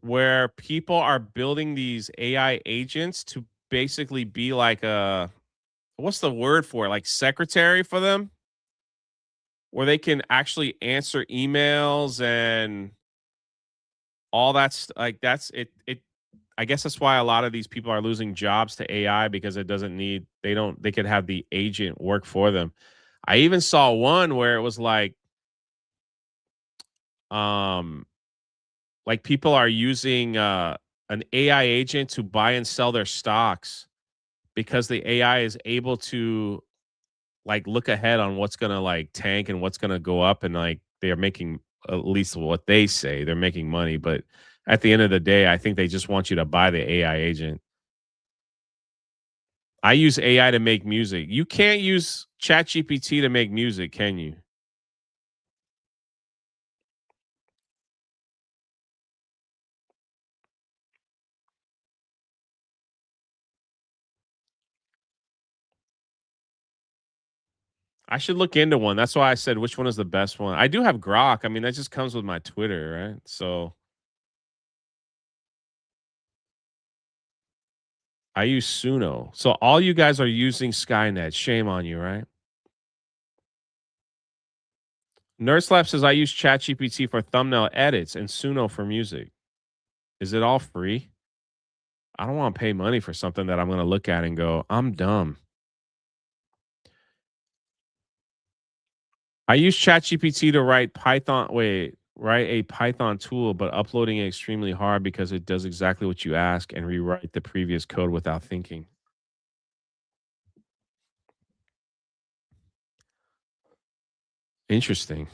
where people are building these AI agents to basically be like a, what's the word for it? Like secretary for them, where they can actually answer emails and all that's like that's it. I guess that's why a lot of these people are losing jobs to AI, because it doesn't need, they could have the agent work for them. I even saw one where it was like people are using an AI agent to buy and sell their stocks, because the AI is able to like look ahead on what's going to like tank and what's going to go up, and like they're making, at least what they say, they're making money, but at the end of the day, I think they just want you to buy the AI agent. I use AI to make music. You can't use ChatGPT to make music, can you? I should look into one. That's why I said which one is the best one. I do have Grok. I mean, that just comes with my Twitter, right? So I use Suno. So all you guys are using Skynet. Shame on you, right? NerdSlap says I use ChatGPT for thumbnail edits and Suno for music. Is it all free? I don't want to pay money for something that I'm going to look at and go, I'm dumb. I use ChatGPT to write a Python tool, but uploading it extremely hard because it does exactly what you ask and rewrite the previous code without thinking. Interesting.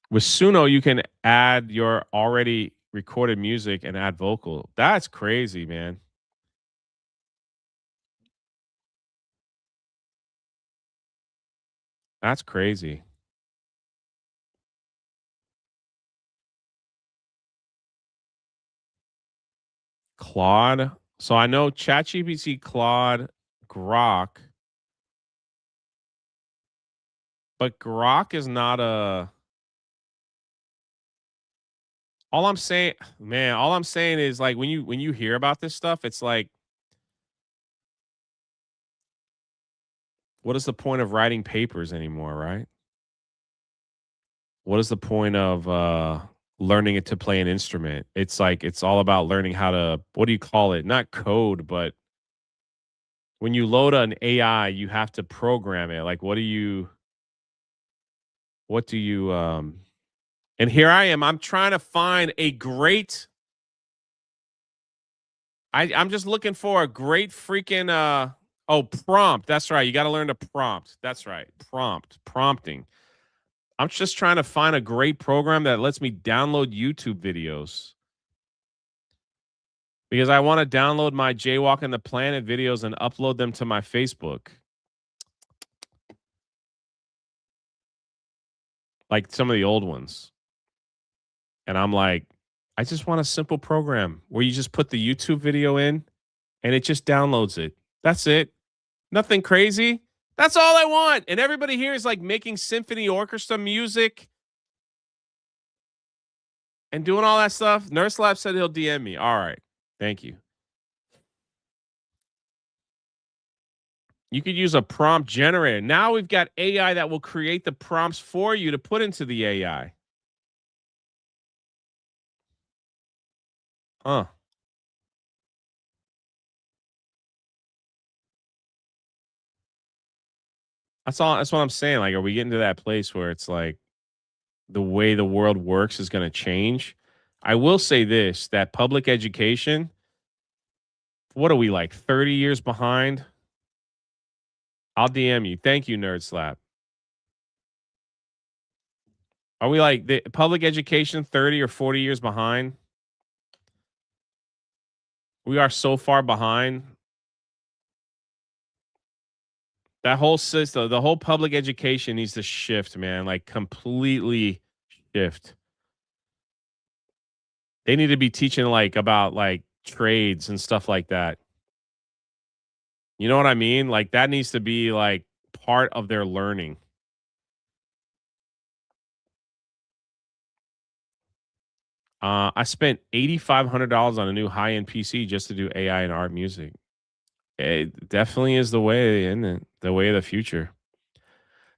With Suno, you can add your already recorded music and add vocal. That's crazy, man. That's crazy. Claude. So I know ChatGPT, Claude, Grok, but Grok is not a. All I'm saying, man, all I'm saying is like when you hear about this stuff, it's like, what is the point of writing papers anymore, right? What is the point of learning it to play an instrument? It's like it's all about learning how to, what do you call it? Not code, but when you load an AI, you have to program it. Like, what do you and here I am. I'm trying to find a great I'm just looking for a great freaking prompt. That's right. You got to learn to prompt. That's right. Prompting. I'm just trying to find a great program that lets me download YouTube videos. Because I want to download my Jaywalking the Planet videos and upload them to my Facebook. Like some of the old ones. And I'm like, I just want a simple program where you just put the YouTube video in and it just downloads it. That's it. Nothing crazy. That's all I want. And everybody here is like making symphony orchestra music and doing all that stuff. Nurse Lab said he'll DM me. All right. Thank you. You could use a prompt generator. Now we've got AI that will create the prompts for you to put into the AI. Huh. That's all. That's what I'm saying. Like, are we getting to that place where it's like the way the world works is going to change? I will say this, that public education, what are we, like 30 years behind? I'll DM you. Thank you, Nerd Slap. Are we like the public education 30 or 40 years behind? We are so far behind. That whole system, the whole public education needs to shift, man. Like completely shift. They need to be teaching like about like trades and stuff like that. You know what I mean? Like that needs to be like part of their learning. I spent $8,500 on a new high-end PC just to do AI and art music. It definitely is the way, isn't it? The way of the future.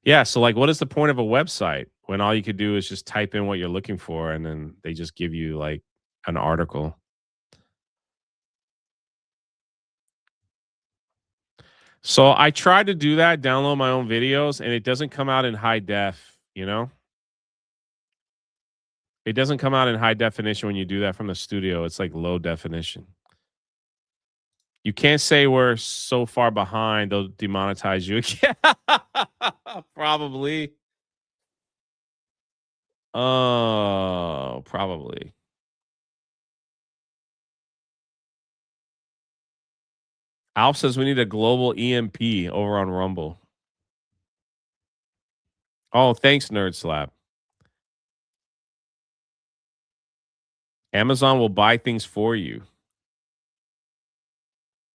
Yeah. So, like, what is the point of a website when all you could do is just type in what you're looking for and then they just give you like an article? So, I tried to do that, download my own videos, and it doesn't come out in high def, you know? It doesn't come out in high definition when you do that from the studio. It's like low definition. You can't say we're so far behind, they'll demonetize you again. Probably. Oh, probably. Alf says we need a global EMP over on Rumble. Oh, thanks, Nerd Slap. Amazon will buy things for you.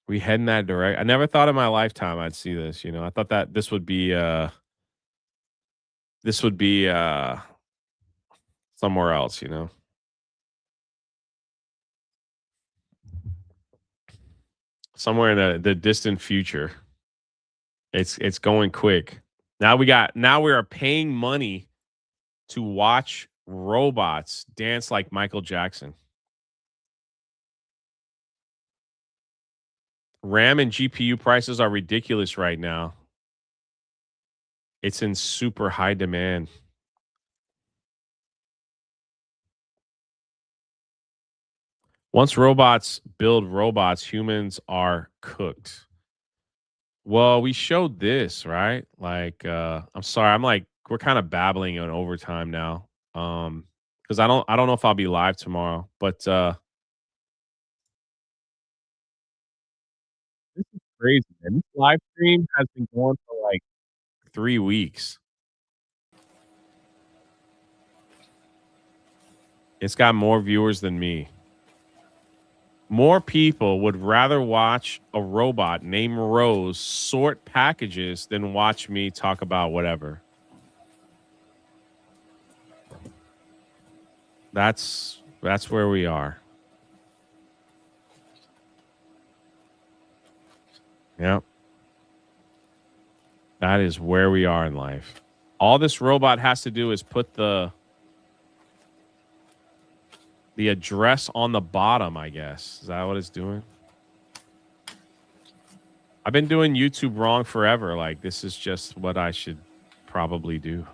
We head in that direction. I never thought in my lifetime I'd see this. You know, I thought that this would be somewhere else. You know, somewhere in the distant future. It's going quick. Now we are paying money to watch robots dance like Michael Jackson. RAM and GPU prices are ridiculous right now. It's in super high demand. Once robots build robots, humans are cooked. Well, we showed this, right? Like, I'm sorry, we're kind of babbling in overtime now. Because I don't know if I'll be live tomorrow, but this is crazy, man. This live stream has been going for like 3 weeks. It's got more viewers than me. More people would rather watch a robot named Rose sort packages than watch me talk about whatever. That's where we are. Yep. That is where we are in life. All this robot has to do is put the address on the bottom, I guess. Is that what it's doing? I've been doing YouTube wrong forever. Like, this is just what I should probably do.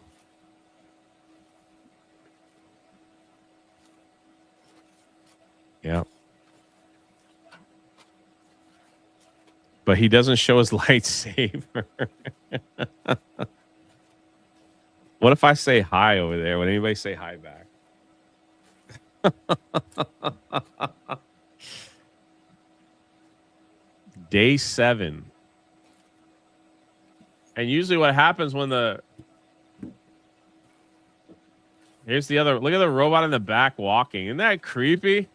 Yeah. But he doesn't show his lightsaber. What if I say hi over there? Would anybody say hi back? Day 7. And usually what happens when here's the other, look at the robot in the back walking. Isn't that creepy?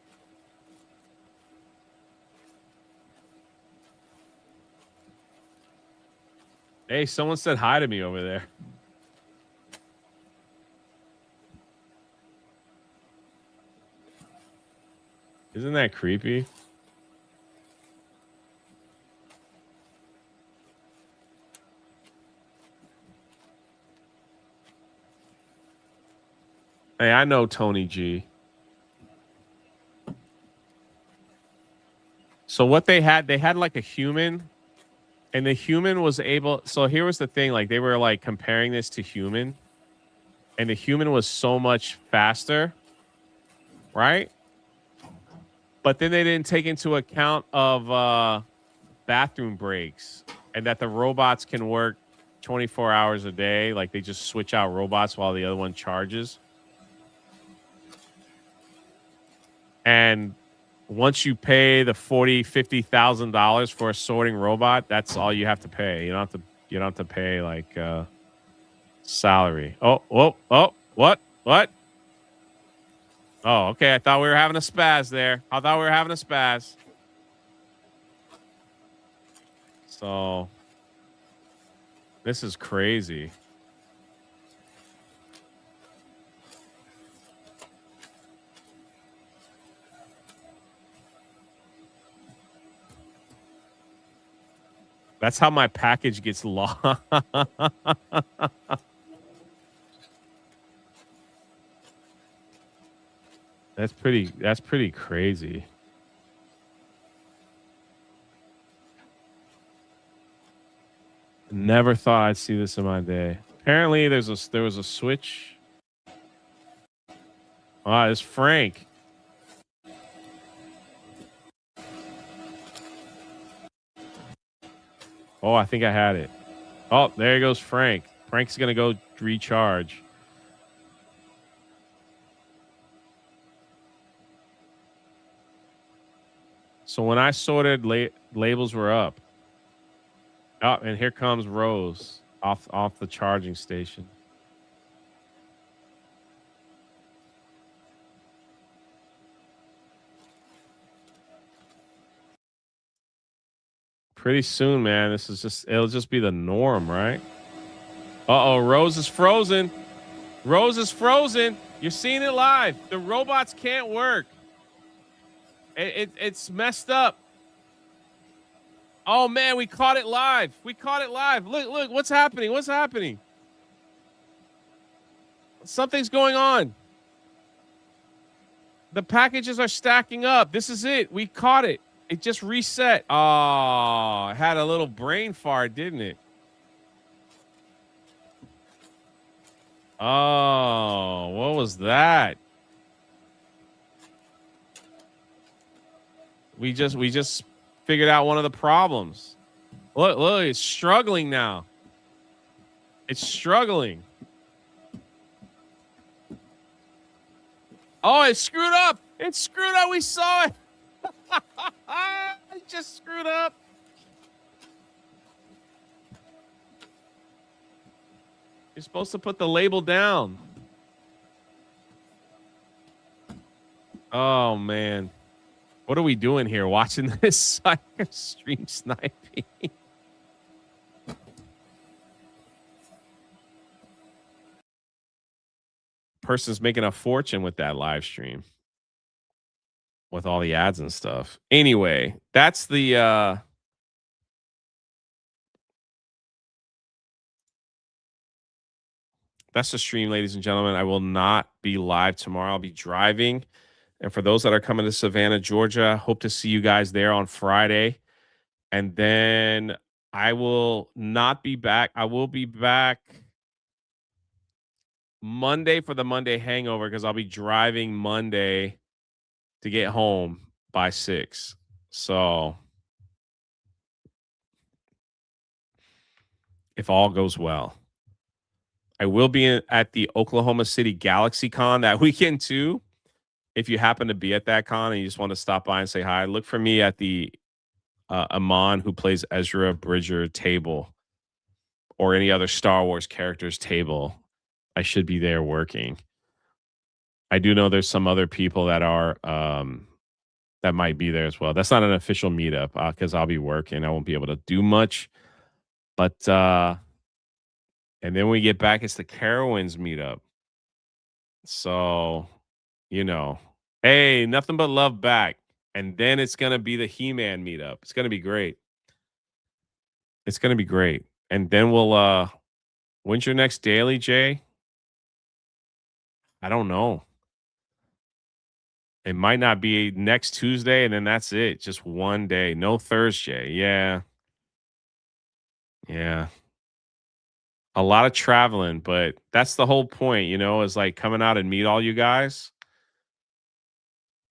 Hey, someone said hi to me over there. Isn't that creepy? Hey, I know Tony G. So what they had like a human, and the human was able, so here was the thing, like they were like comparing this to human, and the human was so much faster, right? But then they didn't take into account of bathroom breaks, and that the robots can work 24 hours a day. Like they just switch out robots while the other one charges. And once you pay the $40,000-$50,000 for a sorting robot, that's all you have to pay. You don't have to pay like salary. Oh, what? Oh, okay. I thought we were having a spaz there. So this is crazy. That's how my package gets lost. That's pretty crazy. Never thought I'd see this in my day. Apparently there was a switch. Ah, it's Frank. Oh, I think I had it. Oh, there goes Frank. Frank's going to go recharge. So when I sorted, labels were up. Oh, and here comes Rose off the charging station. Pretty soon, man, it'll just be the norm, right? Uh-oh, Rose is frozen. You're seeing it live. The robots can't work. It's messed up. Oh, man, we caught it live. Look, what's happening? Something's going on. The packages are stacking up. This is it. We caught it. It just reset. Oh, it had a little brain fart, didn't it? Oh, what was that? We just figured out one of the problems. Look, it's struggling now. It's struggling. Oh, it screwed up. We saw it. It just screwed up. You're supposed to put the label down. Oh, man. What are we doing here? Watching this stream sniping. Person's making a fortune with that live stream. With all the ads and stuff. Anyway, that's the stream, ladies and gentlemen. I will not be live tomorrow. I'll be driving. And for those that are coming to Savannah, Georgia, hope to see you guys there on Friday. And then I will not be back. I will be back Monday for the Monday hangover because I'll be driving Monday to get home by 6. So if all goes well, I will be at the Oklahoma City Galaxy Con that weekend too. If you happen to be at that con and you just want to stop by and say hi, look for me at the Amon, who plays Ezra Bridger table, or any other Star Wars characters table. I should be there working. I do know there's some other people that are that might be there as well. That's not an official meetup because I'll be working. I won't be able to do much. But and then when we get back, it's the Carowinds meetup. So, hey, nothing but love back. And then it's gonna be the He-Man meetup. It's gonna be great. It's gonna be great. And then we'll when's your next daily, Jay? I don't know. It might not be next Tuesday, and then that's it. Just one day. No Thursday. Yeah. Yeah. A lot of traveling, but that's the whole point, is like coming out and meet all you guys.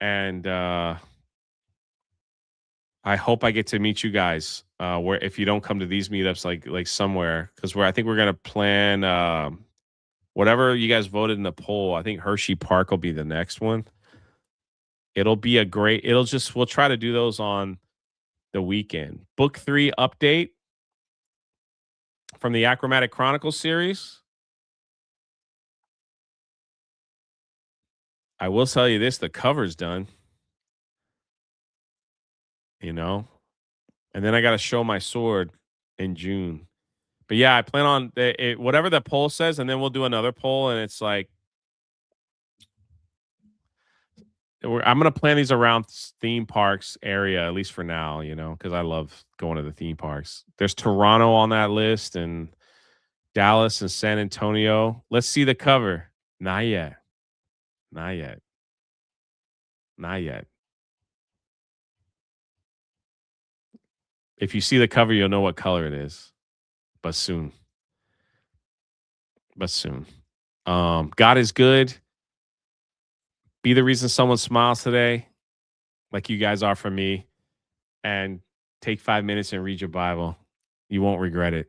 And I hope I get to meet you guys where if you don't come to these meetups, like somewhere, because I think we're gonna plan whatever you guys voted in the poll. I think Hershey Park will be the next one. It'll be we'll try to do those on the weekend. Book 3 update from the Achromatic Chronicles series. I will tell you this, the cover's done. And then I got to show my sword in June. But yeah, I plan on whatever the poll says, and then we'll do another poll, and it's like, I'm going to plan these around theme parks area, at least for now, because I love going to the theme parks. There's Toronto on that list, and Dallas and San Antonio. Let's see the cover. Not yet. Not yet. Not yet. If you see the cover, you'll know what color it is. But soon. God is good. Be the reason someone smiles today, like you guys are for me. And take 5 minutes and read your Bible. You won't regret it.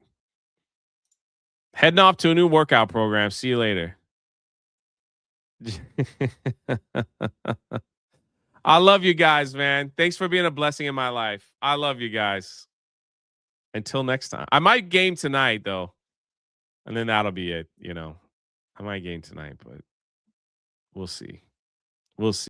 Heading off to a new workout program. See you later. I love you guys, man. Thanks for being a blessing in my life. I love you guys. Until next time. I might game tonight, though. And then that'll be it. I might game tonight, but we'll see. We'll see.